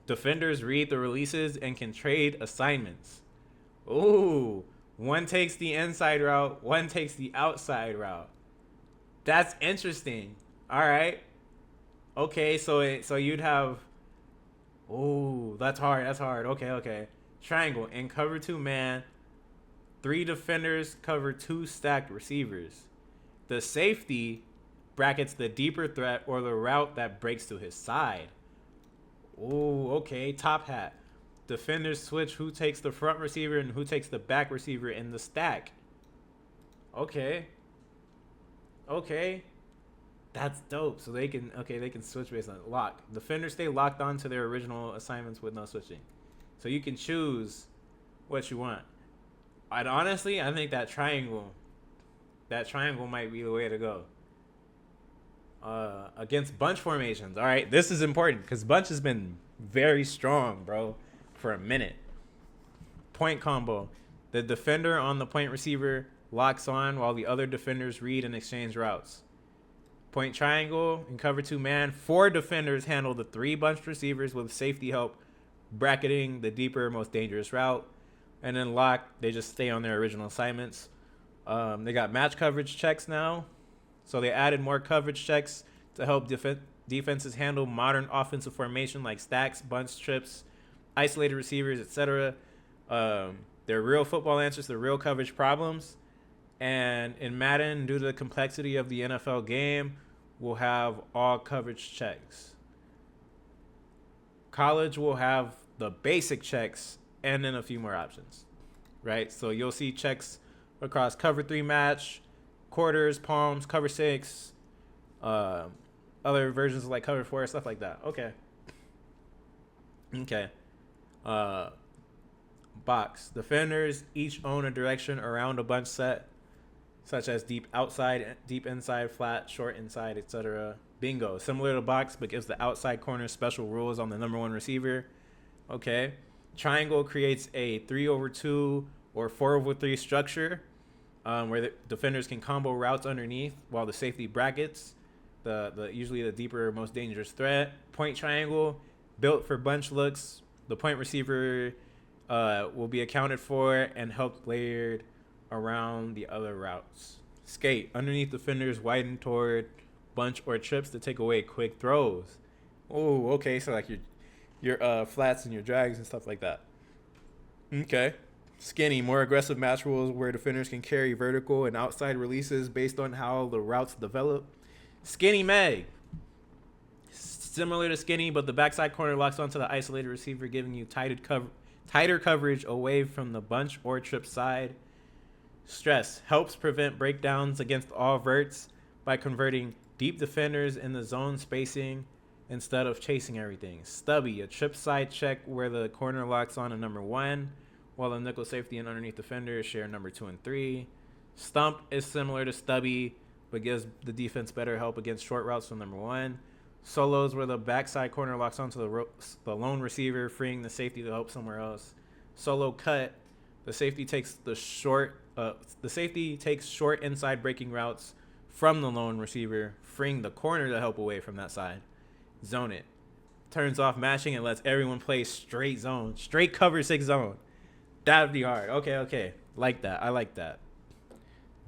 Defenders read the releases and can trade assignments. Ooh, one takes the inside route, one takes the outside route. That's interesting. All right. Okay, so you'd have. Ooh, that's hard. That's hard. Okay. Triangle in cover 2 man. 3 defenders cover 2 stacked receivers. The safety brackets the deeper threat or the route that breaks to his side. Ooh, okay. Top hat. Defenders switch who takes the front receiver and who takes the back receiver in the stack. Okay. That's dope. So they can switch based on lock. Defenders stay locked on to their original assignments with no switching. So you can choose what you want. I think that triangle might be the way to go. Against bunch formations. All right, this is important because bunch has been very strong, bro, for a minute. Point combo. The defender on the point receiver locks on while the other defenders read and exchange routes. Point triangle in cover 2 man. 4 defenders handle the 3 bunched receivers with safety help, bracketing the deeper, most dangerous route. And then lock, they just stay on their original assignments. They got match coverage checks now. So they added more coverage checks to help defenses handle modern offensive formation like stacks, bunch trips, isolated receivers, etc. They're real football answers to real coverage problems. And in Madden, due to the complexity of the NFL game, we'll have all coverage checks. College will have the basic checks and then a few more options, right? So you'll see checks across cover 3 match, quarters, palms, cover 6, other versions like cover 4, stuff like that. Okay. Box. Defenders each own a direction around a bunch set, such as deep outside, deep inside, flat, short inside, etc. Bingo. Similar to box, but gives the outside corner special rules on the number 1 receiver. Okay. Triangle creates a 3/2 or 4/3 structure where the defenders can combo routes underneath while the safety brackets the usually the deeper, most dangerous threat. Point triangle, built for bunch looks. The point receiver will be accounted for and helped layered around the other routes. Skate, underneath defenders widen toward bunch or trips to take away quick throws. Oh, okay, so like your flats and your drags and stuff like that. Okay. Skinny, more aggressive match rules where defenders can carry vertical and outside releases based on how the routes develop. Skinny Meg. Similar to skinny, but the backside corner locks onto the isolated receiver, giving you tighter coverage away from the bunch or trip side. Stress helps prevent breakdowns against all verts by converting deep defenders in the zone spacing instead of chasing everything. Stubby, a trip side check where the corner locks on to number 1, while the nickel safety and underneath defenders share number 2 and 3. Stump is similar to stubby, but gives the defense better help against short routes from number 1. Solos where the backside corner locks onto the lone receiver, freeing the safety to help somewhere else. Solo cut, the safety takes short inside breaking routes from the lone receiver, freeing the corner to help away from that side. Zone it. Turns off matching and lets everyone play straight zone. Straight cover 6 zone. That'd be hard. Okay. Like that. I like that.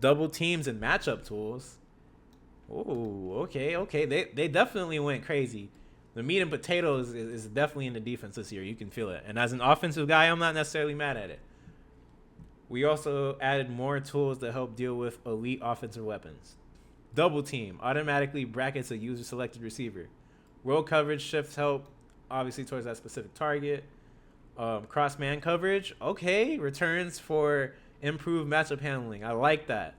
Double teams and matchup tools. Ooh, okay. They definitely went crazy. The meat and potatoes is definitely in the defense this year. You can feel it. And as an offensive guy, I'm not necessarily mad at it. We also added more tools to help deal with elite offensive weapons. Double team automatically brackets a user selected receiver. Roll coverage shifts help, obviously, towards that specific target. Cross man coverage, okay. Returns for improved matchup handling. I like that.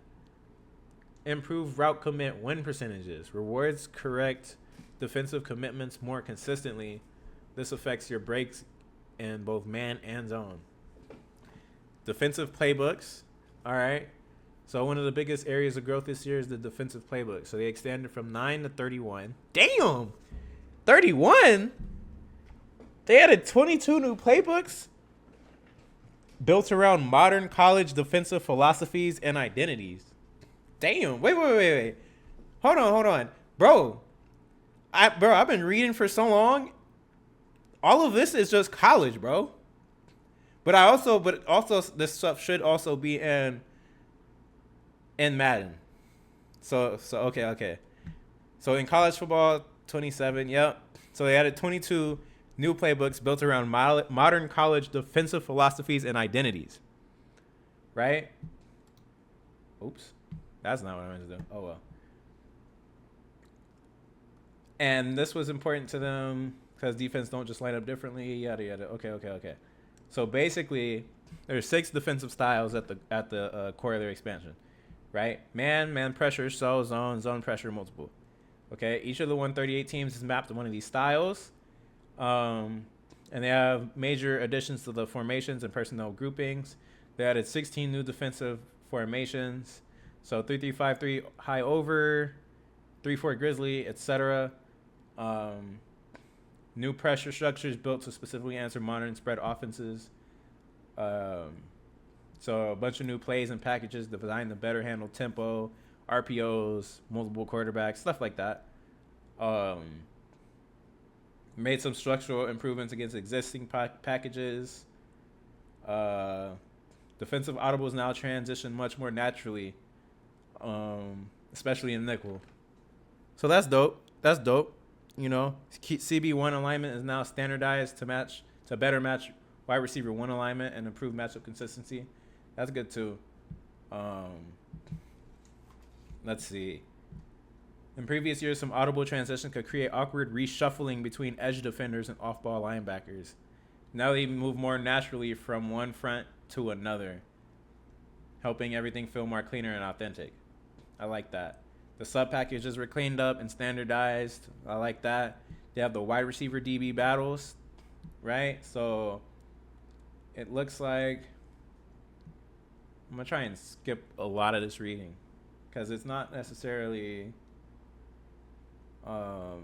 Improved route commit win percentages. Rewards correct defensive commitments more consistently. This affects your breaks in both man and zone. Defensive playbooks. All right. So one of the biggest areas of growth this year is the defensive playbook. So they extended from 9 to 31. Damn! 31? They added 22 new playbooks built around modern college defensive philosophies and identities. Damn. Wait. Hold on. Bro, I've been reading for so long. All of this is just college, bro. But also this stuff should also be in Madden. So okay. So in college football, 27, yep. So they added 22 new playbooks built around modern college defensive philosophies and identities. Right? Oops. That's not what I meant to do. Oh, well. And this was important to them because defense don't just line up differently, yada, yada. Okay. So basically, there's 6 defensive styles at the core of their expansion, right? Man pressure, zone pressure, multiple. Okay, each of the 138 teams is mapped to one of these styles. And they have major additions to the formations and personnel groupings. They added 16 new defensive formations. So 3-3-5-3 high over, 3-4 grizzly, etc. New pressure structures built to specifically answer modern spread offenses. So a bunch of new plays and packages designed to better handle tempo, RPOs, multiple quarterbacks, stuff like that. Made some structural improvements against existing packages. Defensive audibles now transition much more naturally, especially in nickel. So that's dope. You know, CB1 alignment is now standardized to better match wide receiver 1 alignment and improve matchup consistency. That's good too. Let's see. In previous years, some audible transition could create awkward reshuffling between edge defenders and off-ball linebackers. Now they move more naturally from one front to another, helping everything feel more cleaner and authentic. I like that. The sub packages were cleaned up and standardized. I like that. They have the wide receiver DB battles, right? So it looks like I'm going to try and skip a lot of this reading because it's not necessarily boom.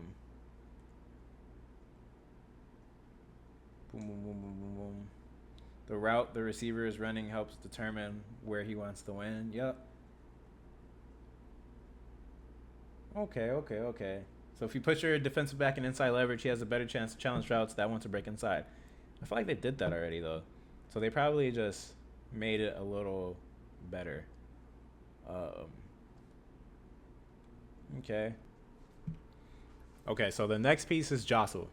The route the receiver is running helps determine where he wants to win. Yep. Okay. So if you put your defensive back in inside leverage, he has a better chance to challenge routes that want to break inside. I feel like they did that already, though. So they probably just made it a little better. Okay, so the next piece is jostle,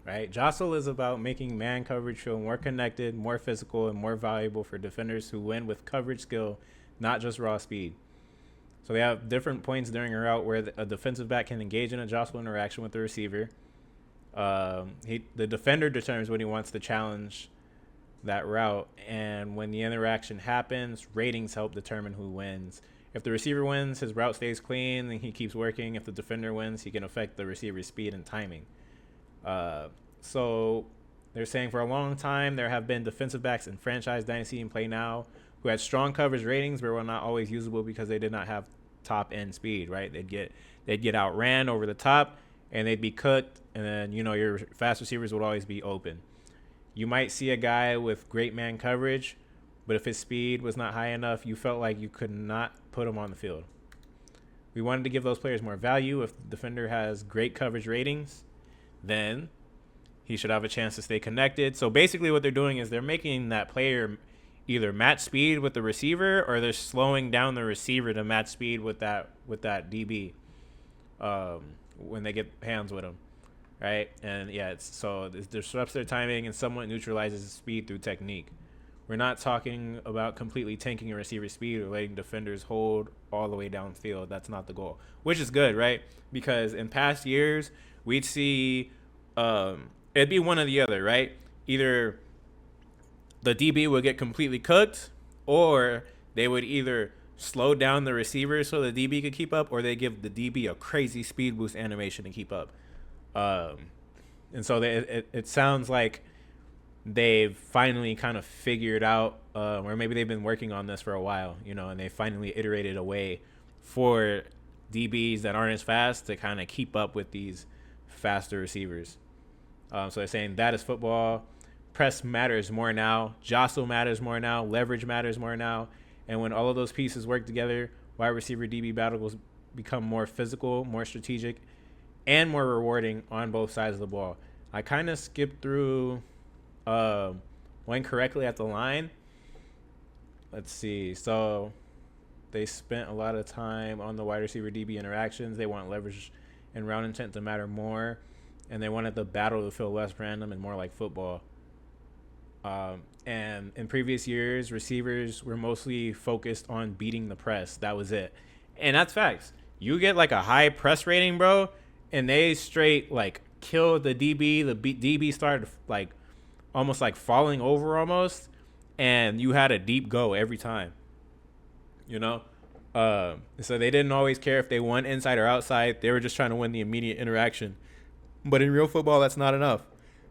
right? Jostle is about making man coverage feel more connected, more physical, and more valuable for defenders who win with coverage skill, not just raw speed. So they have different points during a route where a defensive back can engage in a jostle interaction with the receiver. The defender determines when he wants to challenge that route, and when the interaction happens, ratings help determine who wins. If the receiver wins, his route stays clean and he keeps working. If the defender wins, he can affect the receiver's speed and timing. So they're saying for a long time there have been defensive backs in franchise, dynasty, and play now who had strong coverage ratings but were not always usable because they did not have top end speed, right? They'd get outran over the top and they'd be cooked, and then your fast receivers would always be open. You might see a guy with great man coverage, but if his speed was not high enough, you felt like you could not put him on the field. We wanted to give those players more value. If the defender has great coverage ratings, then he should have a chance to stay connected. So basically what they're doing is they're making that player either match speed with the receiver, or they're slowing down the receiver to match speed with that DB when they get hands with him, right? And yeah, it disrupts their timing and somewhat neutralizes his speed through technique. We're not talking about completely tanking a receiver's speed or letting defenders hold all the way downfield. That's not the goal, which is good, right? Because in past years, we'd see it'd be one or the other, right? Either the DB would get completely cooked, or they would either slow down the receiver so the DB could keep up, or they give the DB a crazy speed boost animation to keep up. And so it sounds like they've finally kind of figured out, or maybe they've been working on this for a while, and they finally iterated a way for DBs that aren't as fast to kind of keep up with these faster receivers. So they're saying that is football. Press matters more now. Jostle matters more now. Leverage matters more now. And when all of those pieces work together, wide receiver DB battles become more physical, more strategic, and more rewarding on both sides of the ball. I kind of skipped through one correctly at the line. Let's see. So they spent a lot of time on the wide receiver DB interactions. They want leverage and route intent to matter more, and they wanted the battle to feel less random and more like football. And in previous years, receivers were mostly focused on beating the press. That was it. And that's facts. You get like a high press rating, bro, and they straight like killed the DB. The DB started like almost like falling over almost, and you had a deep go every time. You know? So they didn't always care if they won inside or outside. They were just trying to win the immediate interaction. But in real football, that's not enough.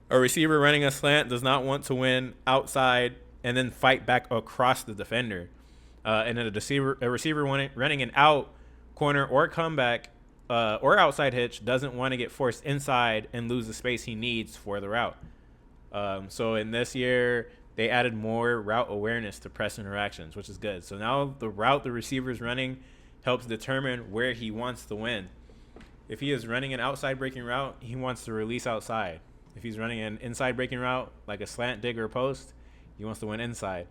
A receiver running a slant does not want to win outside and then fight back across the defender. And then a receiver running an out corner or comeback or outside hitch doesn't want to get forced inside and lose the space he needs for the route. So in this year, they added more route awareness to press interactions, which is good. So now the route the receiver is running helps determine where he wants to win. If he is running an outside breaking route, he wants to release outside. If he's running an inside breaking route, like a slant, dig, or post, he wants to win inside.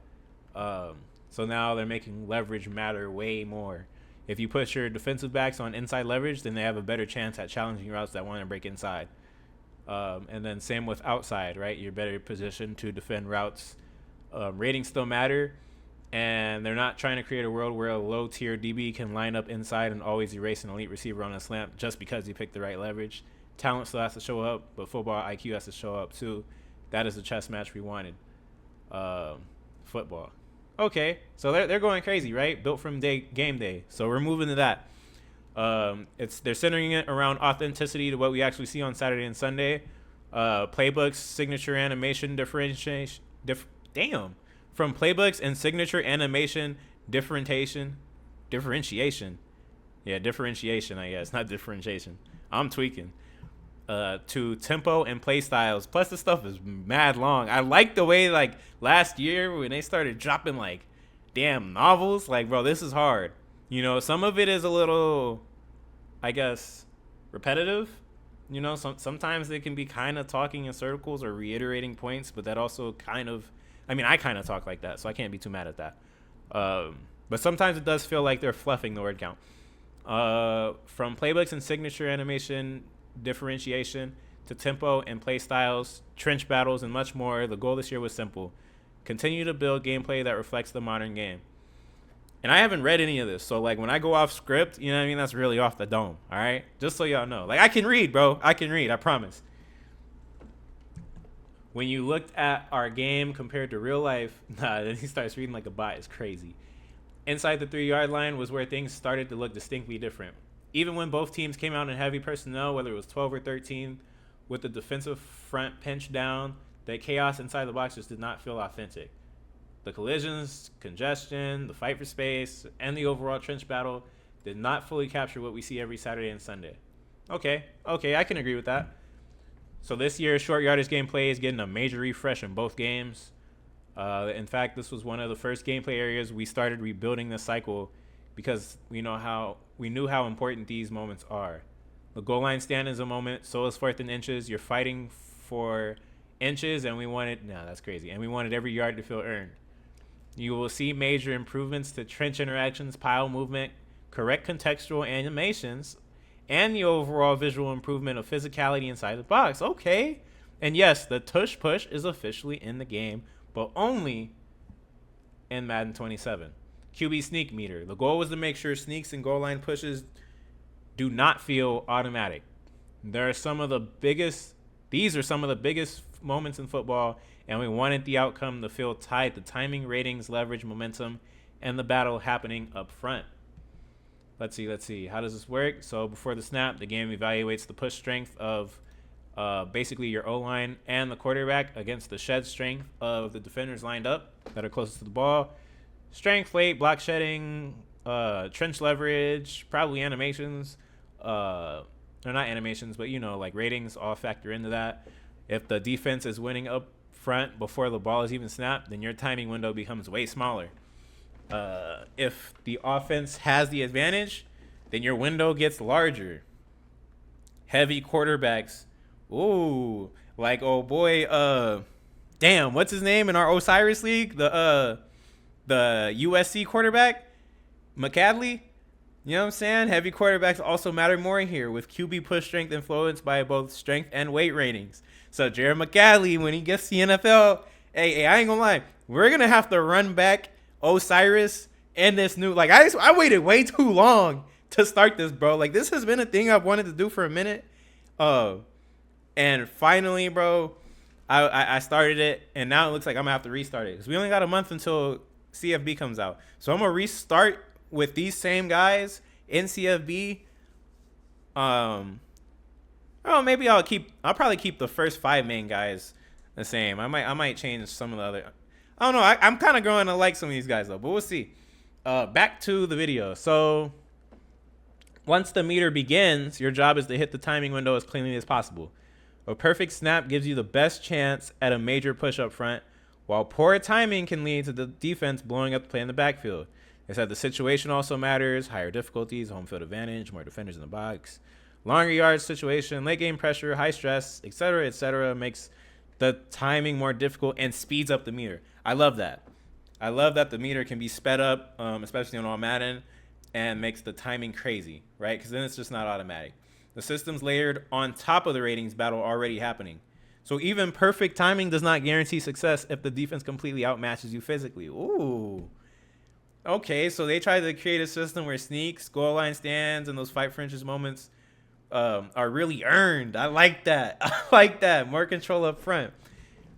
So now they're making leverage matter way more. If you put your defensive backs on inside leverage, then they have a better chance at challenging routes that want to break inside. And then same with outside, right? You're better positioned to defend routes. Ratings still matter, and they're not trying to create a world where a low-tier DB can line up inside and always erase an elite receiver on a slant just because he picked the right leverage. Talent still has to show up, but football IQ has to show up too. That is the chess match we wanted. Football. Okay, so they're going crazy, right? Built from game day. So we're moving to that. They're centering it around authenticity to what we actually see on Saturday and Sunday. Playbooks, signature animation, differentiation. From playbooks and signature animation, differentiation. Yeah, differentiation, I guess, not differentiation. I'm tweaking. To tempo and play styles. Plus, the stuff is mad long. I like the way, like, last year when they started dropping, like, damn novels. Like, bro, this is hard. You know, some of it is a little, I guess, repetitive. You know, sometimes they can be kind of talking in circles or reiterating points, but that also kind of, I mean, I kind of talk like that, so I can't be too mad at that. But sometimes it does feel like they're fluffing the word count. From playbooks and signature animation, differentiation, to tempo and play styles, trench battles, and much more, the goal this year was simple. Continue to build gameplay that reflects the modern game. And I haven't read any of this, so like when I go off script, you know what I mean, that's really off the dome, all right? Just so y'all know. Like, I can read, bro. I can read, I promise. When you looked at our game compared to real life, then he starts reading like a bot. It's crazy. Inside the 3-yard line was where things started to look distinctly different. Even when both teams came out in heavy personnel, whether it was 12 or 13, with the defensive front pinched down, that chaos inside the box just did not feel authentic. The collisions, congestion, the fight for space, and the overall trench battle did not fully capture what we see every Saturday and Sunday. Okay, I can agree with that. So this year, short yardage gameplay is getting a major refresh in both games. In fact, this was one of the first gameplay areas we started rebuilding this cycle because we knew how important these moments are. The goal line stand is a moment, so is 4th and inches. You're fighting for inches, and we wanted every yard to feel earned. You will see major improvements to trench interactions, pile movement, correct contextual animations, and the overall visual improvement of physicality inside the box. Okay. And yes, the tush push is officially in the game, but only in Madden 27. QB sneak meter. The goal was to make sure sneaks and goal line pushes do not feel automatic. These are some of the biggest moments in football, and we wanted the outcome to feel tied to timing, ratings, leverage, momentum, and the battle happening up front. Let's see. How does this work? So before the snap, the game evaluates the push strength of basically your O-line and the quarterback against the shed strength of the defenders lined up that are closest to the ball. Strength, weight, block shedding, trench leverage, probably animations. They're not animations, but like ratings all factor into that. If the defense is winning up front before the ball is even snapped, then your timing window becomes way smaller. If the offense has the advantage, then your window gets larger. Heavy quarterbacks. Ooh, like, oh boy, damn, what's his name in our Osiris League? The USC quarterback, McCadley. You know what I'm saying? Heavy quarterbacks also matter more here, with QB push strength influenced by both strength and weight ratings. So Jared McCadley, when he gets to the NFL, hey, I ain't gonna lie, we're gonna have to run back Osiris and this new, like, I waited way too long to start this, bro. Like, this has been a thing I've wanted to do for a minute. And finally, bro, I started it, and now it looks like I'm gonna have to restart it because we only got a month until CFB comes out. So I'm gonna restart with these same guys in CFB. Oh, maybe I'll probably keep the first 5 main guys the same. I might change some of the other. I don't know. I'm kind of growing to like some of these guys though, but we'll see. Back to the video. So once the meter begins, your job is to hit the timing window as cleanly as possible. A perfect snap gives you the best chance at a major push up front, while poor timing can lead to the defense blowing up the play in the backfield. They said the situation also matters. Higher difficulties, home field advantage, more defenders in the box, longer yards situation, late game pressure, high stress, etc., makes the timing more difficult and speeds up the meter. I love that. I love that the meter can be sped up, especially on all Madden, and makes the timing crazy, right? Because then it's just not automatic. The system's layered on top of the ratings battle already happening. So even perfect timing does not guarantee success if the defense completely outmatches you physically. Ooh. Okay, so they tried to create a system where sneaks, goal line stands, and those fight for inches moments are really earned. I like that. I like that. More control up front.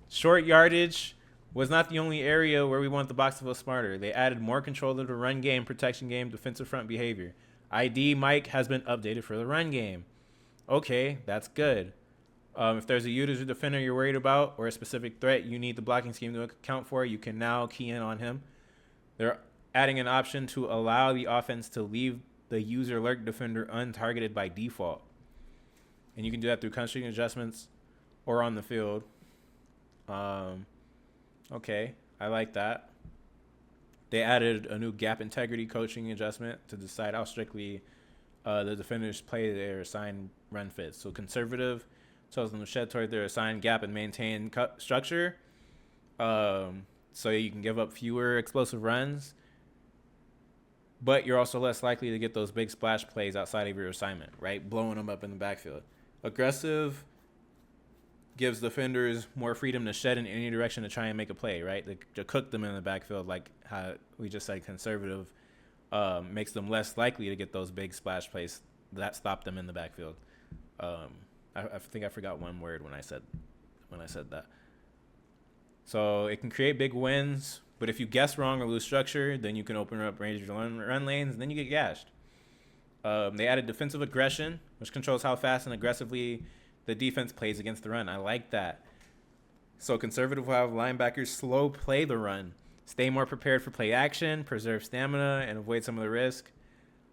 Short yardage was not the only area where we want the box to feel smarter. They added more control to the run game, protection game, defensive front behavior. ID Mike has been updated for the run game. Okay, that's good. If there's a user defender you're worried about or a specific threat you need the blocking scheme to account for, you can now key in on him. They're adding an option to allow the offense to leave the user lurk defender untargeted by default. And you can do that through country adjustments or on the field. Okay, I like that. They added a new gap integrity coaching adjustment to decide how strictly the defenders play their assigned run fits. So conservative tells them to shed toward their assigned gap and maintain structure. So you can give up fewer explosive runs, but you're also less likely to get those big splash plays outside of your assignment, right? Blowing them up in the backfield. Aggressive gives defenders more freedom to shed in any direction to try and make a play, right? To cook them in the backfield, like how we just said. Conservative makes them less likely to get those big splash plays that stop them in the backfield. I think I forgot one word when I said that. So it can create big wins, but if you guess wrong or lose structure, then you can open up range run lanes, and then you get gashed. They added defensive aggression, which controls how fast and aggressively the defense plays against the run. I like that. So conservative will have linebackers slow play the run, stay more prepared for play action, preserve stamina, and avoid some of the risk.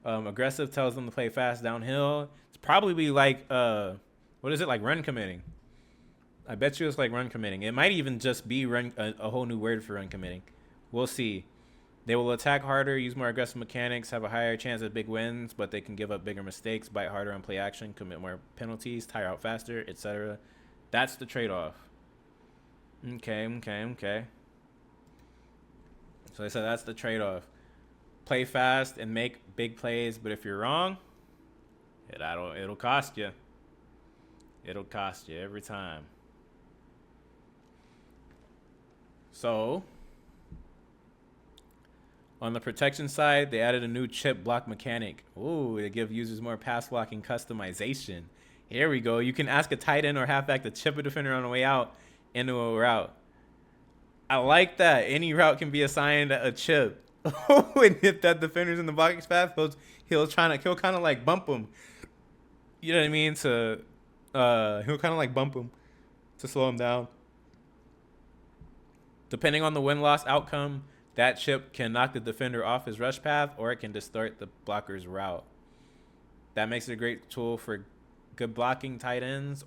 Aggressive tells them to play fast downhill. It's probably like, what is it, like run committing? I bet you it's like run committing. It might even just be a whole new word for run committing. We'll see. They will attack harder, use more aggressive mechanics, have a higher chance at big wins, but they can give up bigger mistakes, bite harder on play action, commit more penalties, tire out faster, etc. That's the trade-off. Okay. So they said that's the trade-off. Play fast and make big plays, but if you're wrong, it'll cost you. It'll cost you every time. So on the protection side, they added a new chip block mechanic. Ooh, they give users more pass blocking customization. Here we go. You can ask a tight end or halfback to chip a defender on the way out into a route. I like that. Any route can be assigned a chip. And if that defender's in the blocking path, he'll kind of like bump him. You know what I mean? He'll kind of like bump him to slow him down. Depending on the win-loss outcome, that chip can knock the defender off his rush path, or it can distort the blocker's route. That makes it a great tool for good blocking tight ends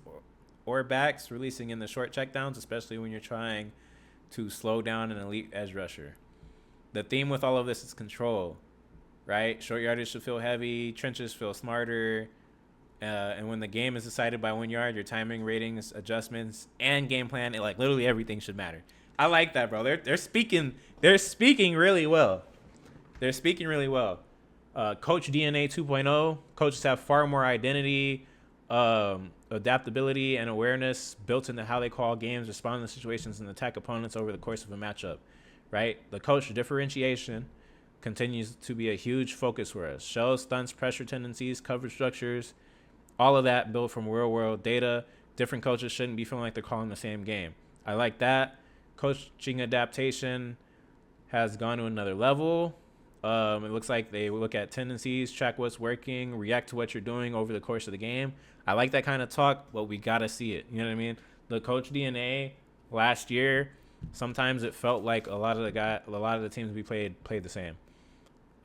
or backs, releasing in the short checkdowns, especially when you're trying to slow down an elite edge rusher. the theme with all of this is control, right? Short yardage should feel heavy, trenches feel smarter, and when the game is decided by 1 yard, your timing, ratings, adjustments, and game plan, like literally everything should matter. I like that, bro. They're speaking really well. They're speaking really well. Coach DNA 2.0. Coaches have far more identity, adaptability, and awareness built into how they call games, respond to situations, and attack opponents over the course of a matchup, right? The coach differentiation continues to be a huge focus for us. Shells, stunts, pressure tendencies, coverage structures, all of that built from real-world data. Different coaches shouldn't be feeling like they're calling the same game. I like that. Coaching adaptation has gone to another level. It looks like they look at tendencies, track what's working, react to what you're doing over the course of the game. I like that kind of talk, but we got to see it. You know what I mean? The coach DNA last year, sometimes it felt like a lot of the teams we played the same.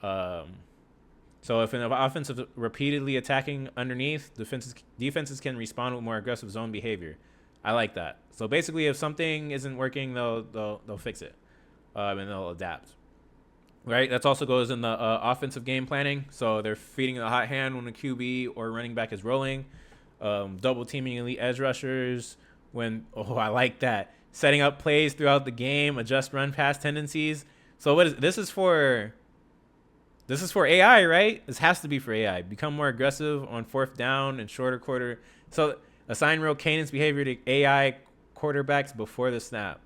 So if an offense is repeatedly attacking underneath, defenses can respond with more aggressive zone behavior. I like that. So basically, if something isn't working, they'll fix it, and they'll adapt. Right. That also goes in the offensive game planning. So they're feeding a hot hand when a QB or running back is rolling, double teaming elite edge rushers I like that. Setting up plays throughout the game, adjust run pass tendencies. So this is for AI, right? This has to be for AI. Become more aggressive on 4th down and shorter quarter. So assign real cadence behavior to AI quarterbacks before the snap.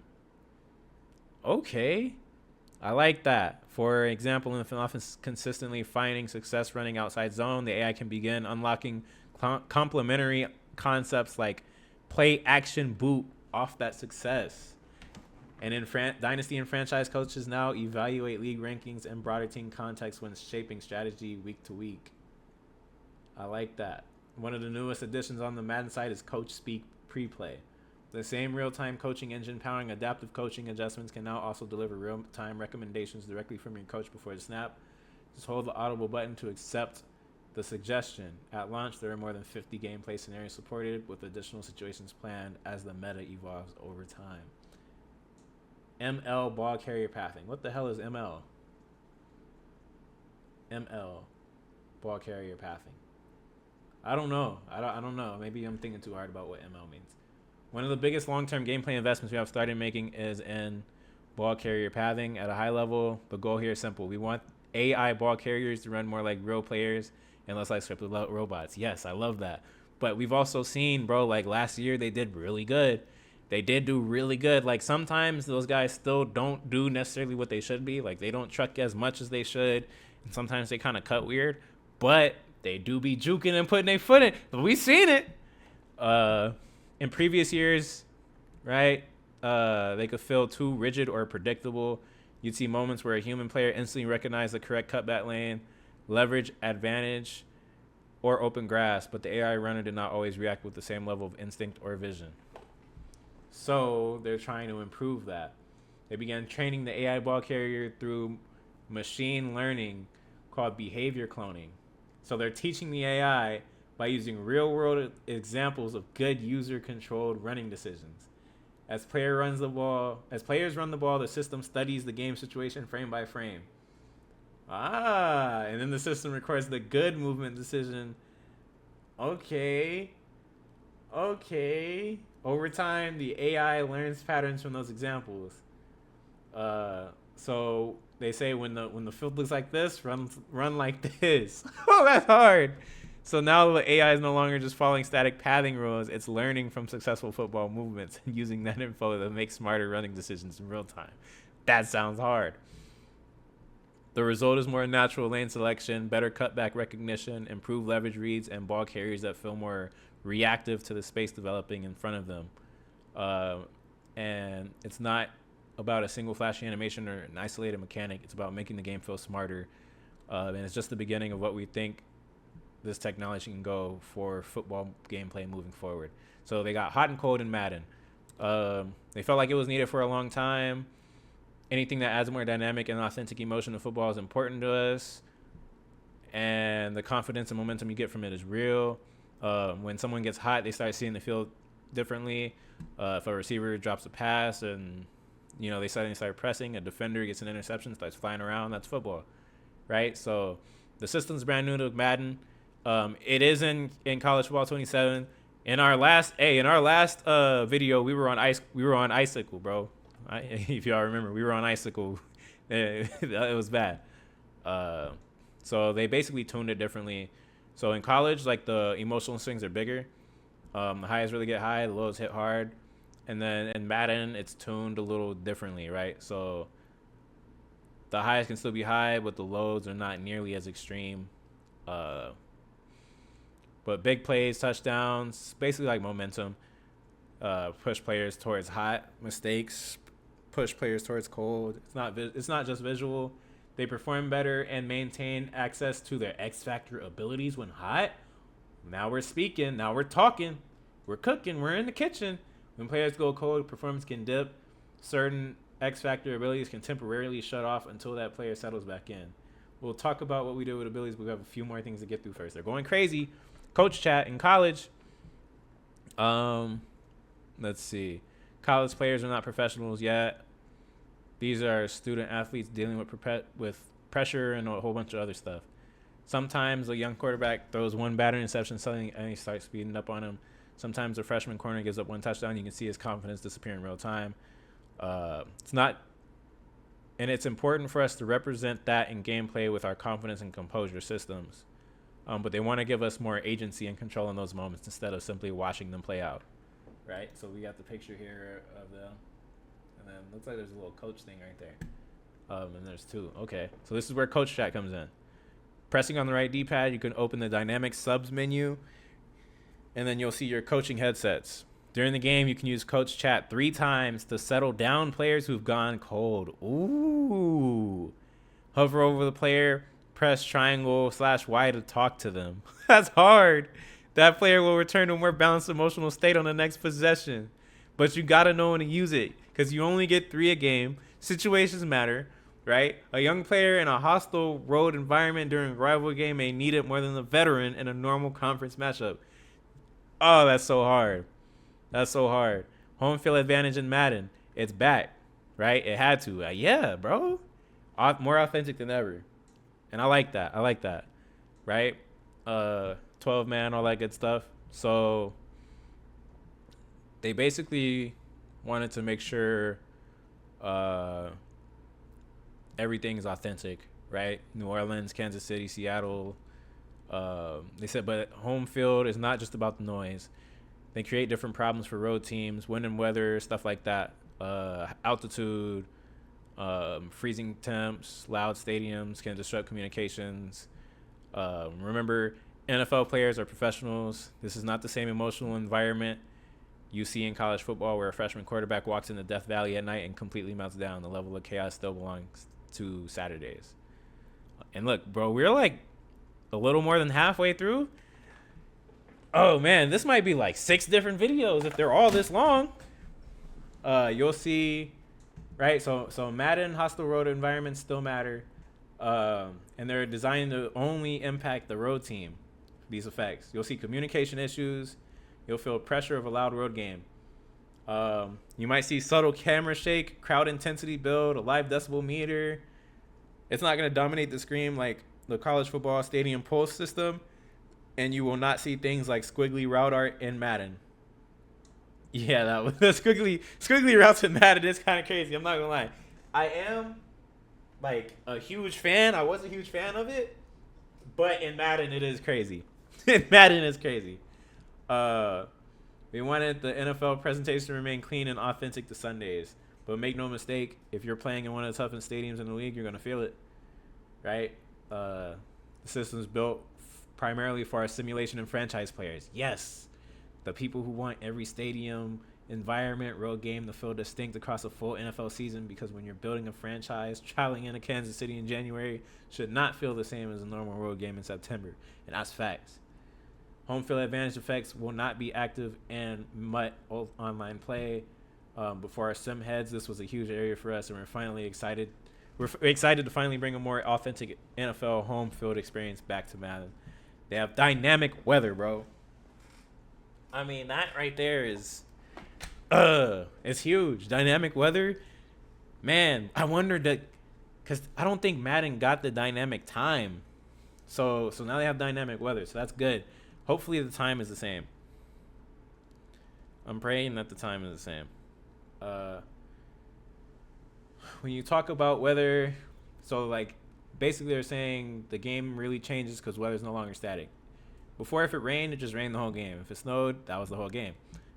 Okay. I like that. For example, if an offense is consistently finding success running outside zone, the AI can begin unlocking complementary concepts like play action boot off that success. And in Dynasty and franchise coaches now evaluate league rankings and broader team context when shaping strategy week to week. I like that. One of the newest additions on the Madden side is Coach Speak Pre-Play. The same real-time coaching engine powering adaptive coaching adjustments can now also deliver real-time recommendations directly from your coach before the snap. Just hold the audible button to accept the suggestion. At launch, there are more than 50 gameplay scenarios supported, with additional situations planned as the meta evolves over time. ML ball carrier pathing. What the hell is ML? ML ball carrier pathing. I don't know. I don't know. Maybe I'm thinking too hard about what ML means. One of the biggest long-term gameplay investments we have started making is in ball carrier pathing at a high level. The goal here is simple. We want AI ball carriers to run more like real players and less like scripted robots. Yes, I love that. But we've also seen, bro, like last year they did really good. They did do really good. Like sometimes those guys still don't do necessarily what they should be. Like they don't truck as much as they should. And sometimes they kind of cut weird. But they do be juking and putting their foot in. We've seen it. In previous years, right, they could feel too rigid or predictable. You'd see moments where a human player instantly recognized the correct cutback lane, leverage advantage, or open grass, but the AI runner did not always react with the same level of instinct or vision. So they're trying to improve that. They began training the AI ball carrier through machine learning called behavior cloning. So they're teaching the AI by using real-world examples of good user-controlled running decisions. As players run the ball, the system studies the game situation frame by frame. And then the system records the good movement decision. Okay. Over time, the AI learns patterns from those examples. So they say when the field looks like this, run like this. Oh, that's hard. So now the AI is no longer just following static pathing rules. It's learning from successful football movements and using that info to make smarter running decisions in real time. That sounds hard. The result is more natural lane selection, better cutback recognition, improved leverage reads, and ball carriers that feel more reactive to the space developing in front of them. And it's not about a single flashy animation or an isolated mechanic. It's about making the game feel smarter. And it's just the beginning of what we think this technology can go for football gameplay moving forward. So they got hot and cold in Madden. They felt like it was needed for a long time. Anything that adds more dynamic and authentic emotion to football is important to us. And the confidence and momentum you get from it is real. When someone gets hot, they start seeing the field differently. If a receiver drops a pass and You know, they suddenly start pressing. A defender gets an interception, starts flying around. That's football, right? So the system's brand new to Madden. It is in college football 27. In our last video, we were on Icicle, bro. If y'all remember, we were on Icicle. It was bad. So they basically tuned it differently. So in college, like, the emotional swings are bigger. The highs really get high, the lows hit hard. And then in Madden, it's tuned a little differently, right? So the highs can still be high, but the lows are not nearly as extreme. But big plays, touchdowns, basically like momentum, push players towards hot. Mistakes push players towards cold. It's not just visual. They perform better and maintain access to their X Factor abilities when hot. Now we're speaking. Now we're talking. We're cooking. We're in the kitchen. When players go cold, performance can dip. Certain X Factor abilities can temporarily shut off until that player settles back in. We'll talk about what we do with abilities, but we have a few more things to get through first. They're going crazy. Coach chat in college. Let's see. College players are not professionals yet. These are student athletes dealing with pressure and a whole bunch of other stuff. Sometimes a young quarterback throws one bad interception and he starts speeding up on him. Sometimes a freshman corner gives up one touchdown. You can see his confidence disappear in real time. It's important for us to represent that in gameplay with our confidence and composure systems. But they want to give us more agency and control in those moments instead of simply watching them play out. Right? So we got the picture here of them. And then looks like there's a little coach thing right there. And there's two. Okay. So this is where coach chat comes in. Pressing on the right D-pad, you can open the dynamic subs menu. And then you'll see your coaching headsets. During the game, you can use coach chat 3 times to settle down players who've gone cold. Ooh. Hover over the player, press triangle/Y to talk to them. That's hard. That player will return to a more balanced emotional state on the next possession. But you got to know when to use it because you only get 3 a game. Situations matter, right? A young player in a hostile road environment during a rivalry game may need it more than a veteran in a normal conference matchup. Oh, that's so hard. That's so hard. Home field advantage in Madden. It's back, right? It had to. Yeah, bro. More authentic than ever. And I like that. I like that, right? 12-man, all that good stuff. So they basically wanted to make sure everything's authentic, right? New Orleans, Kansas City, Seattle. They said, but home field is not just about the noise. They create different problems for road teams, wind and weather, stuff like that. Altitude, freezing temps, loud stadiums can disrupt communications. Remember, NFL players are professionals. This is not the same emotional environment you see in college football where a freshman quarterback walks into Death Valley at night and completely melts down. The level of chaos still belongs to Saturdays. And look, bro, we're like a little more than halfway through. Oh man, this might be like 6 different videos if they're all this long. You'll see, right? So Madden hostile road environments still matter, and they're designed to only impact the road team. These effects. You'll see communication issues. You'll feel pressure of a loud road game. You might see subtle camera shake, crowd intensity build, a live decibel meter. It's not going to dominate the screen like the college football stadium pulse system, and you will not see things like squiggly route art in Madden. Yeah, that was the squiggly routes in Madden is kind of crazy. I'm not gonna lie. I am like a huge fan. I was a huge fan of it, but in Madden it is crazy. In Madden is crazy. We wanted the NFL presentation to remain clean and authentic to Sundays, but make no mistake, if you're playing in one of the toughest stadiums in the league, you're gonna feel it, right? The system's built primarily for our simulation and franchise players. Yes, the people who want every stadium, environment, road game to feel distinct across a full NFL season, because when you're building a franchise, traveling into Kansas City in January should not feel the same as a normal road game in September. And that's facts. Home field advantage effects will not be active in MUT online play. But for our sim heads, this was a huge area for us, and we're finally excited. We're excited to finally bring a more authentic NFL home field experience back to Madden. They have dynamic weather, bro. I mean, that right there is it's huge. Dynamic weather. Man, I wonder because I don't think Madden got the dynamic time. So now they have dynamic weather, so that's good. Hopefully the time is the same. I'm praying that the time is the same. When you talk about weather, so like basically they're saying the game really changes because weather's no longer static. Before, if it rained, it just rained the whole game. If it snowed, that was the whole game.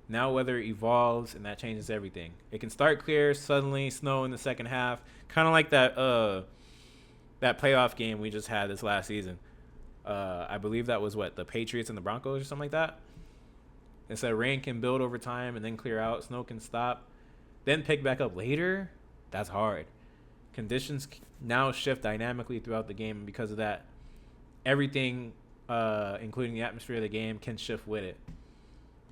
Now weather evolves, and that changes everything. It can start clear, suddenly snow in the second half, kind of like that playoff game we just had this last season. I believe that was the Patriots and the Broncos or something like that. It said rain can build over time and then clear out. Snow can stop, then pick back up later. That's hard. Conditions now shift dynamically throughout the game, and because of that, everything, including the atmosphere of the game, can shift with it.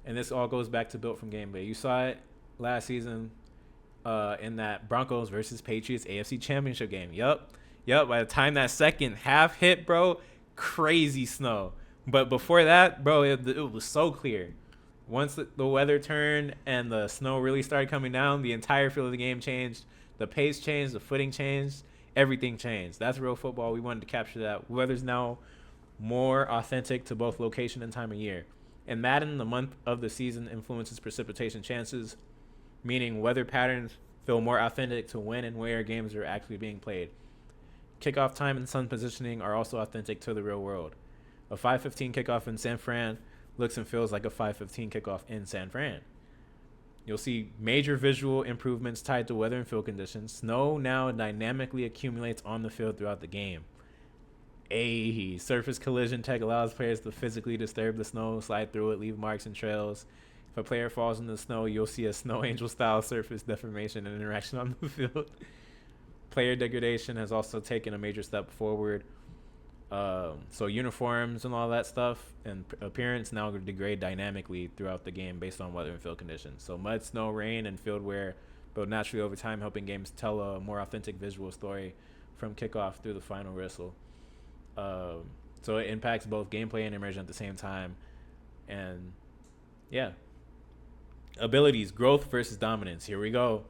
And this all goes back to built from gameplay. You saw it last season in that Broncos versus Patriots AFC Championship game. Yup. By the time that second half hit, bro, crazy snow. But before that, bro, it was so clear. Once the weather turned and the snow really started coming down, the entire feel of the game changed. The pace changed, the footing changed, everything changed. That's real football. We wanted to capture that. Weather's now more authentic to both location and time of year. In Madden, the month of the season influences precipitation chances, meaning weather patterns feel more authentic to when and where games are actually being played. Kickoff time and sun positioning are also authentic to the real world. A 5:15 kickoff in San Fran looks and feels like a 5:15 kickoff in San Fran. You'll see major visual improvements tied to weather and field conditions. Snow now dynamically accumulates on the field throughout the game. Surface collision tech allows players to physically disturb the snow, slide through it, leave marks and trails. If a player falls in the snow, you'll see a snow angel style surface deformation and interaction on the field. Player degradation has also taken a major step forward. So uniforms and all that stuff and appearance now degrade dynamically throughout the game based on weather and field conditions. So mud, snow, rain, and field wear build naturally over time, helping games tell a more authentic visual story from kickoff through the final whistle. So it impacts both gameplay and immersion at the same time. And yeah, abilities, growth versus dominance. Here we go.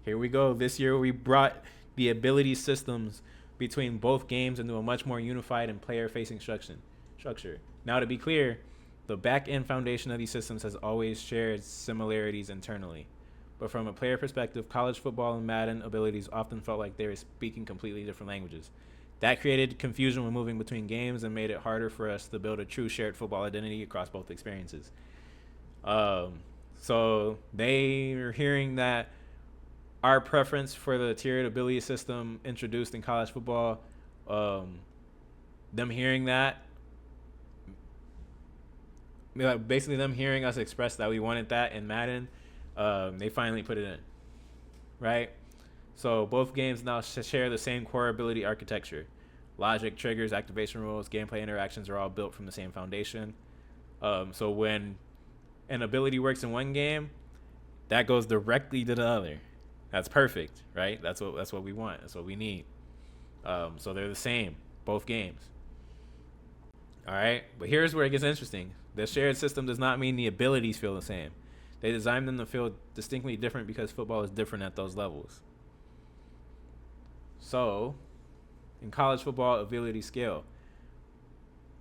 This year we brought the ability systems between both games into a much more unified and player-facing structure. Now, to be clear, the back-end foundation of these systems has always shared similarities internally. But from a player perspective, college football and Madden abilities often felt like they were speaking completely different languages. That created confusion when moving between games and made it harder for us to build a true shared football identity across both experiences. So they are hearing that our preference for the tiered ability system introduced in college football, them hearing that, basically them hearing us express that we wanted that in Madden, they finally put it in, right? So both games now share the same core ability architecture. Logic, triggers, activation rules, gameplay interactions are all built from the same foundation. So when an ability works in one game, that goes directly to the other. That's perfect, right? That's what we want. That's what we need. So they're the same, both games. All right, but here's where it gets interesting. The shared system does not mean the abilities feel the same. They designed them to feel distinctly different because football is different at those levels. So, in college football, ability scale: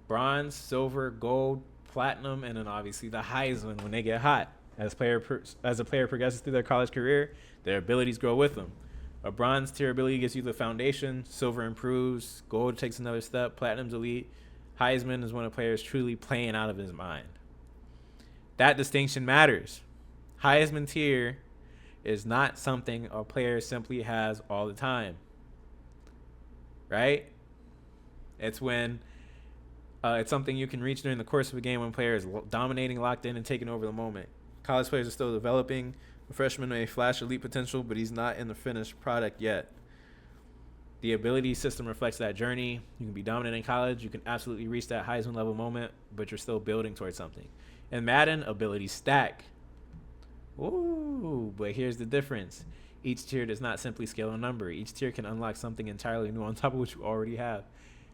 bronze, silver, gold, platinum, and then obviously the Heisman when they get hot. As a player progresses through their college career, their abilities grow with them. A bronze tier ability gives you the foundation, silver improves, gold takes another step, platinum's elite, Heisman is when a player is truly playing out of his mind. That distinction matters. Heisman tier is not something a player simply has all the time, right? It's when it's something you can reach during the course of a game when a player is dominating, locked in, and taking over the moment. College players are still developing. A freshman may flash elite potential, but he's not in the finished product yet. The ability system reflects that journey. You can be dominant in college. You can absolutely reach that Heisman level moment, but you're still building towards something. In Madden, abilities stack. Ooh, but here's the difference. Each tier does not simply scale a number. Each tier can unlock something entirely new on top of what you already have.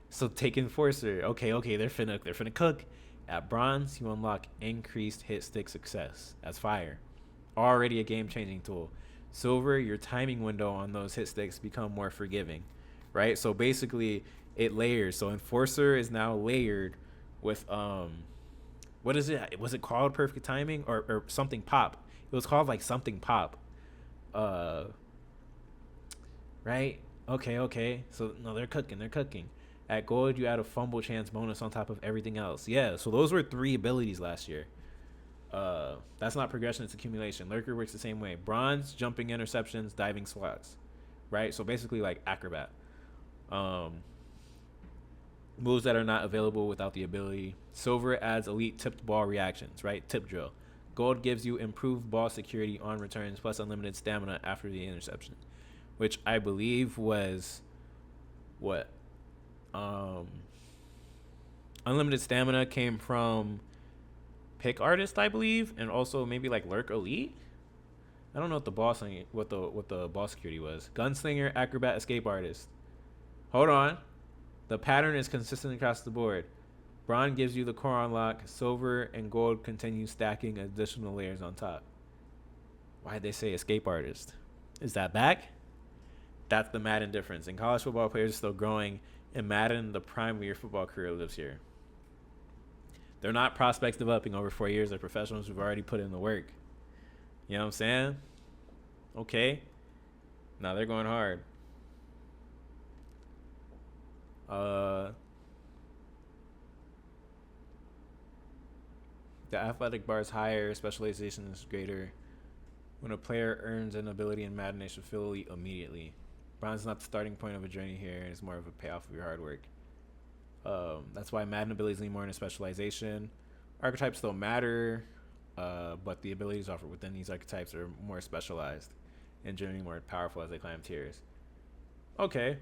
So take Enforcer. Okay, they're finna cook. At bronze, you unlock increased hit stick success. That's fire. Already a game-changing tool. Silver, your timing window on those hit sticks become more forgiving, right? So basically it layers. So Enforcer is now layered with what is it? Was it called perfect timing or something pop? It was called like something pop. Right? Okay. So no, they're cooking. At gold, you add a fumble chance bonus on top of everything else. Yeah, so those were 3 abilities last year. That's not progression, it's accumulation. Lurker works the same way. Bronze, jumping interceptions, diving slots. Right? So basically like acrobat. Moves that are not available without the ability. Silver adds elite tipped ball reactions, right? Tip drill. Gold gives you improved ball security on returns plus unlimited stamina after the interception, which I believe was what? Unlimited stamina came from Pick Artist, I believe, and also maybe like Lurk Elite. I don't know what the ball security was. Gunslinger, Acrobat, Escape Artist. Hold on. The pattern is consistent across the board. Bronze gives you the core unlock. Silver and gold continue stacking additional layers on top. Why'd they say Escape Artist? Is that back? That's the Madden difference. And college football players are still growing. In Madden, the prime of your football career lives here. They're not prospects developing over 4 years. They're professionals who've already put in the work. You know what I'm saying? Okay. Now they're going hard. The athletic bar is higher. Specialization is greater. When a player earns an ability in Madden, they should feel elite immediately. Bronze is not the starting point of a journey here. It's more of a payoff of your hard work. That's why Madden abilities lean more into specialization. Archetypes still matter, but the abilities offered within these archetypes are more specialized and generally more powerful as they climb tiers. Okay.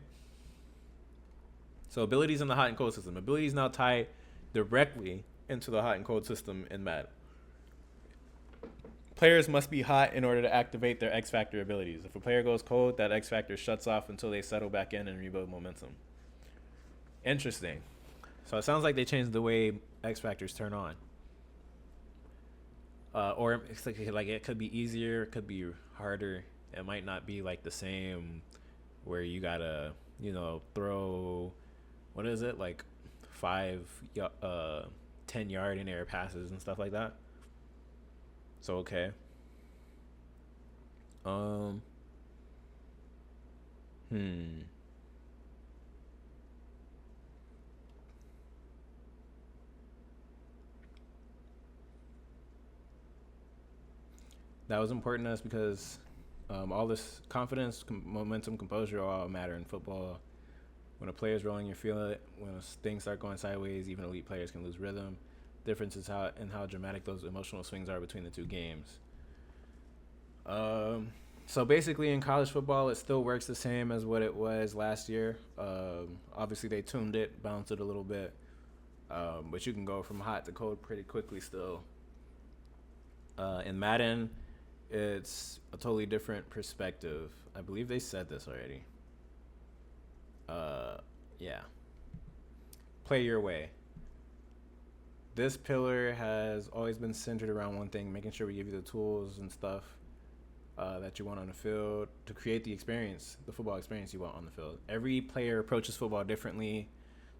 So abilities in the hot and cold system. Abilities now tie directly into the hot and cold system in Madden. Players must be hot in order to activate their X Factor abilities. If a player goes cold, that X Factor shuts off until they settle back in and rebuild momentum. Interesting. So it sounds like they changed the way X Factors turn on. Or it's like it could be easier, it could be harder. It might not be like the same where you gotta, throw, what is it, like 10-yard in air passes and stuff like that. So okay. That was important to us because all this confidence, momentum, composure all matter in football. When a player's rolling, you feel it. When things start going sideways, even elite players can lose rhythm. Difference is how dramatic those emotional swings are between the two games. So basically in college football, it still works the same as what it was last year. Obviously they tuned it, balanced it a little bit, but you can go from hot to cold pretty quickly still. In Madden, it's a totally different perspective. I believe they said this already. Yeah. Play your way. This pillar has always been centered around one thing, making sure we give you the tools and stuff that you want on the field to create the experience, the football experience you want on the field. Every player approaches football differently.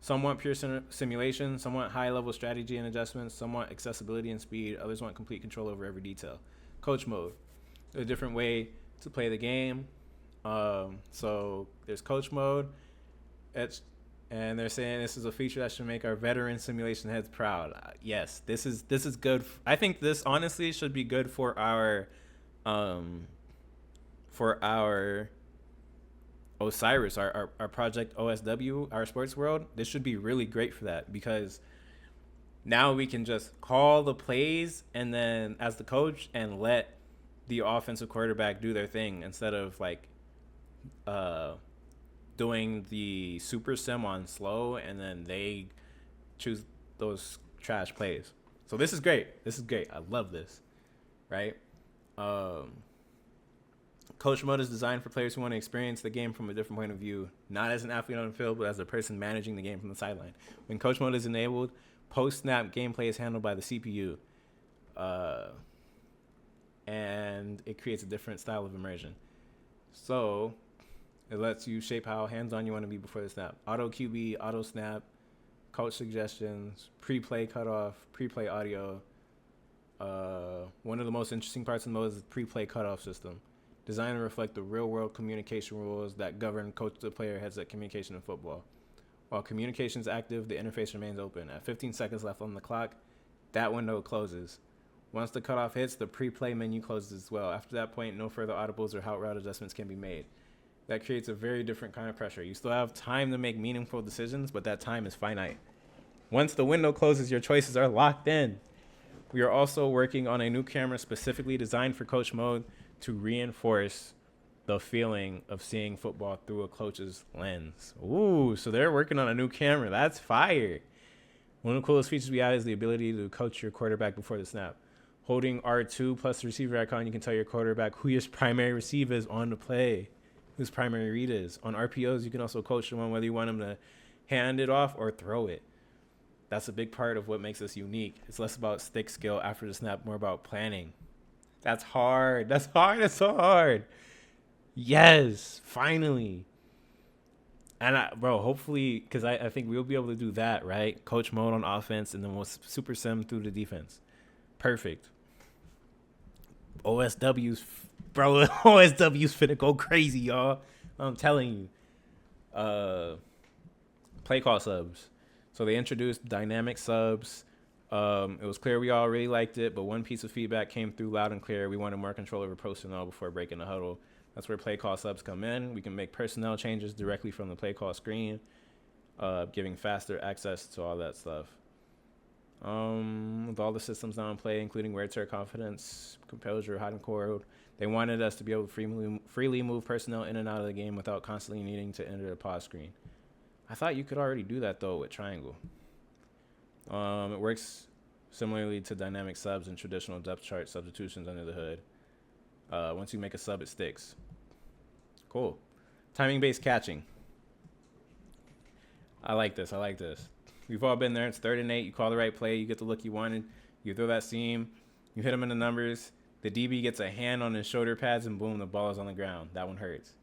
Some want pure simulation, some want high-level strategy and adjustments, some want accessibility and speed, others want complete control over every detail. Coach mode, a different way to play the game. So there's coach mode, and they're saying this is a feature that should make our veteran simulation heads proud. Yes, this is good. I think this honestly should be good for our Osiris, our project OSW, our sports world. This should be really great for that because now we can just call the plays and then as the coach and let the offensive quarterback do their thing instead of like doing the super sim on slow and then they choose those trash plays. So this is great. I love this, right? Coach mode is designed for players who want to experience the game from a different point of view, not as an athlete on the field, but as a person managing the game from the sideline. When coach mode is enabled, post-snap gameplay is handled by the CPU. and it creates a different style of immersion. So it lets you shape how hands-on you want to be before the snap. Auto QB, auto snap, coach suggestions, pre-play cutoff, pre-play audio. One of the most interesting parts of the mode is the pre-play cutoff system, designed to reflect the real-world communication rules that govern coach-to-player headset communication in football. While communication is active, the interface remains open. At 15 seconds left on the clock, that window closes. Once the cutoff hits, the pre-play menu closes as well. After that point, no further audibles or route adjustments can be made. That creates a very different kind of pressure. You still have time to make meaningful decisions, but that time is finite. Once the window closes, your choices are locked in. We are also working on a new camera specifically designed for coach mode to reinforce the feeling of seeing football through a coach's lens. Ooh, so they're working on a new camera. That's fire. One of the coolest features we have is the ability to coach your quarterback before the snap. Holding R2 plus the receiver icon, you can tell your quarterback who his primary receiver is on the play, whose primary read is. On RPOs, you can also coach them on whether you want him to hand it off or throw it. That's a big part of what makes us unique. It's less about stick skill after the snap, more about planning. That's hard. That's hard. That's so hard. Yes, finally. And hopefully, because I think we'll be able to do that, right? Coach mode on offense, and then we'll super sim through the defense. Perfect. OSW's finna go crazy, y'all. I'm telling you. Play call subs. So they introduced dynamic subs. It was clear we all really liked it, but one piece of feedback came through loud and clear. We wanted more control over personnel before breaking the huddle. That's where play call subs come in. We can make personnel changes directly from the play call screen, giving faster access to all that stuff. With all the systems now in play, including wear tear confidence, composure, hot and cold, they wanted us to be able to freely move personnel in and out of the game without constantly needing to enter the pause screen. I thought you could already do that, though, with triangle. It works similarly to dynamic subs and traditional depth chart substitutions under the hood. Once you make a sub, it sticks. Cool. Timing-based catching. I like this. We've all been there. It's 3rd and 8. You call the right play. You get the look you wanted. You throw that seam. You hit him in the numbers. The DB gets a hand on his shoulder pads, and boom, the ball is on the ground. That one hurts.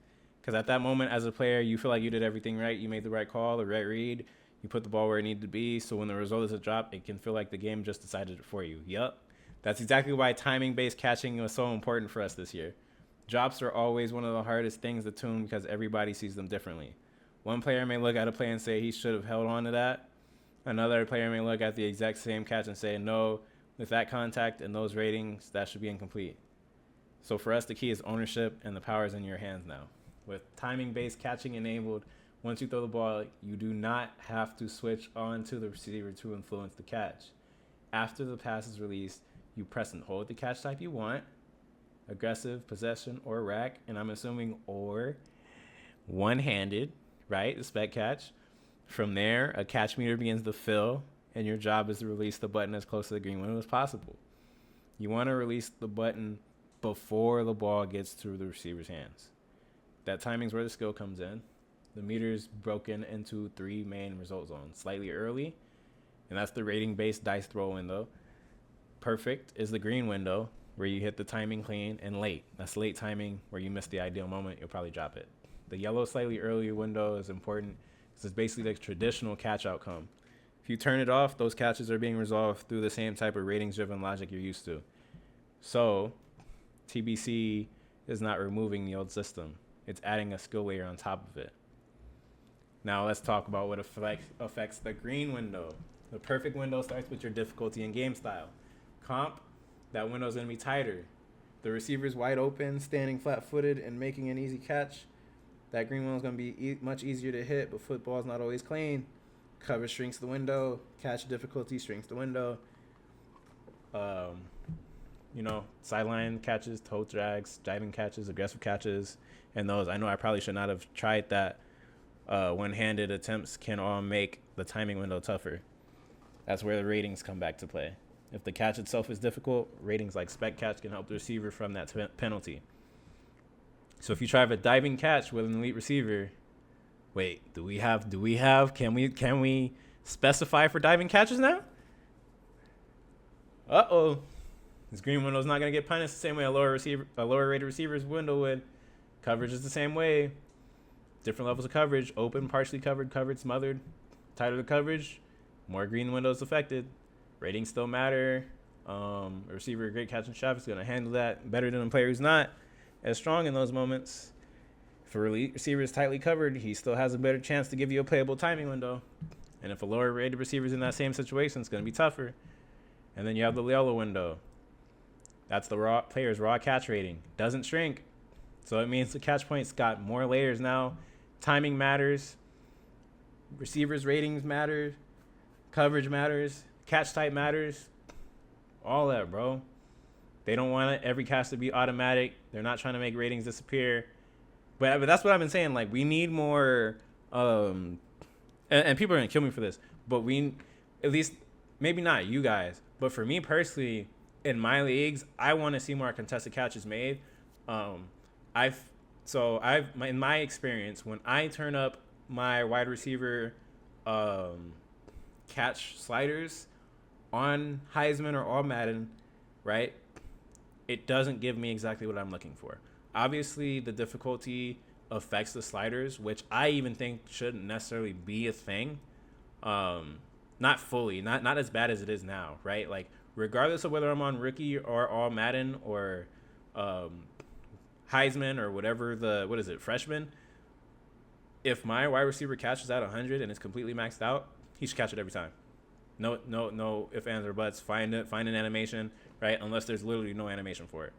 Because at that moment, as a player, you feel like you did everything right. You made the right call, the right read. You put the ball where it needed to be. So when the result is a drop, it can feel like the game just decided it for you. Yup. That's exactly why timing-based catching was so important for us this year. Drops are always one of the hardest things to tune because everybody sees them differently. One player may look at a play and say he should have held on to that. Another player may look at the exact same catch and say, no, with that contact and those ratings, that should be incomplete. So for us, the key is ownership, and the power is in your hands now. With timing-based catching enabled, once you throw the ball, you do not have to switch on to the receiver to influence the catch. After the pass is released, you press and hold the catch type you want, aggressive, possession, or rack, and I'm assuming or one-handed, right, the spec catch. From there, a catch meter begins to fill, and your job is to release the button as close to the green window as possible. You want to release the button before the ball gets through the receiver's hands. That timing is where the skill comes in. The meter is broken into 3 main result zones. Slightly early, and that's the rating-based dice throw window. Perfect is the green window, where you hit the timing clean, and late. That's late timing, where you miss the ideal moment, you'll probably drop it. The yellow slightly earlier window is important because it's basically the traditional catch outcome. If you turn it off, those catches are being resolved through the same type of ratings-driven logic you're used to. So, TBC is not removing the old system. It's adding a skill layer on top of it. Now let's talk about what affects the green window. The perfect window starts with your difficulty and game style. Comp, that window is going to be tighter. The receiver's wide open, standing flat-footed, and making an easy catch. That green window is going to be much easier to hit, but football's not always clean. Cover shrinks the window. Catch difficulty shrinks the window. Sideline catches, toe drags, diving catches, aggressive catches, and those. I know I probably should not have tried that. One-handed attempts can all make the timing window tougher. That's where the ratings come back to play. If the catch itself is difficult, ratings like spec catch can help the receiver from that penalty. So if you try a diving catch with an elite receiver, can we specify for diving catches now? Uh-oh. His green window is not going to get punished the same way a lower rated receiver's window would. Coverage is the same way. Different levels of coverage. Open, partially covered, smothered. Tighter the coverage, more green windows affected. Ratings still matter. A receiver with great catch and shot is going to handle that better than a player who's not as strong in those moments. If a receiver is tightly covered, he still has a better chance to give you a playable timing window. And if a lower rated receiver is in that same situation, it's going to be tougher. And then you have the yellow window. That's the player's raw catch rating. Doesn't shrink. So it means the catch point's got more layers now. Timing matters. Receivers' ratings matter. Coverage matters. Catch type matters. All that, bro. They don't want every catch to be automatic. They're not trying to make ratings disappear. But that's what I've been saying. Like, we need more, and people are going to kill me for this, but we, at least, maybe not you guys, but for me personally, in my leagues, I want to see more contested catches made. In my experience, when I turn up my wide receiver catch sliders on Heisman or all Madden, right, it doesn't give me exactly what I'm looking for. Obviously, the difficulty affects the sliders, which I even think shouldn't necessarily be a thing. Not fully, not as bad as it is now, right? Like, regardless of whether I'm on rookie or all Madden or Heisman or whatever freshman, if my wide receiver catches at 100 and it's completely maxed out, he should catch it every time. No ifs, ands, or buts. Find an animation, right? Unless there's literally no animation for it.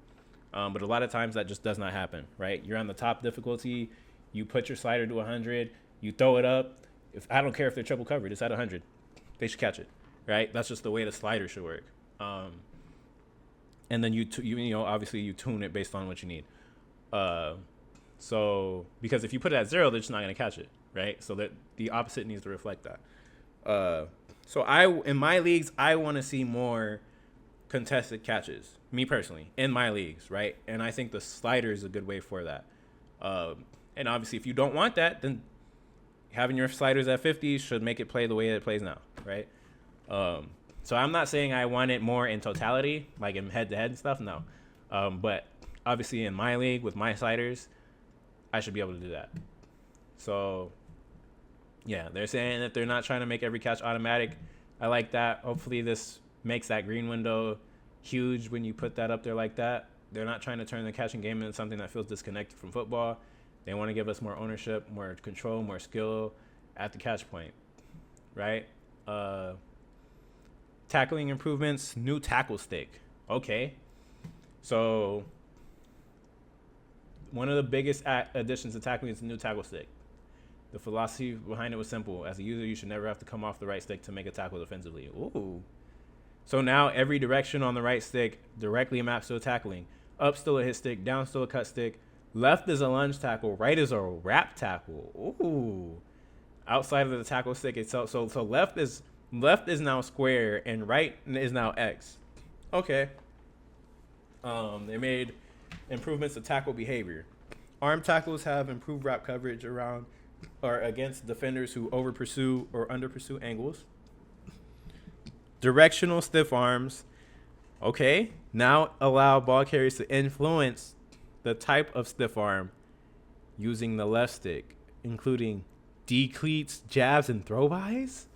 But a lot of times that just does not happen, right? You're on the top difficulty. You put your slider to 100. You throw it up. I don't care if they're triple covered. It's at 100. They should catch it, right? That's just the way the slider should work. And then obviously you tune it based on what you need. So because if you put it at 0, they're just not going to catch it, right? So that the opposite needs to reflect that. So in my leagues, I want to see more contested catches, me personally, in my leagues, right? And I think the slider is a good way for that. And obviously, if you don't want that, then having your sliders at 50 should make it play the way it plays now, right? So I'm not saying I want it more in totality, like in head-to-head and stuff, no. But obviously in my league with my sliders, I should be able to do that. So yeah, they're saying that they're not trying to make every catch automatic. I like that. Hopefully this makes that green window huge when you put that up there like that. They're not trying to turn the catching game into something that feels disconnected from football. They want to give us more ownership, more control, more skill at the catch point, right? Tackling improvements, new tackle stick. Okay. So one of the biggest additions to tackling is the new tackle stick. The philosophy behind it was simple. As a user, you should never have to come off the right stick to make a tackle defensively. Ooh. So now every direction on the right stick directly maps to a tackling. Up still a hit stick, down still a cut stick. Left is a lunge tackle, right is a wrap tackle. Ooh. Outside of the tackle stick itself. So left is now square and right is now X. Okay. They made improvements to tackle behavior. Arm tackles have improved wrap coverage around or against defenders who over pursue or under pursue angles. Directional stiff arms. Okay. Now allow ball carriers to influence the type of stiff arm using the left stick, including decleats, jabs, and throw-bys?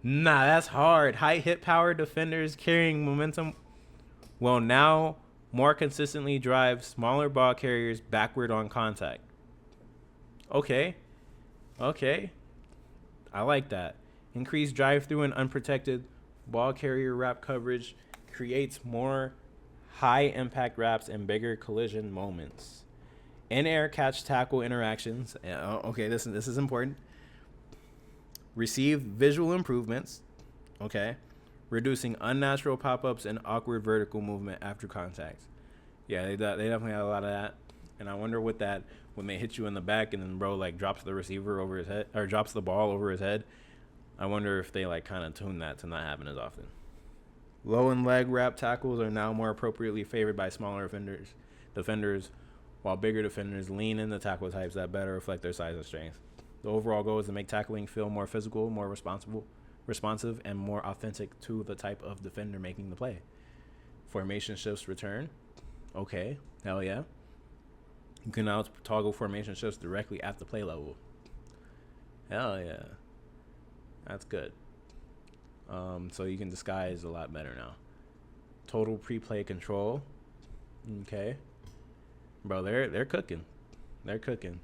Nah, that's hard. High hit power defenders carrying momentum will now more consistently drive smaller ball carriers backward on contact. Okay. I like that. Increased drive-through and unprotected ball carrier wrap coverage creates more high-impact wraps and bigger collision moments. In-air catch tackle interactions. Okay, this is important. Receive visual improvements. Okay. Reducing unnatural pop-ups and awkward vertical movement after contact. Yeah, they definitely had a lot of that. And I wonder what that, when they hit you in the back and then bro like drops the receiver over his head or drops the ball over his head. I wonder if they like kind of tune that to not happen as often. Low and leg wrap tackles are now more appropriately favored by smaller defenders, while bigger defenders lean into tackle types that better reflect their size and strength. The overall goal is to make tackling feel more physical, more responsive, and more authentic to the type of defender making the play. Formation shifts return. Okay, hell yeah. You can now toggle formation shifts directly at the play level. Hell yeah. That's good. So you can disguise a lot better now. Total pre-play control. Okay. Bro, they're cooking. They're cooking.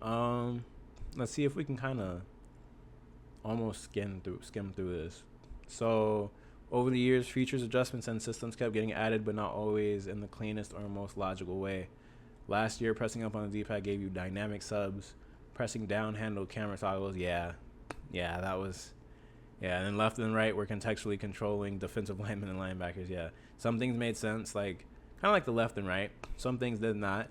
Let's see if we can kind of almost skim through this. So over the years, features, adjustments, and systems kept getting added, but not always in the cleanest or most logical way. Last year, pressing up on the D-pad gave you dynamic subs. Pressing down handled camera toggles. Yeah, that was... Yeah, and then left and right were contextually controlling defensive linemen and linebackers. Yeah, some things made sense, like kind of like the left and right. Some things did not.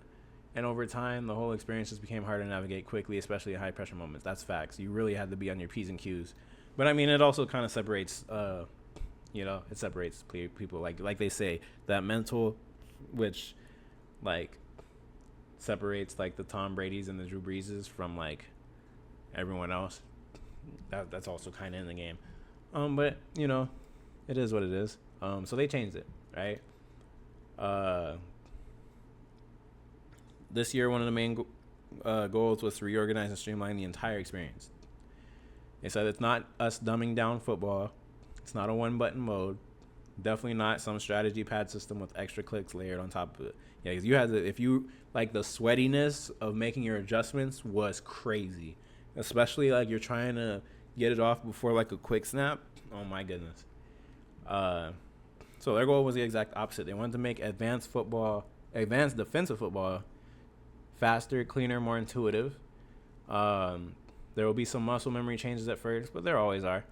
And over time, the whole experience just became harder to navigate quickly, especially in high-pressure moments. That's facts. You really had to be on your P's and Q's. But, I mean, it also kind of separates, it separates people. Like they say, that mental, which, like, separates, like, the Tom Brady's and the Drew Breeses from, like, everyone else. That's also kind of in the game. But, it is what it is. So they changed it, right? This year, one of the main goals was to reorganize and streamline the entire experience. They said it's not us dumbing down football. It's not a one-button mode. Definitely not some strategy pad system with extra clicks layered on top of it. Yeah, because you had to, the sweatiness of making your adjustments was crazy. Especially, like, you're trying to get it off before, like, a quick snap. Oh, my goodness. So their goal was the exact opposite. They wanted to make advanced defensive football faster, cleaner, more intuitive. There will be some muscle memory changes at first, but there always are.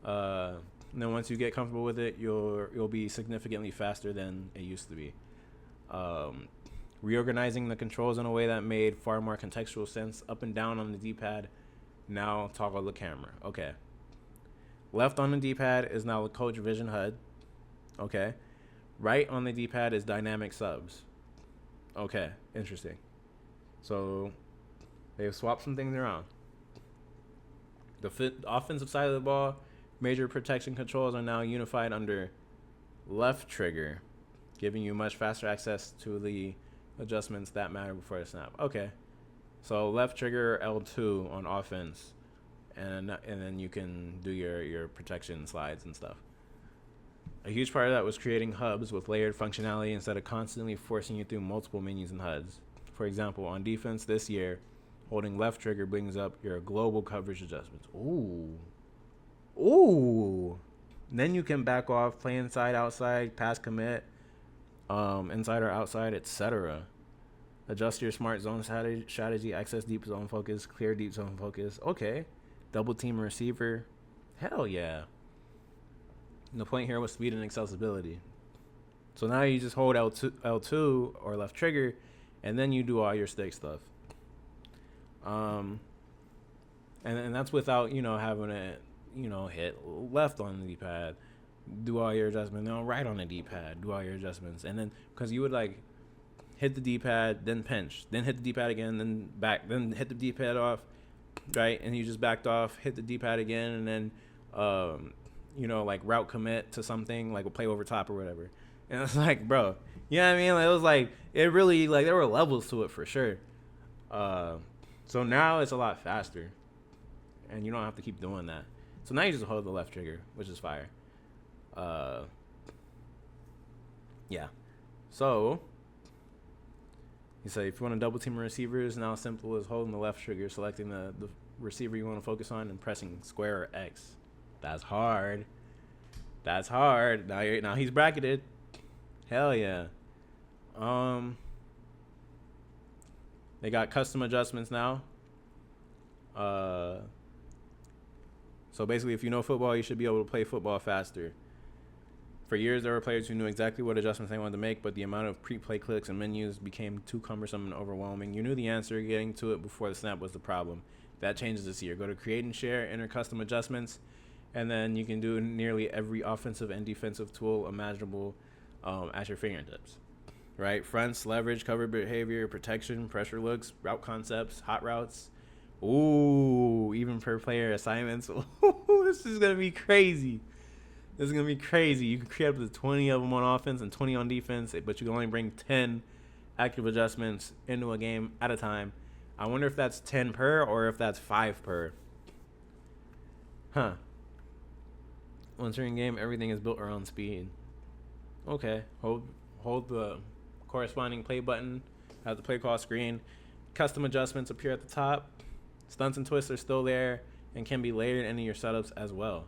And then once you get comfortable with it, you'll be significantly faster than it used to be. Reorganizing the controls in a way that made far more contextual sense. Up and down on the D-pad. Now toggle the camera. Okay. Left on the D-pad is now the coach vision HUD. Okay. Right on the D-pad is dynamic subs. Okay. Interesting. So they've swapped some things around. The offensive side of the ball, major protection controls are now unified under left trigger, giving you much faster access to the adjustments that matter before the snap. Okay. So left trigger L2 on offense, and then you can do your protection slides and stuff. A huge part of that was creating hubs with layered functionality instead of constantly forcing you through multiple menus and HUDs. For example, on defense this year, holding left trigger brings up your global coverage adjustments. Ooh. Then you can back off, play inside, outside, pass commit, inside or outside, etc. Adjust your smart zone strategy, access deep zone focus, clear deep zone focus. Okay. Double team receiver. Hell yeah. And the point here was speed and accessibility. So now you just hold L2 or left trigger, and then you do all your stick stuff. And that's without, having to, hit left on the D-pad, do all your adjustments, then right on the D-pad, do all your adjustments. And then, because you would, like, hit the D-pad, then pinch, then hit the D-pad again, then back, then hit the D-pad off, right? And you just backed off, hit the D-pad again, and then, like, route commit to something, like a play over top or whatever. And it's like, bro, you know what I mean? Like, it was like, it really, like, there were levels to it for sure. So now it's a lot faster, and you don't have to keep doing that. So now you just hold the left trigger, which is fire. Yeah. So you say if you want to double team a receiver, it's now as simple as holding the left trigger, selecting the receiver you want to focus on, and pressing square or X. That's hard. That's hard. Now he's bracketed. Hell yeah. They got custom adjustments now. So basically, if you know football, you should be able to play football faster. For years, there were players who knew exactly what adjustments they wanted to make, but the amount of pre-play clicks and menus became too cumbersome and overwhelming. You knew the answer. Getting to it before the snap was the problem. That changes this year. Go to Create and Share, enter custom adjustments, and then you can do nearly every offensive and defensive tool imaginable at your fingertips. Right? Fronts, leverage, cover behavior, protection, pressure looks, route concepts, hot routes. Ooh, even per player assignments. Ooh, this is going to be crazy. This is going to be crazy. You can create up to 20 of them on offense and 20 on defense, but you can only bring 10 active adjustments into a game at a time. I wonder if that's 10 per or if that's 5 per. Huh. Once you're in game, everything is built around speed. Okay. Hold the corresponding play button at the play call screen. Custom adjustments appear at the top. Stunts and twists are still there and can be layered into your setups as well.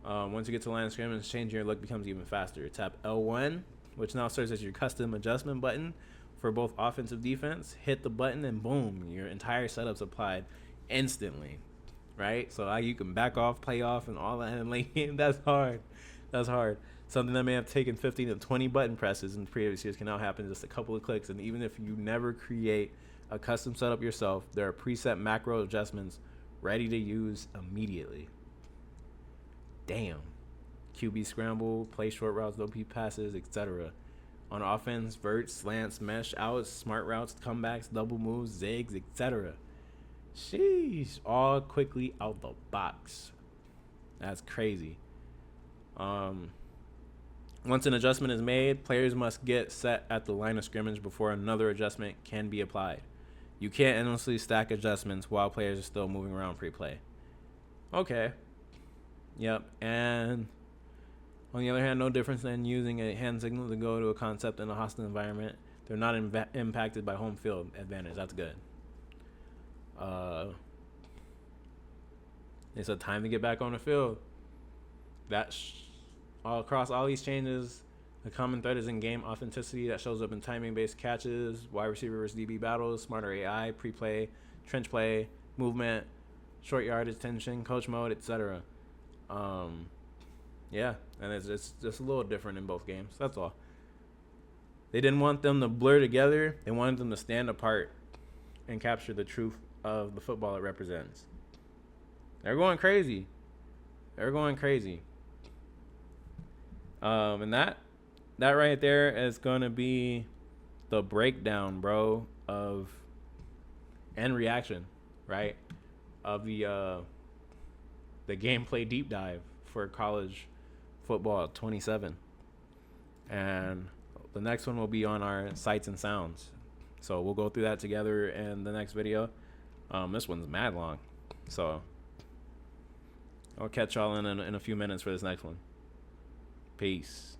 Once you get to line of scrimmage, changing your look becomes even faster. Tap L1, which now serves as your custom adjustment button for both offensive defense. Hit the button and boom, your entire setup's applied instantly, right? So you can back off, play off, and all that in late game. That's hard. That's hard. Something that may have taken 15 to 20 button presses in previous years can now happen in just a couple of clicks. And even if you never create a custom setup yourself, there are preset macro adjustments ready to use immediately. Damn. QB scramble, play short routes, low P passes, etc. On offense, verts, slants, mesh, outs, smart routes, comebacks, double moves, zigs, etc. Sheesh. All quickly out the box. That's crazy. Once an adjustment is made, players must get set at the line of scrimmage before another adjustment can be applied. You can't endlessly stack adjustments while players are still moving around pre-play. Okay. Yep. And on the other hand, no difference than using a hand signal to go to a concept in a hostile environment. They're not impacted by home field advantage. That's good. It's a time to get back on the field. All across all these changes, the common thread is in-game authenticity that shows up in timing-based catches, wide receiver versus DB battles, smarter AI, pre-play, trench play, movement, short yardage, tension, coach mode, etc. Yeah, and it's just a little different in both games. That's all. They didn't want them to blur together. They wanted them to stand apart and capture the truth of the football it represents. They're going crazy. They're going crazy. And that right there is going to be the breakdown, bro, and reaction, right, of the gameplay deep dive for college football 27. And the next one will be on our sights and sounds. So we'll go through that together in the next video. This one's mad long. So I'll catch y'all in a few minutes for this next one. Peace.